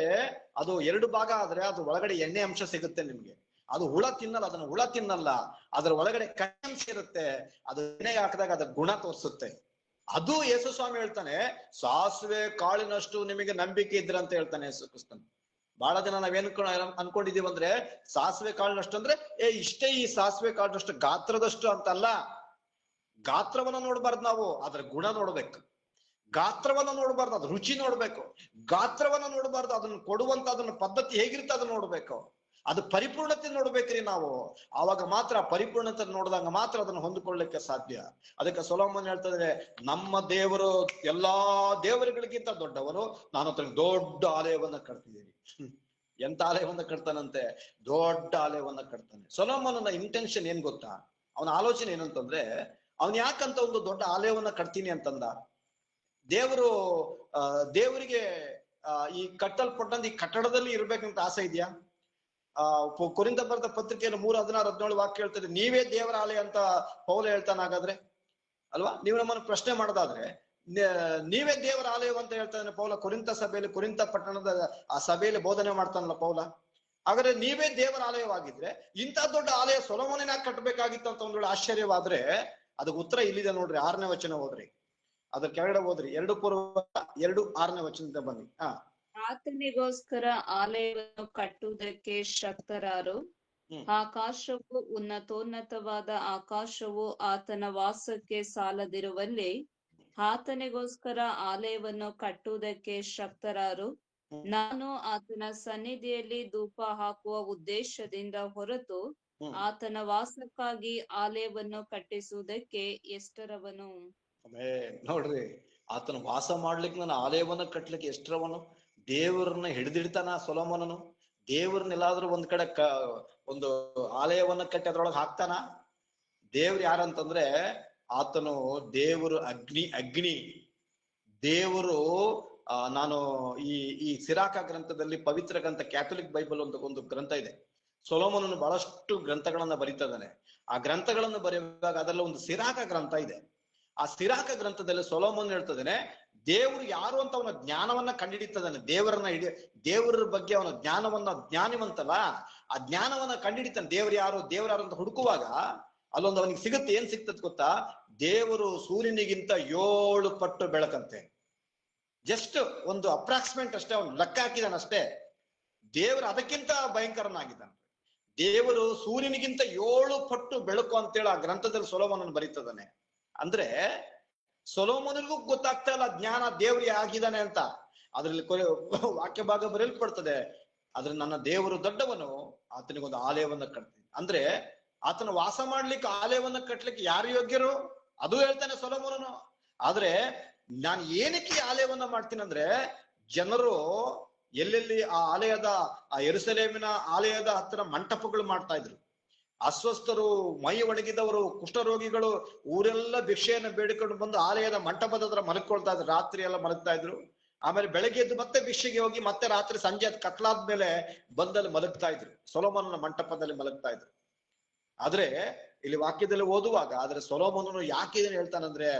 ಅದು 2 ಭಾಗ ಆದ್ರೆ ಅದು ಒಳಗಡೆ ಎಣ್ಣೆ ಅಂಶ ಸಿಗುತ್ತೆ ನಿಮ್ಗೆ. ಅದು ಹುಳ ತಿನ್ನಲ್ಲ, ಅದನ್ನ ಹುಳ ತಿನ್ನಲ್ಲ, ಅದ್ರ ಒಳಗಡೆ ಕಣ್ಣೆ ಅಂಶ ಇರುತ್ತೆ. ಅದು ಎಣ್ಣೆಗೆ ಹಾಕಿದಾಗ ಅದ್ರ ಗುಣ ತೋರಿಸುತ್ತೆ. ಅದು ಯೇಸು ಸ್ವಾಮಿ ಹೇಳ್ತಾನೆ, ಸಾಸಿವೆ ಕಾಳಿನಷ್ಟು ನಿಮಗೆ ನಂಬಿಕೆ ಇದ್ರ ಅಂತ ಹೇಳ್ತಾನೆ ಯೇಸು ಕ್ರಿಸ್ತನ್. ಬಹಳ ಜನ ನಾವೇನ್ ಅನ್ಕೊಂಡಿದೀವಿ ಅಂದ್ರೆ, ಸಾಸಿವೆ ಕಾಳಿನಷ್ಟು ಅಂದ್ರೆ ಇಷ್ಟೇ, ಈ ಸಾಸಿವೆ ಕಾಳಿನಷ್ಟು ಗಾತ್ರದಷ್ಟು ಅಂತಲ್ಲ. ಗಾತ್ರವನ್ನ ನೋಡ್ಬಾರ್ದು ನಾವು, ಅದ್ರ ಗುಣ ನೋಡ್ಬೇಕು. ಗಾತ್ರವನ್ನ ನೋಡ್ಬಾರ್ದು, ಅದ್ ರುಚಿ ನೋಡ್ಬೇಕು. ಗಾತ್ರವನ್ನ ನೋಡ್ಬಾರ್ದು, ಅದನ್ನ ಕೊಡುವಂತ ಅದನ್ನ ಪದ್ಧತಿ ಹೇಗಿರುತ್ತೆ ಅದನ್ನ ನೋಡ್ಬೇಕು. ಅದು ಪರಿಪೂರ್ಣತೆ ನೋಡ್ಬೇಕ್ರಿ ನಾವು. ಆವಾಗ ಮಾತ್ರ ಪರಿಪೂರ್ಣತೆ ನೋಡಿದಾಗ ಮಾತ್ರ ಅದನ್ನ ಹೊಂದಿಕೊಳ್ಳಲಿಕ್ಕೆ ಸಾಧ್ಯ. ಅದಕ್ಕೆ ಸೊಲೊಮೋನ್ ಹೇಳ್ತಾರೆ, ನಮ್ಮ ದೇವರು ಎಲ್ಲಾ ದೇವರುಗಳಿಗಿಂತ ದೊಡ್ಡವನು, ನಾನು ಅದಕ್ಕೆ ದೊಡ್ಡ ಆಲಯವನ್ನ ಕಟ್ತಿದ್ದೀನಿ. ಎಂತ ಆಲಯವನ್ನ ಕಟ್ತಾನಂತೆ? ದೊಡ್ಡ ಆಲಯವನ್ನ ಕಟ್ತಾನೆ. ಸೊಲೊಮೋನನ ಇಂಟೆನ್ಷನ್ ಏನ್ ಗೊತ್ತಾ? ಅವನ ಆಲೋಚನೆ ಏನಂತಂದ್ರೆ, ಅವನ್ ಯಾಕಂತ ಒಂದು ದೊಡ್ಡ ಆಲಯವನ್ನ ಕಟ್ತೀನಿ ಅಂತಂದ? ದೇವರಿಗೆ ಈ ಕಟ್ಟಲ್ಪಟ್ಟಂತ ಈ ಕಟ್ಟಡದಲ್ಲಿ ಇರ್ಬೇಕಂತ ಆಸೆ ಇದೆಯಾ? ಕೊರಿಂಥ ಬರೆದ ಪತ್ರಿಕೆಯಲ್ಲಿ 3:16-17 ವಾಕ್ಯ ಹೇಳ್ತಾರೆ, ನೀವೇ ದೇವರ ಆಲಯ ಅಂತ ಪೌಲ ಹೇಳ್ತಾನೆ. ಹಾಗಾದ್ರೆ ಅಲ್ವಾ? ನೀವು ನಮ್ಮನ್ನು ಪ್ರಶ್ನೆ ಮಾಡೋದಾದ್ರೆ, ನೀವೇ ದೇವರ ಆಲಯ ಅಂತ ಹೇಳ್ತಾನೆ ಪೌಲ ಕೊರಿಂಥ ಸಭೆಯಲ್ಲಿ, ಕೊರಿಂಥ ಪಟ್ಟಣದ ಆ ಸಭೆಯಲ್ಲಿ ಬೋಧನೆ ಮಾಡ್ತಾನಲ್ಲ ಪೌಲ. ಹಾಗಾದ್ರೆ ನೀವೇ ದೇವರ ಆಲಯವಾಗಿದ್ರೆ ಇಂಥ ದೊಡ್ಡ ಆಲಯ ಸೊಲೊಮೋನನ ಕಟ್ಟಬೇಕಾಗಿತ್ತು ಅಂತ ಒಂದ್ ವೇಳೆ ಆಶ್ಚರ್ಯವಾದ್ರೆ ಅದಕ್ಕೆ ಉತ್ತರ ಇಲ್ಲಿದೆ ನೋಡ್ರಿ. 6ನೇ ವಚನ ಓದ್ರಿ, ಅದ್ರ ಕೆಳಗಡೆ ಓದ್ರಿ. 2 ವಚನದಿಂದ ಬನ್ನಿ. ಆತನಿಗೋಸ್ಕರ ಆಲಯವನ್ನು ಕಟ್ಟುವುದಕ್ಕೆ ಶಕ್ತರಾರು? ಆಕಾಶವು ಉನ್ನತೋನ್ನತವಾದ ಆಕಾಶವು ಆತನ ವಾಸಕ್ಕೆ ಸಾಲದಿರುವಲ್ಲಿ ಆತನಿಗೋಸ್ಕರ ಆಲಯವನ್ನು ಕಟ್ಟುವುದಕ್ಕೆ ಶಕ್ತರಾರು? ನಾನು ಆತನ ಸನ್ನಿಧಿಯಲ್ಲಿ ಧೂಪ ಹಾಕುವ ಉದ್ದೇಶದಿಂದ ಹೊರತು ಆತನ ವಾಸಕ್ಕಾಗಿ ಆಲಯವನ್ನು ಕಟ್ಟಿಸುವುದಕ್ಕೆ ಎಷ್ಟರವನು? ನೋಡ್ರಿ, ಆತನ ವಾಸ ಮಾಡ್ಲಿಕ್ಕೆ ನಾನು ಆಲಯವನ್ನ ಕಟ್ಲಿಕ್ಕೆ ಎಷ್ಟರವನು? ದೇವರನ್ನ ಹಿಡಿದಿಡ್ತಾನ ಸೊಲೊಮೋನನು? ದೇವ್ರನ್ನೆಲ್ಲಾದ್ರೂ ಒಂದ್ ಕಡೆ ಒಂದು ಆಲಯವನ್ನ ಕಟ್ಟಿ ಅದ್ರೊಳಗೆ ಹಾಕ್ತಾನ? ದೇವ್ರು ಯಾರಂತಂದ್ರೆ ಆತನು ದೇವರು ಅಗ್ನಿ ದೇವರು. ನಾನು ಈ ಸಿರಾಕ ಗ್ರಂಥದಲ್ಲಿ, ಪವಿತ್ರ ಗ್ರಂಥ, ಕ್ಯಾಥೋಲಿಕ್ ಬೈಬಲ್ ಒಂದು ಗ್ರಂಥ ಇದೆ. ಸೊಲೊಮೋನನು ಬಹಳಷ್ಟು ಗ್ರಂಥಗಳನ್ನ ಬರೀತಾನೆ. ಆ ಗ್ರಂಥಗಳನ್ನು ಬರೆಯುವಾಗ ಅದರಲ್ಲಿ ಒಂದು ಸಿರಾಕ ಗ್ರಂಥ ಇದೆ. ಆ ಸಿರಾಕ ಗ್ರಂಥದಲ್ಲಿ ಸೊಲೊಮೋನ್ ಹೇಳ್ತದಾನೆ, ದೇವರು ಯಾರು ಅಂತ ಅವನ ಜ್ಞಾನವನ್ನ ಕಂಡುಹಿಡಿತದಾನೆ. ದೇವರ ಬಗ್ಗೆ ಅವನ ಜ್ಞಾನಿವಂತಲ್ಲ, ಆ ಜ್ಞಾನವನ್ನ ಕಂಡುಹಿಡಿತಾನೆ. ದೇವ್ರು ಯಾರು ಅಂತ ಹುಡುಕುವಾಗ ಅಲ್ಲೊಂದು ಅವನಿಗೆ ಸಿಗುತ್ತೆ. ಏನ್ ಸಿಗ್ತದ ಗೊತ್ತಾ? ದೇವರು ಸೂರ್ಯನಿಗಿಂತ 7 ಪಟ್ಟು ಬೆಳಕಂತೆ. ಜಸ್ಟ್ ಒಂದು ಅಪ್ರಾಕ್ಸಿಮೇಟ್ ಅಷ್ಟೇ, ಅವನು ಲೆಕ್ಕ ಹಾಕಿದಾನಷ್ಟೇ. ದೇವರು ಅದಕ್ಕಿಂತ ಭಯಂಕರನಾಗಿದ್ದಾನೆ. ದೇವರು ಸೂರ್ಯನಿಗಿಂತ 7 ಪಟ್ಟು ಬೆಳಕು ಅಂತೇಳಿ ಆ ಗ್ರಂಥದಲ್ಲಿ ಸೊಲೊಮೋನನು ಬರೀತದಾನೆ. ಅಂದ್ರೆ ಸೊಲೊಮೋನಿಗೂ ಗೊತ್ತಾಗ್ತಾ ಇಲ್ಲ ಜ್ಞಾನ ದೇವ್ರು ಆಗಿದ್ದಾನೆ ಅಂತ. ಅದ್ರಲ್ಲಿ ವಾಕ್ಯ ಭಾಗ ಬರೆಯಲ್ಪಡ್ತದೆ, ಆದ್ರೆ ನನ್ನ ದೇವರು ದೊಡ್ಡವನು, ಆತನಿಗೊಂದು ಆಲಯವನ್ನ ಕಟ್ತೀನಿ. ಅಂದ್ರೆ ಆತನ ವಾಸ ಮಾಡ್ಲಿಕ್ಕೆ ಆಲಯವನ್ನ ಕಟ್ಲಿಕ್ಕೆ ಯಾರು ಯೋಗ್ಯರು? ಅದು ಹೇಳ್ತಾನೆ ಸೊಲೊಮೋನನು. ಆದ್ರೆ ನಾನು ಏನಕ್ಕೆ ಆಲಯವನ್ನ ಮಾಡ್ತೀನಿ ಅಂದ್ರೆ, ಜನರು ಎಲ್ಲೆಲ್ಲಿ ಆ ಯೆರೂಸಲೇಮಿನ ಆಲಯದ ಹತ್ತಿರ ಮಂಟಪಗಳು ಮಾಡ್ತಾ ಇದ್ರು. ಅಸ್ವಸ್ಥರು, ಮೈ ಒಣಗಿದವರು, ಕುಷ್ಠರೋಗಿಗಳು ಊರೆಲ್ಲ ಭಿಕ್ಷೆಯನ್ನ ಬೇಡಿಕೊಂಡು ಬಂದು ಆಲಯದ ಮಂಟಪದ ಹತ್ರ ಮಲಗ್ಕೊಳ್ತಾ ಇದ್ರು. ರಾತ್ರಿ ಎಲ್ಲ ಮಲಗ್ತಾ ಇದ್ರು. ಆಮೇಲೆ ಬೆಳಗ್ಗೆ ಎದ್ದು ಮತ್ತೆ ಭಿಕ್ಷೆಗೆ ಹೋಗಿ ಮತ್ತೆ ರಾತ್ರಿ ಸಂಜೆ ಕತ್ಲಾದ್ಮೇಲೆ ಬಂದಲ್ಲಿ ಮಲಗ್ತಾ ಇದ್ರು. ಸೊಲೊಮೋನನ ಮಂಟಪದಲ್ಲಿ ಮಲಗ್ತಾ ಇದ್ರು. ಆದ್ರೆ ಇಲ್ಲಿ ವಾಕ್ಯದಲ್ಲಿ ಓದುವಾಗ, ಆದ್ರೆ ಸೊಲೊಮೋನನು ಯಾಕೆ ಇದನ್ನ ಹೇಳ್ತಾನಂದ್ರೆ,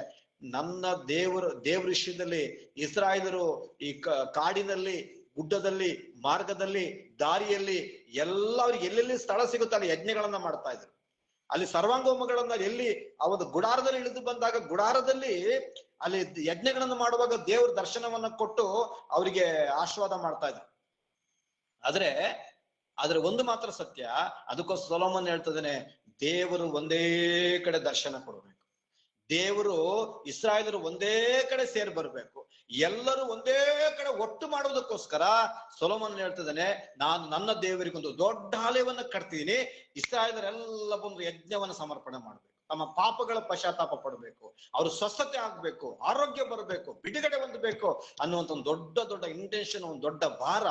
ನನ್ನ ದೇವರ ವಿಷಯದಲ್ಲಿ ಇಸ್ರಾಯೇಲರು ಈ ಕಾಡಿನಲ್ಲಿ, ಗುಡ್ಡದಲ್ಲಿ, ಮಾರ್ಗದಲ್ಲಿ, ದಾರಿಯಲ್ಲಿ ಎಲ್ಲ ಅವ್ರಿಗೆ ಎಲ್ಲೆಲ್ಲಿ ಸ್ಥಳ ಸಿಗುತ್ತೆ ಅಲ್ಲಿ ಯಜ್ಞಗಳನ್ನ ಮಾಡ್ತಾ ಇದ್ರು. ಅಲ್ಲಿ ಸರ್ವಾಂಗೋಮಗಳನ್ನ ಎಲ್ಲಿ ಆ ಒಂದು ಗುಡಾರದಲ್ಲಿ ಇಳಿದು ಬಂದಾಗ ಗುಡಾರದಲ್ಲಿ ಅಲ್ಲಿ ಯಜ್ಞಗಳನ್ನ ಮಾಡುವಾಗ ದೇವ್ರ ದರ್ಶನವನ್ನ ಕೊಟ್ಟು ಅವರಿಗೆ ಆಶೀರ್ವಾದ ಮಾಡ್ತಾ ಇದ್ರು. ಆದ್ರೆ ಒಂದು ಮಾತ್ರ ಸತ್ಯ, ಅದಕ್ಕೋಸ್ಕರ ಸೊಲೊಮೋನ್ ಹೇಳ್ತದೇನೆ, ದೇವರು ಒಂದೇ ಕಡೆ ದರ್ಶನ ಕೊಡ್ಬೇಕು. ದೇವರು ಇಸ್ರಾಯೇಲರು ಒಂದೇ ಕಡೆ ಸೇರಿ ಬರ್ಬೇಕು. ಎಲ್ಲರೂ ಒಂದೇ ಕಡೆ ಒಟ್ಟು ಮಾಡುವುದಕ್ಕೋಸ್ಕರ ಸೊಲೊಮೋನ್ ಹೇಳ್ತಿದ್ದಾನೆ, ನಾನು ನನ್ನ ದೇವರಿಗೊಂದು ದೊಡ್ಡ ಆಲಯವನ್ನ ಕಟ್ತೀನಿ. ಇಸ್ರಾಯೇಲರೆಲ್ಲ ಬಂದು ಯಜ್ಞವನ್ನ ಸಮರ್ಪಣೆ ಮಾಡ್ಬೇಕು, ತಮ್ಮ ಪಾಪಗಳ ಪಶ್ಚಾತ್ತಾಪ ಪಡಬೇಕು, ಅವರು ಸ್ವಸ್ಥತೆ ಆಗ್ಬೇಕು, ಆರೋಗ್ಯ ಬರಬೇಕು, ಬಿಡುಗಡೆ ಹೊಂದಬೇಕು ಅನ್ನುವಂತ ಒಂದು ದೊಡ್ಡ ಇಂಟೆನ್ಷನ್, ಒಂದು ದೊಡ್ಡ ಭಾರ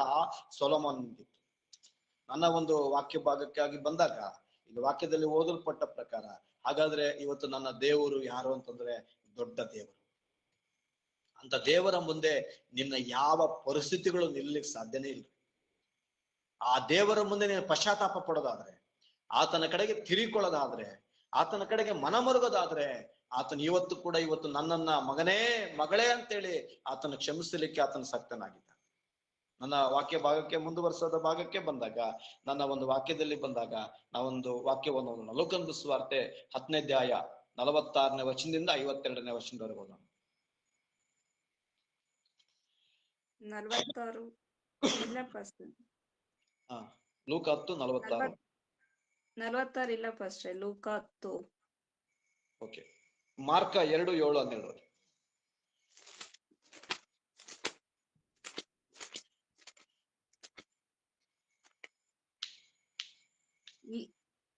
ಸೊಲೊಮೋನ್ಗಿತ್ತು. ನನ್ನ ಒಂದು ವಾಕ್ಯ ಭಾಗಕ್ಕಾಗಿ ಬಂದಾಗ ಇಲ್ಲಿ ವಾಕ್ಯದಲ್ಲಿ ಓದಲ್ಪಟ್ಟ ಪ್ರಕಾರ, ಹಾಗಾದ್ರೆ ಇವತ್ತು ನನ್ನ ದೇವರು ಯಾರು ಅಂತಂದ್ರೆ ದೊಡ್ಡ ದೇವರು. ಅಂತ ದೇವರ ಮುಂದೆ ನಿನ್ನ ಯಾವ ಪರಿಸ್ಥಿತಿಗಳು ನಿಲ್ಲಲಿಕ್ಕೆ ಸಾಧ್ಯನೇ ಇಲ್ಲ. ಆ ದೇವರ ಮುಂದೆ ನೀನು ಪಶ್ಚಾತ್ತಾಪ ಪಡೋದಾದ್ರೆ, ಆತನ ಕಡೆಗೆ ತಿರುಗಿಕೊಳ್ಳೋದಾದ್ರೆ, ಆತನ ಕಡೆಗೆ ಮನಮರುಗೋದಾದ್ರೆ, ಆತನ ಇವತ್ತು ನನ್ನನ್ನ ಮಗಳೇ ಅಂತೇಳಿ ಆತನ ಕ್ಷಮಿಸಲಿಕ್ಕೆ ಆತನ ಸಕ್ತನಾಗಿದ್ದ. ನನ್ನ ವಾಕ್ಯ ಭಾಗಕ್ಕೆ ಮುಂದುವರಿಸೋದ ಭಾಗಕ್ಕೆ ಬಂದಾಗ, ನನ್ನ ಒಂದು ವಾಕ್ಯದಲ್ಲಿ ಬಂದಾಗ ನಾವೊಂದು ವಾಕ್ಯವನ್ನು ಲೂಕನ ಸುವಾರ್ತೆ 10ನೇ ಅಧ್ಯಾಯ 46ನೇ ವಚನದಿಂದ 52ನೇ ವಚನದವರೆಗೆ ಓದೋಣ. 46 ಇಲ್ಲ ಫಸ್ಟ್. ಲೂಕ 10:46. 46 ಇಲ್ಲ ಫಸ್ಟ್, ಲೂಕ 10. ಓಕೆ. ಮಾರ್ಕ 2:7-12.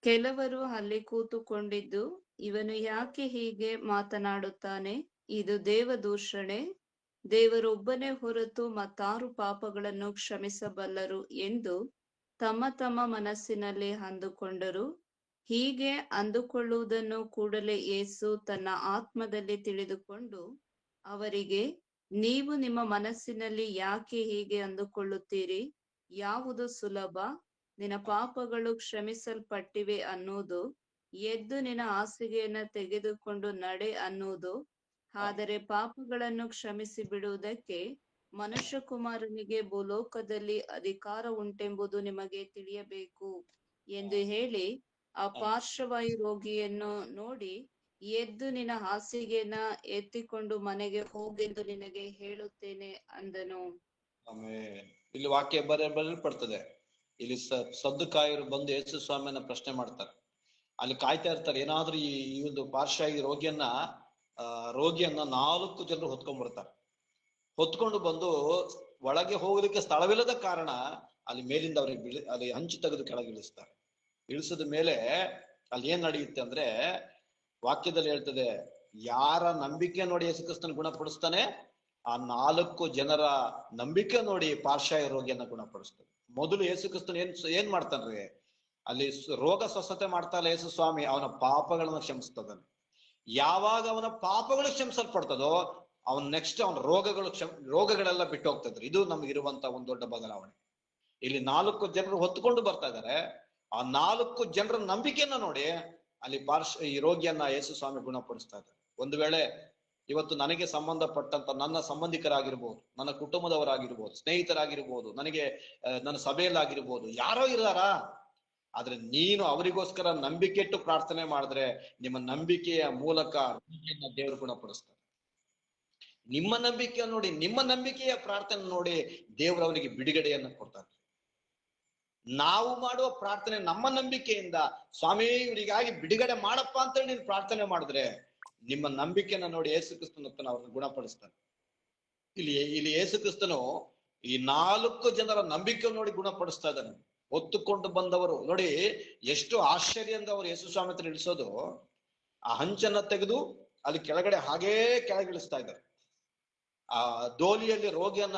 ಕೆಲವರು ಅಲ್ಲಿ ಕೂತುಕೊಂಡಿದ್ದು, ಇವನು ಯಾಕೆ ಹೀಗೆ ಮಾತನಾಡುತ್ತಾನೆ? ಇದು ದೇವದೂಷಣೆ. ದೇವರೊಬ್ಬನೇ ಹೊರತು ಮತ್ತಾರು ಪಾಪಗಳನ್ನು ಕ್ಷಮಿಸಬಲ್ಲರು ಎಂದು ತಮ್ಮ ತಮ್ಮ ಮನಸ್ಸಿನಲ್ಲಿ ಅಂದುಕೊಂಡರು. ಹೀಗೆ ಅಂದುಕೊಳ್ಳುವುದನ್ನು ಕೂಡಲೇ ಯೇಸು ತನ್ನ ಆತ್ಮದಲ್ಲಿ ತಿಳಿದುಕೊಂಡು ಅವರಿಗೆ, ನೀವು ನಿಮ್ಮ ಮನಸ್ಸಿನಲ್ಲಿ ಯಾಕೆ ಹೀಗೆ ಅಂದುಕೊಳ್ಳುತ್ತೀರಿ? ಯಾವುದು ಸುಲಭ, ನಿನ್ನ ಪಾಪಗಳು ಕ್ಷಮಿಸಲ್ಪಟ್ಟಿವೆ ಅನ್ನುವುದು, ಎದ್ದು ನಿನ್ನ ಹಾಸಿಗೆಯನ್ನ ತೆಗೆದುಕೊಂಡು ನಡೆ ಅನ್ನುವುದು? ಆದರೆ ಪಾಪಗಳನ್ನು ಕ್ಷಮಿಸಿ ಬಿಡುವುದಕ್ಕೆ ಮನುಷ್ಯ ಕುಮಾರನಿಗೆ ಭೂಲೋಕದಲ್ಲಿ ಅಧಿಕಾರ ಉಂಟೆಂಬುದು ನಿಮಗೆ ತಿಳಿಯಬೇಕು ಎಂದು ಹೇಳಿ ಆ ಪಾರ್ಶ್ವವಾಯು ರೋಗಿಯನ್ನು ನೋಡಿ, ಎದ್ದು ನಿನ್ನ ಹಾಸಿಗೆನ ಎತ್ತಿಕೊಂಡು ಮನೆಗೆ ಹೋಗೆಂದು ನಿನಗೆ ಹೇಳುತ್ತೇನೆ ಅಂದನು. ಆಮೇಲೆ ಇಲ್ಲಿ ವಾಕ್ಯ ಬರೆಯಲ್ಪಡ್ತದೆ. ಇಲ್ಲಿ ಸದ್ದುಕಾಯರು ಬಂದು ಯೇಸು ಸ್ವಾಮಿಯನ್ನ ಪ್ರಶ್ನೆ ಮಾಡ್ತಾರೆ. ಅಲ್ಲಿ ಕಾಯ್ತಾ ಇರ್ತಾರೆ, ಏನಾದ್ರೂ ಈ ಒಂದು ಪಾರ್ಶ್ವವಾಯು ರೋಗಿಯನ್ನ 4 ಜನರು ಹೊತ್ಕೊಂಡ್ ಬರ್ತಾರೆ. ಹೊತ್ಕೊಂಡು ಬಂದು ಒಳಗೆ ಹೋಗೋದಕ್ಕೆ ಸ್ಥಳವಿಲ್ಲದ ಕಾರಣ ಅಲ್ಲಿ ಮೇಲಿಂದ ಅವ್ರಿಗೆ ಅಲ್ಲಿ ಹಂಚು ತೆಗೆದು ಕೆಳಗೆ ಇಳಿಸ್ತಾರೆ. ಇಳಿಸಿದ ಮೇಲೆ ಅಲ್ಲಿ ಏನ್ ನಡೆಯುತ್ತೆ ಅಂದ್ರೆ, ವಾಕ್ಯದಲ್ಲಿ ಹೇಳ್ತದೆ, ಯಾರ ನಂಬಿಕೆ ನೋಡಿ ಯೇಸು ಕ್ರಿಸ್ತನ ಗುಣಪಡಿಸ್ತಾನೆ, ಆ 4 ಜನರ ನಂಬಿಕೆ ನೋಡಿ ಪಾರ್ಶ್ವವಾಯು ರೋಗಿಯನ್ನ ಗುಣಪಡಿಸ್ತಾನೆ. ಮೊದಲು ಯೇಸು ಕ್ರಿಸ್ತನ್ ಏನ್ ಮಾಡ್ತಾನ್ರಿ, ಅಲ್ಲಿ ರೋಗ ಸ್ವಸ್ಥತೆ ಮಾಡ್ತಾ ಇಲ್ಲ ಯೇಸು ಸ್ವಾಮಿ, ಅವನ ಪಾಪಗಳನ್ನ ಕ್ಷಮಿಸ್ತದಾನೆ. ಯಾವಾಗ ಅವನ ಪಾಪಗಳು ಕ್ಷಮಿಸಲ್ಪಡ್ತದೋ ಅವನ್ ನೆಕ್ಸ್ಟ್ ಅವನ ರೋಗಗಳೆಲ್ಲ ಬಿಟ್ಟು ಹೋಗ್ತದ್ರಿ. ಇದು ನಮ್ಗಿರುವಂತ ಒಂದ್ ದೊಡ್ಡ ಬದಲಾವಣೆ. ಇಲ್ಲಿ 4 ಜನರು ಹೊತ್ಕೊಂಡು ಬರ್ತಾ ಇದಾರೆ. ಆ 4 ಜನರ ನಂಬಿಕೆಯನ್ನ ನೋಡಿ ಅಲ್ಲಿ ಈ ರೋಗಿಯನ್ನ ಯೇಸು ಸ್ವಾಮಿ ಗುಣಪಡಿಸ್ತಾ ಇದ್ದಾರೆ. ಒಂದು ವೇಳೆ ಇವತ್ತು ನನಗೆ ಸಂಬಂಧಪಟ್ಟಂತ ನನ್ನ ಸಂಬಂಧಿಕರಾಗಿರ್ಬೋದು, ನನ್ನ ಕುಟುಂಬದವರಾಗಿರ್ಬೋದು, ಸ್ನೇಹಿತರಾಗಿರ್ಬೋದು, ನನಗೆ ನನ್ನ ಸಭೆಯಲ್ಲಾಗಿರ್ಬೋದು, ಯಾರೋ ಇದ್ದಾರಾ, ಆದ್ರೆ ನೀನು ಅವರಿಗೋಸ್ಕರ ನಂಬಿಕೆ ಇಟ್ಟು ಪ್ರಾರ್ಥನೆ ಮಾಡಿದ್ರೆ ನಿಮ್ಮ ನಂಬಿಕೆಯ ಮೂಲಕ ದೇವರು ಗುಣಪಡಿಸ್ತಾರೆ. ನಿಮ್ಮ ನಂಬಿಕೆ ನೋಡಿ, ನಿಮ್ಮ ನಂಬಿಕೆಯ ಪ್ರಾರ್ಥನೆ ನೋಡಿ ದೇವರು ಅವನಿಗೆ ಬಿಡುಗಡೆಯನ್ನ ಕೊಡ್ತಾರೆ. ನಾವು ಮಾಡುವ ಪ್ರಾರ್ಥನೆ ನಮ್ಮ ನಂಬಿಕೆಯಿಂದ, ಸ್ವಾಮಿ ಇವರಿಗಾಗಿ ಬಿಡುಗಡೆ ಮಾಡಪ್ಪ ಅಂತೇಳಿ ನೀನು ಪ್ರಾರ್ಥನೆ ಮಾಡಿದ್ರೆ ನಿಮ್ಮ ನಂಬಿಕೆಯನ್ನ ನೋಡಿ ಯೇಸು ಕ್ರಿಸ್ತನ ಅವ್ರನ್ನ ಗುಣಪಡಿಸ್ತಾನೆ. ಇಲ್ಲಿ ಯೇಸು ಕ್ರಿಸ್ತನು ಈ 4 ಜನರ ನಂಬಿಕೆ ನೋಡಿ ಗುಣಪಡಿಸ್ತಾ ಇದ್ದಾನೆ. ಹೊತ್ತುಕೊಂಡು ಬಂದವರು ನೋಡಿ ಎಷ್ಟು ಆಶ್ಚರ್ಯದಿಂದ ಅವರು ಯೇಸು ಸ್ವಾಮಿ ಹತ್ರ ಇಳಿಸೋದು, ಆ ಹಂಚನ್ನ ತೆಗೆದು ಅಲ್ಲಿ ಕೆಳಗಡೆ ಹಾಗೇ ಕೆಳಗಿಳಿಸ್ತಾ ಇದ್ದಾರೆ. ಆ ದೋಲಿಯಲ್ಲಿ ರೋಗಿಯನ್ನ,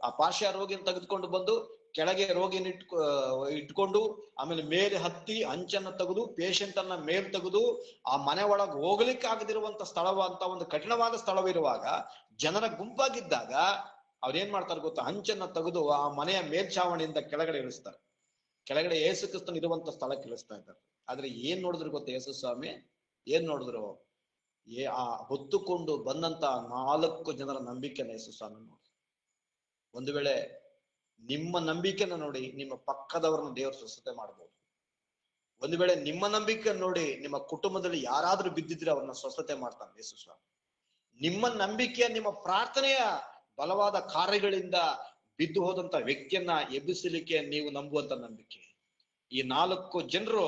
ಆ ಪಾರ್ಶ್ವ ರೋಗಿಯನ್ನು ತೆಗೆದುಕೊಂಡು ಬಂದು ಕೆಳಗೆ ರೋಗಿನ ಇಟ್ಕೊಂಡು ಆಮೇಲೆ ಮೇಲೆ ಹತ್ತಿ ಹಂಚನ್ನ ತೆಗೆದು ಪೇಷಂಟ್ ಅನ್ನ ಮೇಲ್ ತೆಗೆದು ಆ ಮನೆ ಒಳಗೆ ಹೋಗ್ಲಿಕ್ಕೆ ಆಗದಿರುವಂತ ಸ್ಥಳವಂತ ಒಂದು ಕಠಿಣವಾದ ಸ್ಥಳವಿರುವಾಗ ಜನರ ಗುಂಪಾಗಿದ್ದಾಗ ಅವ್ರೇನ್ ಮಾಡ್ತಾರೆ ಗೊತ್ತಾ, ಹಂಚನ್ನ ತೆಗೆದು ಆ ಮನೆಯ ಮೇಲ್ಛಾವಣಿಯಿಂದ ಕೆಳಗಡೆ ಇಳಿಸ್ತಾರೆ. ಕೆಳಗಡೆ ಯೇಸು ಕ್ರಿಸ್ತನ್ ಇರುವಂತ ಸ್ಥಳಕ್ಕೆ ಇಳಿಸ್ತಾ ಇದ್ದಾರೆ. ಆದ್ರೆ ಏನ್ ನೋಡಿದ್ರು ಗೊತ್ತಾ ಯೇಸು ಸ್ವಾಮಿ, ಏನ್ ನೋಡಿದ್ರು, ಆ ಹೊತ್ತುಕೊಂಡು ಬಂದಂತ 4 ಜನರ ನಂಬಿಕೆನ ಯೇಸು ಸ್ವಾಮಿ ನೋಡಿ. ಒಂದು ವೇಳೆ ನಿಮ್ಮ ನಂಬಿಕೆನ ನೋಡಿ ನಿಮ್ಮ ಪಕ್ಕದವರನ್ನ ದೇವರು ಸ್ವಸ್ಥತೆ ಮಾಡಬಹುದು. ಒಂದು ವೇಳೆ ನಿಮ್ಮ ನಂಬಿಕೆ ನೋಡಿ ನಿಮ್ಮ ಕುಟುಂಬದಲ್ಲಿ ಯಾರಾದ್ರೂ ಬಿದ್ದಿದ್ರೆ ಅವ್ರನ್ನ ಸ್ವಸ್ಥತೆ ಮಾಡ್ತಾನೆ ಯೇಸು ಸ್ವಾಮಿ. ನಿಮ್ಮ ನಂಬಿಕೆಯ, ನಿಮ್ಮ ಪ್ರಾರ್ಥನೆಯ ಬಲವಾದ ಕಾರ್ಯಗಳಿಂದ ಬಿದ್ದು ಹೋದಂತ ವ್ಯಕ್ತಿಯನ್ನ ಎಬ್ಬಿಸಲಿಕ್ಕೆ ನೀವು ನಂಬುವಂತ ನಂಬಿಕೆ. ಈ 4 ಜನರು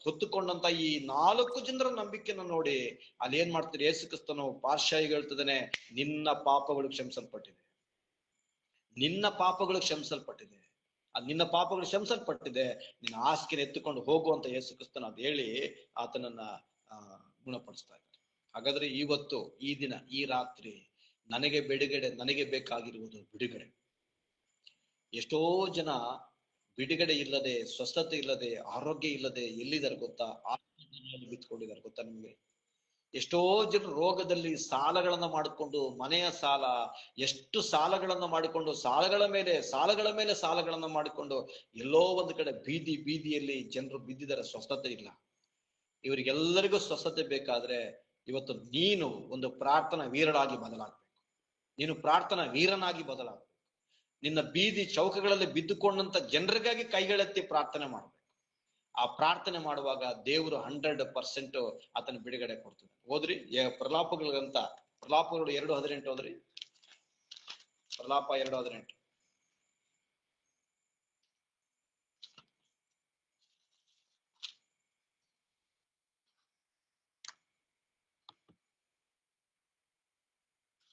ಹೊತ್ತುಕೊಂಡಂತ ಈ 4 ಜನರ ನಂಬಿಕೆಯನ್ನು ನೋಡಿ ಅಲ್ಲಿ ಏನ್ ಮಾಡ್ತಾರೆ, ಯೇಸು ಕ್ರಿಸ್ತನು ಪಾರ್ಶ್ವವಾಯು ಹೇಳ್ತದಾನೆ, ನಿನ್ನ ಪಾಪಗಳು ಕ್ಷಮಿಸಲ್ಪಟ್ಟಿದೆ, ನಿನ್ನ ಪಾಪಗಳು ಕ್ಷಮಿಸಲ್ಪಟ್ಟಿದೆ, ನಿನ್ನ ಪಾಪಗಳು ಕ್ಷಮಿಸಲ್ಪಟ್ಟಿದೆ, ನಿನ್ನ ಹಾಸಿಗೆನ ಎತ್ತುಕೊಂಡು ಹೋಗುವಂತ ಯೇಸು ಕ್ರಿಸ್ತನ ಅದ್ ಹೇಳಿ ಆತನನ್ನ ಗುಣಪಡಿಸ್ತಾ ಇದ್ದಾರೆ. ಹಾಗಾದ್ರೆ ಇವತ್ತು, ಈ ದಿನ, ಈ ರಾತ್ರಿ ನನಗೆ ಬಿಡುಗಡೆ, ನನಗೆ ಬೇಕಾಗಿರುವುದು ಬಿಡುಗಡೆ. ಎಷ್ಟೋ ಜನ ಬಿಡುಗಡೆ ಇಲ್ಲದೆ, ಸ್ವಸ್ಥತೆ ಇಲ್ಲದೆ, ಆರೋಗ್ಯ ಇಲ್ಲದೆ ಎಲ್ಲಿದ್ದಾರೆ ಗೊತ್ತಾ, ಆಸ್ಪತ್ರೆಯಲ್ಲಿ ಬಿತ್ಕೊಂಡಿದ್ದಾರೆ ಗೊತ್ತಾ ನಿಮ್ಗೆ. ಎಷ್ಟೋ ಜನ ರೋಗದಲ್ಲಿ ಸಾಲಗಳನ್ನ ಮಾಡಿಕೊಂಡು, ಮನೆಯ ಸಾಲ, ಎಷ್ಟು ಸಾಲಗಳನ್ನ ಮಾಡಿಕೊಂಡು, ಸಾಲಗಳ ಮೇಲೆ ಸಾಲಗಳನ್ನ ಮಾಡಿಕೊಂಡು ಎಲ್ಲೋ ಒಂದು ಕಡೆ ಬೀದಿಯಲ್ಲಿ ಜನರು ಬಿದ್ದಿದ್ದಾರೆ, ಸ್ವಸ್ಥತೆ ಇಲ್ಲ. ಇವರಿಗೆಲ್ಲರಿಗೂ ಸ್ವಸ್ಥತೆ ಬೇಕಾದ್ರೆ ಇವತ್ತು ನೀನು ಒಂದು ಪ್ರಾರ್ಥನಾ ವೀರನಾಗಿ ಬದಲಾಗ್ಬೇಕು. ನೀನು ಪ್ರಾರ್ಥನಾ ವೀರನಾಗಿ ಬದಲಾಗ್ಬೇಕು. ನಿನ್ನ ಬೀದಿ ಚೌಕಗಳಲ್ಲಿ ಬಿದ್ದುಕೊಂಡಂತ ಜನರಿಗಾಗಿ ಕೈಗಳೆತ್ತಿ ಪ್ರಾರ್ಥನೆ ಮಾಡ್ಬೇಕು. ಆ ಪ್ರಾರ್ಥನೆ ಮಾಡುವಾಗ ದೇವರು 100% ಆತನ ಬಿಡುಗಡೆ ಕೊಡ್ತದೆ. ಹೋದ್ರಿ ಪ್ರಲಾಪಗಳು 2:18 ಹೋದ್ರಿ. ಪ್ರಲಾಪ 2:18.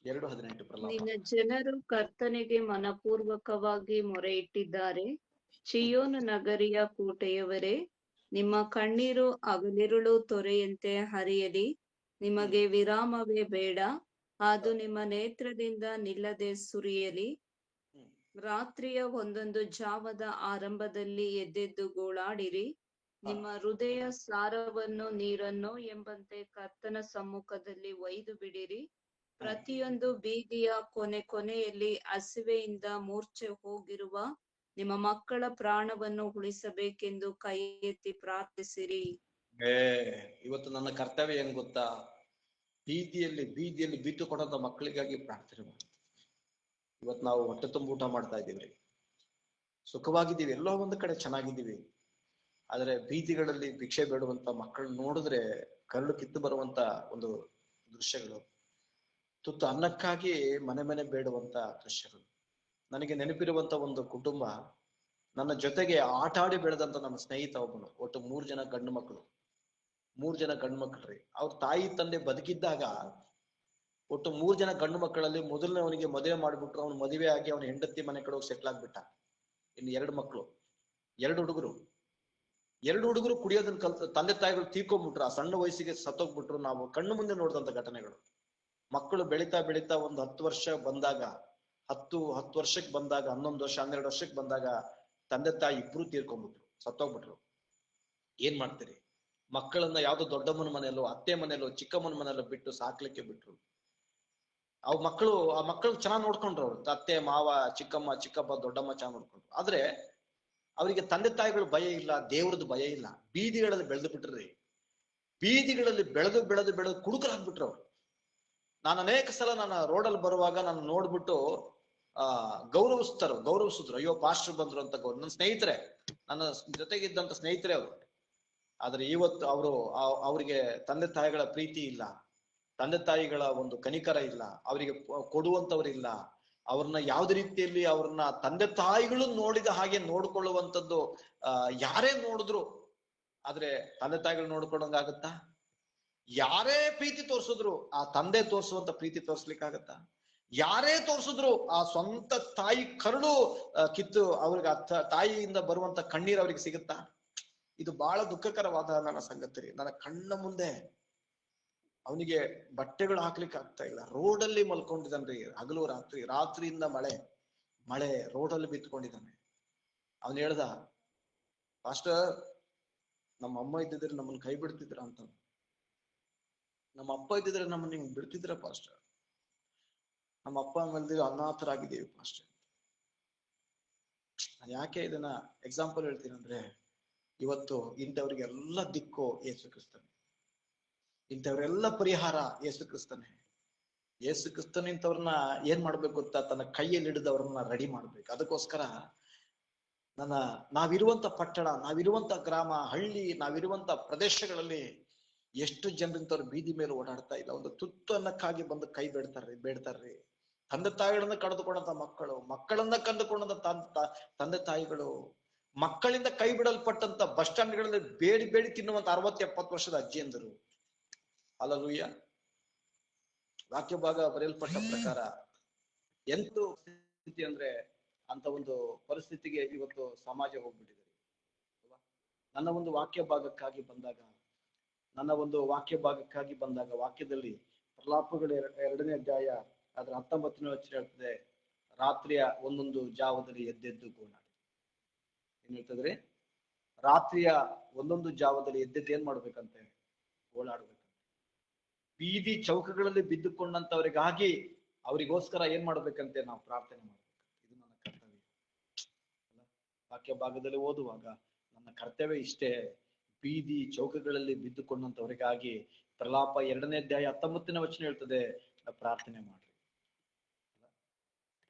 ನಿನ್ನ ಜನರು ಕರ್ತನಿಗೆ ಮನಪೂರ್ವಕವಾಗಿ ಮೊರೆ ಇಟ್ಟಿದ್ದಾರೆ. ಚಿಯೋನು ನಗರಿಯ ಕೋಟೆಯವರೇ, ನಿಮ್ಮ ಕಣ್ಣೀರು ಹಗಲಿರುಳು ತೊರೆಯಂತೆ ಹರಿಯಲಿ. ನಿಮಗೆ ವಿರಾಮವೇ ಬೇಡ, ಅದು ನಿಮ್ಮ ನೇತ್ರದಿಂದ ನಿಲ್ಲದೆ ಸುರಿಯಲಿ. ರಾತ್ರಿಯ ಒಂದೊಂದು ಜಾವದ ಆರಂಭದಲ್ಲಿ ಎದ್ದೆದ್ದು ಗೋಳಾಡಿರಿ. ನಿಮ್ಮ ಹೃದಯ ಸಾರವನ್ನು ನೀರನ್ನು ಎಂಬಂತೆ ಕರ್ತನ ಸಮ್ಮುಖದಲ್ಲಿ ಒಯ್ದು ಬಿಡಿರಿ. ಪ್ರತಿಯೊಂದು ಬೀದಿಯ ಕೊನೆಯಲ್ಲಿ ಹಸಿವೆಯಿಂದ ಮೂರ್ಛೆ ಹೋಗಿರುವ ನಿಮ್ಮ ಮಕ್ಕಳ ಪ್ರಾಣವನ್ನು ಉಳಿಸಬೇಕೆಂದು ಕೈ ಎತ್ತಿ ಪ್ರಾರ್ಥಿಸಿರಿ. ಇವತ್ತು ನನ್ನ ಕರ್ತವ್ಯ ಏನ್ ಗೊತ್ತಾ, ಬೀದಿಯಲ್ಲಿ ಬಿದ್ದು ಕೊಡಂತ ಮಕ್ಕಳಿಗಾಗಿ ಪ್ರಾರ್ಥನೆ ಮಾಡಿ. ಇವತ್ತು ನಾವು ಹೊಟ್ಟೆ ತುಂಬ ಊಟ ಮಾಡ್ತಾ ಇದ್ದೀವಿ, ಸುಖವಾಗಿದ್ದೀವಿ, ಎಲ್ಲೋ ಒಂದು ಕಡೆ ಚೆನ್ನಾಗಿದ್ದೀವಿ. ಆದ್ರೆ ಬೀದಿಗಳಲ್ಲಿ ಭಿಕ್ಷೆ ಬೇಡುವಂತ ಮಕ್ಕಳು ನೋಡಿದ್ರೆ ಕರಳು ಕಿತ್ತು ಬರುವಂತ ಒಂದು ದೃಶ್ಯಗಳು, ತುತ್ತು ಅನ್ನಕ್ಕಾಗಿ ಮನೆ ಮನೆ ಬೇಡುವಂತ ದೃಶ್ಯಗಳು. ನನಗೆ ನೆನಪಿರುವಂತ ಒಂದು ಕುಟುಂಬ, ನನ್ನ ಜೊತೆಗೆ ಆಟ ಆಡಿ ಬೆಳೆದಂತ ನನ್ನ ಸ್ನೇಹಿತ ಒಬ್ಬನು. ಒಟ್ಟು 3 ಜನ ಗಂಡು ಮಕ್ಕಳು, 3 ಜನ ಗಂಡು ಮಕ್ಕಳ್ರಿ. ಅವ್ರ ತಾಯಿ ತಂದೆ ಬದುಕಿದ್ದಾಗ ಒಟ್ಟು 3 ಜನ ಗಂಡು ಮಕ್ಕಳಲ್ಲಿ ಮೊದಲನೇ ಅವನಿಗೆ ಮದುವೆ ಮಾಡ್ಬಿಟ್ರು. ಅವ್ನು ಮದುವೆ ಆಗಿ ಅವನ ಹೆಂಡತಿ ಮನೆ ಕಡೆ ಹೋಗಿ ಸೆಟ್ಲ್ ಆಗ್ಬಿಟ್ಟ. ಇನ್ನು 2 ಮಕ್ಕಳು, 2 ಹುಡುಗರು. 2 ಹುಡುಗರು ಕುಡಿಯೋದನ್ನ ಕಲ್ತ ತಂದೆ ತಾಯಿಗಳು ತೀರ್ಕೊಂಡ್ಬಿಟ್ರು, ಆ ಸಣ್ಣ ವಯಸ್ಸಿಗೆ ಸತ್ತೋಗ್ಬಿಟ್ರು. ನಾವು ಕಣ್ಣು ಮುಂದೆ ನೋಡಿದಂತ ಘಟನೆಗಳು. ಮಕ್ಕಳು ಬೆಳೀತಾ ಬೆಳೀತಾ ಒಂದು 10 ವರ್ಷ ಬಂದಾಗ, 10 ವರ್ಷಕ್ಕೆ ಬಂದಾಗ, 11 ವರ್ಷ 12 ವರ್ಷಕ್ಕೆ ಬಂದಾಗ ತಂದೆ ತಾಯಿ ಇಬ್ರು ತೀರ್ಕೊಂಡ್ಬಿಟ್ರು, ಸತ್ತೋಗ್ಬಿಟ್ರು. ಏನ್ ಮಾಡ್ತೀರಿ? ಮಕ್ಕಳನ್ನ ಯಾವ್ದೋ ದೊಡ್ಡಮ್ಮನ ಮನೆಯಲ್ಲೋ ಅತ್ತೆ ಮನೆಯಲ್ಲೋ ಚಿಕ್ಕಮ್ಮನ ಮನೆಯಲ್ಲೋ ಬಿಟ್ಟು ಸಾಕ್ಲಿಕ್ಕೆ ಬಿಟ್ರು. ಆ ಮಕ್ಕಳು ಚೆನ್ನಾಗಿ ನೋಡ್ಕೊಂಡ್ರು. ಅವ್ರು ಅತ್ತೆ ಮಾವ ಚಿಕ್ಕಮ್ಮ ಚಿಕ್ಕಪ್ಪ ದೊಡ್ಡಮ್ಮ ಚೆನ್ನಾಗಿ ನೋಡ್ಕೊಂಡ್ರು. ಆದ್ರೆ ಅವರಿಗೆ ತಂದೆ ತಾಯಿಗಳು ಭಯ ಇಲ್ಲ, ದೇವ್ರದ್ದು ಭಯ ಇಲ್ಲ. ಬೀದಿಗಳಲ್ಲಿ ಬೆಳೆದು ಬಿಟ್ರಿ. ಬೀದಿಗಳಲ್ಲಿ ಬೆಳೆದು ಕುಡುಕರಾಗ್ಬಿಟ್ರು ಅವ್ರು. ನಾನು ಅನೇಕ ಸಲ ನನ್ನ ರೋಡಲ್ಲಿ ಬರುವಾಗ ನಾನು ನೋಡ್ಬಿಟ್ಟು ಗೌರವಿಸಿದ್ರು. ಅಯ್ಯೋ ಪಾಸ್ಟರ್ ಬಂದ್ರು ಅಂತ ನನ್ನ ಸ್ನೇಹಿತರೆ, ನನ್ನ ಜೊತೆಗಿದ್ದಂತ ಸ್ನೇಹಿತರೆ ಅವರು. ಆದ್ರೆ ಇವತ್ತು ಅವರಿಗೆ ತಂದೆ ತಾಯಿಗಳ ಪ್ರೀತಿ ಇಲ್ಲ, ತಂದೆ ತಾಯಿಗಳ ಒಂದು ಕನಿಕರ ಇಲ್ಲ, ಅವರಿಗೆ ಕೊಡುವಂತವ್ರಿಲ್ಲ. ಅವ್ರನ್ನ ಯಾವ್ದೇ ರೀತಿಯಲ್ಲಿ ಅವ್ರನ್ನ ತಂದೆ ತಾಯಿಗಳು ನೋಡಿದ ಹಾಗೆ ನೋಡ್ಕೊಳ್ಳುವಂಥದ್ದು ಯಾರೇ ನೋಡಿದ್ರು. ಆದ್ರೆ ತಂದೆ ತಾಯಿಗಳು ನೋಡ್ಕೊಂಡಂಗಾಗತ್ತಾ? ಯಾರೇ ಪ್ರೀತಿ ತೋರ್ಸಿದ್ರು ಆ ತಂದೆ ತೋರಿಸುವಂತ ಪ್ರೀತಿ ತೋರ್ಸ್ಲಿಕ್ಕಾಗತ್ತಾ? ಯಾರೇ ತೋರ್ಸಿದ್ರು ಆ ಸ್ವಂತ ತಾಯಿ ಕರುಳು ಕಿತ್ತು ಅವ್ರಿಗೆ ತಾಯಿಯಿಂದ ಬರುವಂತ ಕಣ್ಣೀರ್ ಅವ್ರಿಗೆ ಸಿಗುತ್ತಾ? ಇದು ಬಹಳ ದುಃಖಕರವಾದ ನನ್ನ ಸಂಗತಿ. ನನ್ನ ಕಣ್ಣ ಮುಂದೆ ಅವನಿಗೆ ಬಟ್ಟೆಗಳು ಹಾಕ್ಲಿಕ್ಕೆ ಆಗ್ತಾ ಇಲ್ಲ, ರೋಡಲ್ಲಿ ಮಲ್ಕೊಂಡಿದ್ದಾನ್ರಿ. ಹಗಲು ರಾತ್ರಿಯಿಂದ ಮಳೆ ರೋಡಲ್ಲಿ ಬಿತ್ಕೊಂಡಿದ್ದಾನೆ. ಅವನು ಹೇಳ್ದ, ಪಾಸ್ಟರ್ ನಮ್ಮ ಅಮ್ಮ ಇದ್ದಿದ್ರೆ ನಮ್ಮನ್ನ ಕೈ ಬಿಡ್ತಿದ್ರ ಅಂತ. ನಮ್ಮ ಅಪ್ಪ ಇದ್ದಿದ್ರೆ ನಮ್ಮನ್ನ ನಿಮ್ಗೆ ಬಿಡ್ತಿದ್ರ ಪಾಸ್ಟರ್. ನಮ್ಮ ಅಪ್ಪ ಮಲ್ದಿರೋ ಅನಾಥರಾಗಿದ್ದೀವಿ ಪಾಸ್ಟರ್. ನಾನು ಯಾಕೆ ಇದನ್ನ ಎಕ್ಸಾಂಪಲ್ ಹೇಳ್ತೀನಿ ಅಂದ್ರೆ, ಇವತ್ತು ಇಂಥವ್ರಿಗೆಲ್ಲ ದಿಕ್ಕು ಯೇಸು ಕ್ರಿಸ್ತನೇ, ಇಂಥವ್ರೆಲ್ಲ ಪರಿಹಾರ ಯೇಸು ಕ್ರಿಸ್ತನೇ. ಯೇಸು ಕ್ರಿಸ್ತನ ಇಂಥವ್ರನ್ನ ಏನ್ ಮಾಡ್ಬೇಕು ಗೊತ್ತಾ? ತನ್ನ ಕೈಯಲ್ಲಿ ಹಿಡಿದವ್ರನ್ನ ರೆಡಿ ಮಾಡ್ಬೇಕು. ಅದಕ್ಕೋಸ್ಕರ ನಾವಿರುವಂತ ಪಟ್ಟಣ, ನಾವಿರುವಂತ ಗ್ರಾಮ, ಹಳ್ಳಿ, ನಾವಿರುವಂತ ಪ್ರದೇಶಗಳಲ್ಲಿ ಎಷ್ಟು ಜನರಿಂತವ್ರು ಬೀದಿ ಮೇಲೆ ಓಡಾಡ್ತಾ ಇಲ್ಲ. ಒಂದು ತುತ್ತು ಅನ್ನಕ್ಕಾಗಿ ಬಂದು ಕೈ ಬೇಡ್ತಾರ್ರಿ. ತಂದೆ ತಾಯಿಗಳನ್ನ ಕಳೆದುಕೊಂಡಂತ ಮಕ್ಕಳನ್ನ ಕಂಡುಕೊಂಡಂತ ತಂದೆ ತಾಯಿಗಳು, ಮಕ್ಕಳಿಂದ ಕೈ ಬಿಡಲ್ಪಟ್ಟಂತ ಬಸ್ ಸ್ಟ್ಯಾಂಡ್ಗಳಲ್ಲಿ ಬೇಡಿ ತಿನ್ನುವಂತ 60-70 ವರ್ಷದ ಅಜ್ಜಿಯಂದರು. ಹಲ್ಲೆಲೂಯಾ. ವಾಕ್ಯ ಭಾಗ ಬರೆಯಲ್ಪಟ್ಟ ಪ್ರಕಾರ ಎಂತ ಸ್ಥಿತಿ ಅಂದ್ರೆ, ಅಂತ ಒಂದು ಪರಿಸ್ಥಿತಿಗೆ ಇವತ್ತು ಸಮಾಜ ಹೋಗ್ಬಿಟ್ಟಿದೆ. ನನ್ನ ಒಂದು ವಾಕ್ಯ ಭಾಗಕ್ಕಾಗಿ ಬಂದಾಗ ವಾಕ್ಯದಲ್ಲಿ ಪ್ರಲಾಪಗಳ 2ನೇ ಅಧ್ಯಾಯ ಅದರ 19ನೇ ವಚನ ಹೇಳ್ತದೆ, ರಾತ್ರಿಯ 1 ಜಾವದಲ್ಲಿ ಎದ್ದೆದ್ದು ಗೋಳಾಡಿ. ಏನ್ ಹೇಳ್ತದ್ರಿ? ರಾತ್ರಿಯ 1 ಜಾವದಲ್ಲಿ ಎದ್ದೆದ್ದು ಏನ್ ಮಾಡ್ಬೇಕಂತೆ? ಗೋಳಾಡ್ಬೇಕಂತೆ. ಬೀದಿ ಚೌಕಗಳಲ್ಲಿ ಬಿದ್ದುಕೊಂಡಂತವರಿಗಾಗಿ ಅವರಿಗೋಸ್ಕರ ಏನ್ ಮಾಡ್ಬೇಕಂತೆ? ನಾವು ಪ್ರಾರ್ಥನೆ ಮಾಡ್ಬೇಕಂತೆ. ಇದು ನನ್ನ ಕರ್ತವ್ಯ. ವಾಕ್ಯ ಭಾಗದಲ್ಲಿ ಓದುವಾಗ ನನ್ನ ಕರ್ತವ್ಯ ಇಷ್ಟೇ, ಬೀದಿ ಚೌಕಗಳಲ್ಲಿ ಬಿದ್ದುಕೊಂಡಂತವರಿಗಾಗಿ ಪ್ರಲಾಪ 2ನೇ ಅಧ್ಯಾಯ 19ನೇ ವಚನ ಹೇಳ್ತದೆ, ಪ್ರಾರ್ಥನೆ ಮಾಡ್ರಿ.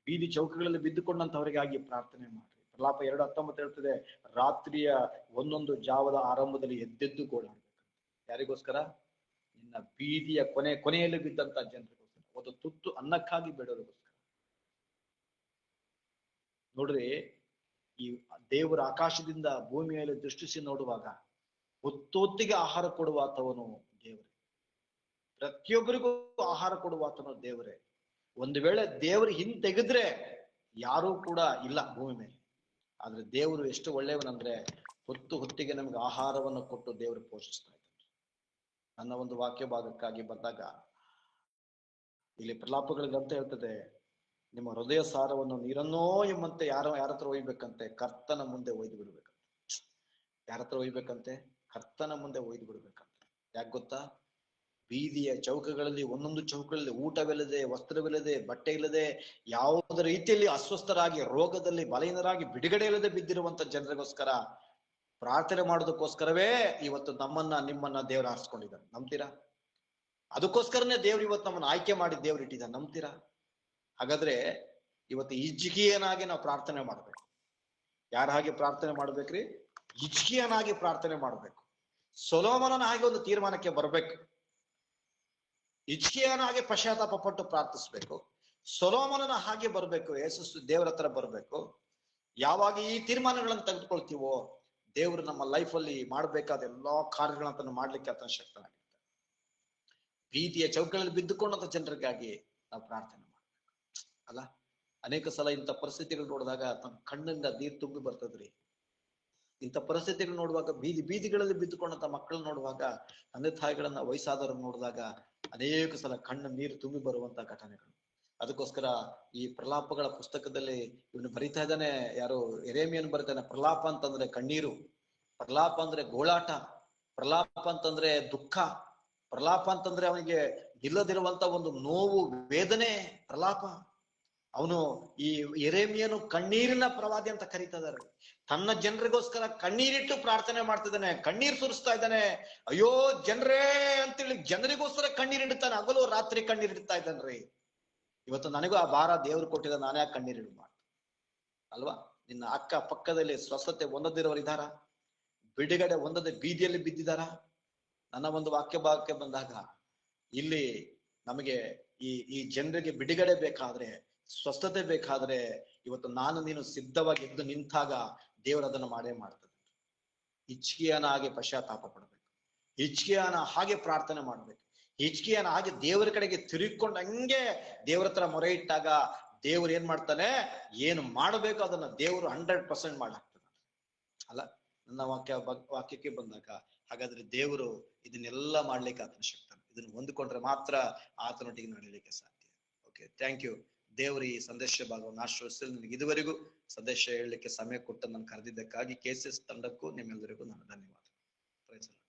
ಬೀದಿ ಚೌಕಗಳಲ್ಲಿ ಬಿದ್ದುಕೊಂಡಂತವರಿಗಾಗಿ ಪ್ರಾರ್ಥನೆ ಮಾಡ್ರಿ. ಪ್ರಲಾಪ 2:19 ಹೇಳ್ತದೆ, ರಾತ್ರಿಯ 1 ಜಾವದ ಆರಂಭದಲ್ಲಿ ಎದ್ದೆದ್ದು ಗೋಳಾಡ್ಬೇಕಂತ. ಯಾರಿಗೋಸ್ಕರ? ನಿನ್ನ ಬೀದಿಯ ಕೊನೆಯಲ್ಲಿ ಬಿದ್ದಂತ ಜನರಿಗೋಸ್ಕರ, ಒಂದು ತುತ್ತು ಅನ್ನಕ್ಕಾಗಿ ಬೇಡೋರಿಗೋಸ್ಕರ. ನೋಡ್ರಿ, ಈ ದೇವರ ಆಕಾಶದಿಂದ ಭೂಮಿಯಲ್ಲಿ ದೃಷ್ಟಿಸಿ ನೋಡುವಾಗ ಹೊತ್ತೊತ್ತಿಗೆ ಆಹಾರ ಕೊಡುವ ಆತವನು ದೇವರೇ. ಪ್ರತಿಯೊಬ್ಬರಿಗೂ ಆಹಾರ ಕೊಡುವ ಆತನು ದೇವರೇ. ಒಂದು ವೇಳೆ ದೇವರು ಹಿಂತೆಗೆದ್ರೆ ಯಾರೂ ಕೂಡ ಇಲ್ಲ ಭೂಮಿ ಮೇಲೆ. ಆದ್ರೆ ದೇವರು ಎಷ್ಟು ಒಳ್ಳೆಯವನಂದ್ರೆ ಹೊತ್ತಿಗೆ ನಮ್ಗೆ ಆಹಾರವನ್ನು ಕೊಟ್ಟು ದೇವರು ಪೋಷಿಸ್ತಾ ಇದ್ದಾರೆ. ನನ್ನ ಒಂದು ವಾಕ್ಯ ಭಾಗಕ್ಕಾಗಿ ಬಂದಾಗ ಇಲ್ಲಿ ಪ್ರಲಾಪಗಳಿಗೆ ಅಂತ ಹೇಳ್ತದೆ, ನಿಮ್ಮ ಹೃದಯ ಸಾರವನ್ನು ನೀರನ್ನೋ ಎಂಬಂತೆ ಯಾರ ಹತ್ರ ಒಯ್ಬೇಕಂತೆ? ಕರ್ತನ ಮುಂದೆ ಒಯ್ದು ಬಿಡ್ಬೇಕಂತೆ. ಯಾರ ಹತ್ರ ಒಯ್ಬೇಕಂತೆ? ಕರ್ತನ ಮುಂದೆ ಒಯ್ದು ಬಿಡ್ಬೇಕಂತೆ. ಯಾಕೆ ಗೊತ್ತಾ? ಬೀದಿಯ ಚೌಕಗಳಲ್ಲಿ 1 ಚೌಕಗಳಲ್ಲಿ ಊಟವಿಲ್ಲದೆ, ವಸ್ತ್ರವಿಲ್ಲದೆ, ಬಟ್ಟೆ ಇಲ್ಲದೆ, ಯಾವುದೇ ರೀತಿಯಲ್ಲಿ ಅಸ್ವಸ್ಥರಾಗಿ, ರೋಗದಲ್ಲಿ ಬಲಹೀನರಾಗಿ, ಬಿಡುಗಡೆ ಇಲ್ಲದೆ ಬಿದ್ದಿರುವಂತ ಜನರಿಗೋಸ್ಕರ ಪ್ರಾರ್ಥನೆ ಮಾಡೋದಕ್ಕೋಸ್ಕರವೇ ಇವತ್ತು ನಿಮ್ಮನ್ನ ದೇವರು ಆರಿಸ್ಕೊಂಡಿದ್ದಾರೆ. ನಂಬ್ತೀರಾ? ಅದಕ್ಕೋಸ್ಕರನೇ ದೇವ್ರು ಇವತ್ತು ನಮ್ಮನ್ನ ಆಯ್ಕೆ ಮಾಡಿ ದೇವ್ರು ಇಟ್ಟಿದ್ದಾರೆ. ನಂಬ್ತೀರಾ? ಹಾಗಾದ್ರೆ ಇವತ್ತು ಹಿಜ್ಕೀಯನಾಗಿ ನಾವು ಪ್ರಾರ್ಥನೆ ಮಾಡ್ಬೇಕು. ಯಾರ ಹಾಗೆ ಪ್ರಾರ್ಥನೆ ಮಾಡ್ಬೇಕ್ರಿ? ಹಿಜ್ಕೀಯನಾಗಿ ಪ್ರಾರ್ಥನೆ ಮಾಡ್ಬೇಕು. ಸೊಲೊಮೋನನ ಹಾಗೆ ಒಂದು ತೀರ್ಮಾನಕ್ಕೆ ಬರ್ಬೇಕು. ಹಿಜ್ಕೀಯನ ಹಾಗೆ ಪಶ್ಚಾತ್ತಾಪ ಪಟ್ಟು ಪ್ರಾರ್ಥಿಸ್ಬೇಕು. ಸೊಲೊಮೋನನ ಹಾಗೆ ಬರ್ಬೇಕು. ಯೇಸು ದೇವರ ಹತ್ರ ಬರ್ಬೇಕು. ಯಾವಾಗ ಈ ತೀರ್ಮಾನಗಳನ್ನು ತೆಗೆದುಕೊಳ್ತೀವೋ ದೇವರು ನಮ್ಮ ಲೈಫಲ್ಲಿ ಮಾಡ್ಬೇಕಾದ ಎಲ್ಲಾ ಕಾರ್ಯಗಳನ್ನ ಮಾಡ್ಲಿಕ್ಕೆ ಆತನ ಶಕ್ತನಾಗಿರ್ತಾನೆ. ಪ್ರೀತಿಯ ಚೌಕಗಳಲ್ಲಿ ಬಿದ್ದುಕೊಂಡಂತ ಜನರಿಗಾಗಿ ನಾವು ಪ್ರಾರ್ಥನೆ ಮಾಡ್ಬೇಕು ಅಲ್ಲ. ಅನೇಕ ಸಲ ಇಂಥ ಪರಿಸ್ಥಿತಿಗಳು ನೋಡಿದಾಗ ತಮ್ಮ ಕಣ್ಣಿಂದ ನೀರು ತುಂಬಿ ಬರ್ತದ್ರಿ. ಇಂಥ ಪರಿಸ್ಥಿತಿಗಳು ನೋಡುವಾಗ ಬೀದಿಗಳಲ್ಲಿ ಬಿದ್ದುಕೊಂಡಂತ ಮಕ್ಕಳನ್ನ ನೋಡುವಾಗ, ತಂದೆ ತಾಯಿಗಳನ್ನ ವಯಸ್ಸಾದವ್ರನ್ನ ನೋಡಿದಾಗ ಅನೇಕ ಸಲ ಕಣ್ಣು ನೀರು ತುಂಬಿ ಬರುವಂತ ಘಟನೆಗಳು. ಅದಕ್ಕೋಸ್ಕರ ಈ ಪ್ರಲಾಪಗಳ ಪುಸ್ತಕದಲ್ಲಿ ಇವನು ಬರಿತಾ ಇದ್ದಾನೆ, ಯಾರು ಯೆರೆಮೀಯನು ಬರಿತಾನೆ. ಪ್ರಲಾಪ ಅಂತಂದ್ರೆ ಕಣ್ಣೀರು, ಪ್ರಲಾಪ ಅಂದ್ರೆ ಗೋಳಾಟ, ಪ್ರಲಾಪ ಅಂತಂದ್ರೆ ದುಃಖ, ಪ್ರಲಾಪ ಅಂತಂದ್ರೆ ಅವನಿಗೆ ನಿಲ್ಲದಿರುವಂತ ಒಂದು ನೋವು, ವೇದನೆ, ಪ್ರಲಾಪ. ಅವನು ಈ ಯೆರೆಮೀಯನು ಕಣ್ಣೀರಿನ ಪ್ರವಾದಿ ಅಂತ ಕರೀತಾ ಇದ್ದಾರೆ. ತನ್ನ ಜನರಿಗೋಸ್ಕರ ಕಣ್ಣೀರಿಟ್ಟು ಪ್ರಾರ್ಥನೆ ಮಾಡ್ತಿದ್ದಾನೆ, ಕಣ್ಣೀರ್ ಸುರಿಸ್ತಾ ಇದ್ದಾನೆ. ಅಯ್ಯೋ ಜನರೇ ಅಂತೇಳಿ ಜನರಿಗೋಸ್ಕರ ಕಣ್ಣೀರಿಡ್ತಾನೆ, ಹಗಲು ರಾತ್ರಿ ಕಣ್ಣೀರಿಡ್ತಾ ಇದ್ದಾನ್ರಿ. ಇವತ್ತು ನನಗೂ ಆ ಭಾರ ದೇವ್ರು ಕೊಟ್ಟಿದ್ದ, ನಾನೇ ಆ ಕಣ್ಣೀರಿಡು ಮಾಡ್ತೀನಿ ಅಲ್ವಾ? ನಿನ್ನ ಅಕ್ಕ ಪಕ್ಕದಲ್ಲಿ ಸ್ವಸ್ಥತೆ ಹೊಂದದಿರೋರು ಇದ್ದಾರ? ಬಿಡುಗಡೆ ಹೊಂದದೆ ಬೀದಿಯಲ್ಲಿ ಬಿದ್ದಿದಾರ? ನನ್ನ ಒಂದು ವಾಕ್ಯ ಭಾಗಕ್ಕೆ ಬಂದಾಗ ಇಲ್ಲಿ ನಮಗೆ ಈ ಜನರಿಗೆ ಬಿಡುಗಡೆ ಬೇಕಾದ್ರೆ, ಸ್ವಸ್ಥತೆ ಬೇಕಾದ್ರೆ, ಇವತ್ತು ನಾನು ನೀನು ಸಿದ್ಧವಾಗಿ ಎದ್ದು ನಿಂತಾಗ ದೇವರು ಅದನ್ನು ಮಾಡೇ ಮಾಡ್ತದೆ. ಹಿಜ್ಕೀಯನ ಹಾಗೆ ಪಶ್ಚಾತ್ತಾಪ ಪಡ್ಬೇಕು, ಹಿಜ್ಕೀಯನ ಹಾಗೆ ಪ್ರಾರ್ಥನೆ ಮಾಡ್ಬೇಕು, ಹಿಜ್ಕೀಯನ ಹಾಗೆ ದೇವರ ಕಡೆಗೆ ತಿರುಗಿಕೊಂಡು ಹಂಗೆ ದೇವ್ರ ಹತ್ರ ಮೊರೆ ಇಟ್ಟಾಗ ದೇವ್ರು ಏನ್ ಮಾಡ್ತಾನೆ, ಏನು ಮಾಡಬೇಕು ಅದನ್ನ ದೇವರು 100% ಮಾಡಾಕ್ತಾನೆ ಅಲ್ಲ. ನನ್ನ ವಾಕ್ಯಕ್ಕೆ ಬಂದಾಗ ಹಾಗಾದ್ರೆ ದೇವರು ಇದನ್ನೆಲ್ಲ ಮಾಡ್ಲಿಕ್ಕೆ ಆತನ ಶಕ್ತನ. ಇದನ್ನ ಹೊಂದ್ಕೊಂಡ್ರೆ ಮಾತ್ರ ಆತನೊಟ್ಟಿಗೆ ನಡೀಲಿಕ್ಕೆ ಸಾಧ್ಯ. Okay, thank you. ದೇವರು ಈ ಸಂದೇಶ ಭಾಗವನ್ನು ಆಶೀರ್ವದಿಸಲಿ. ನನಗೆ ಇದುವರೆಗೂ ಸಂದೇಶ ಹೇಳಲಿಕ್ಕೆ ಸಮಯ ಕೊಟ್ಟು ನಾನು ಕರೆದಿದ್ದಕ್ಕಾಗಿ KCS ತಂಡಕ್ಕೂ ನಿಮ್ಮೆಲ್ಲರಿಗೂ ನಾನು ಧನ್ಯವಾದ. Praise the lord.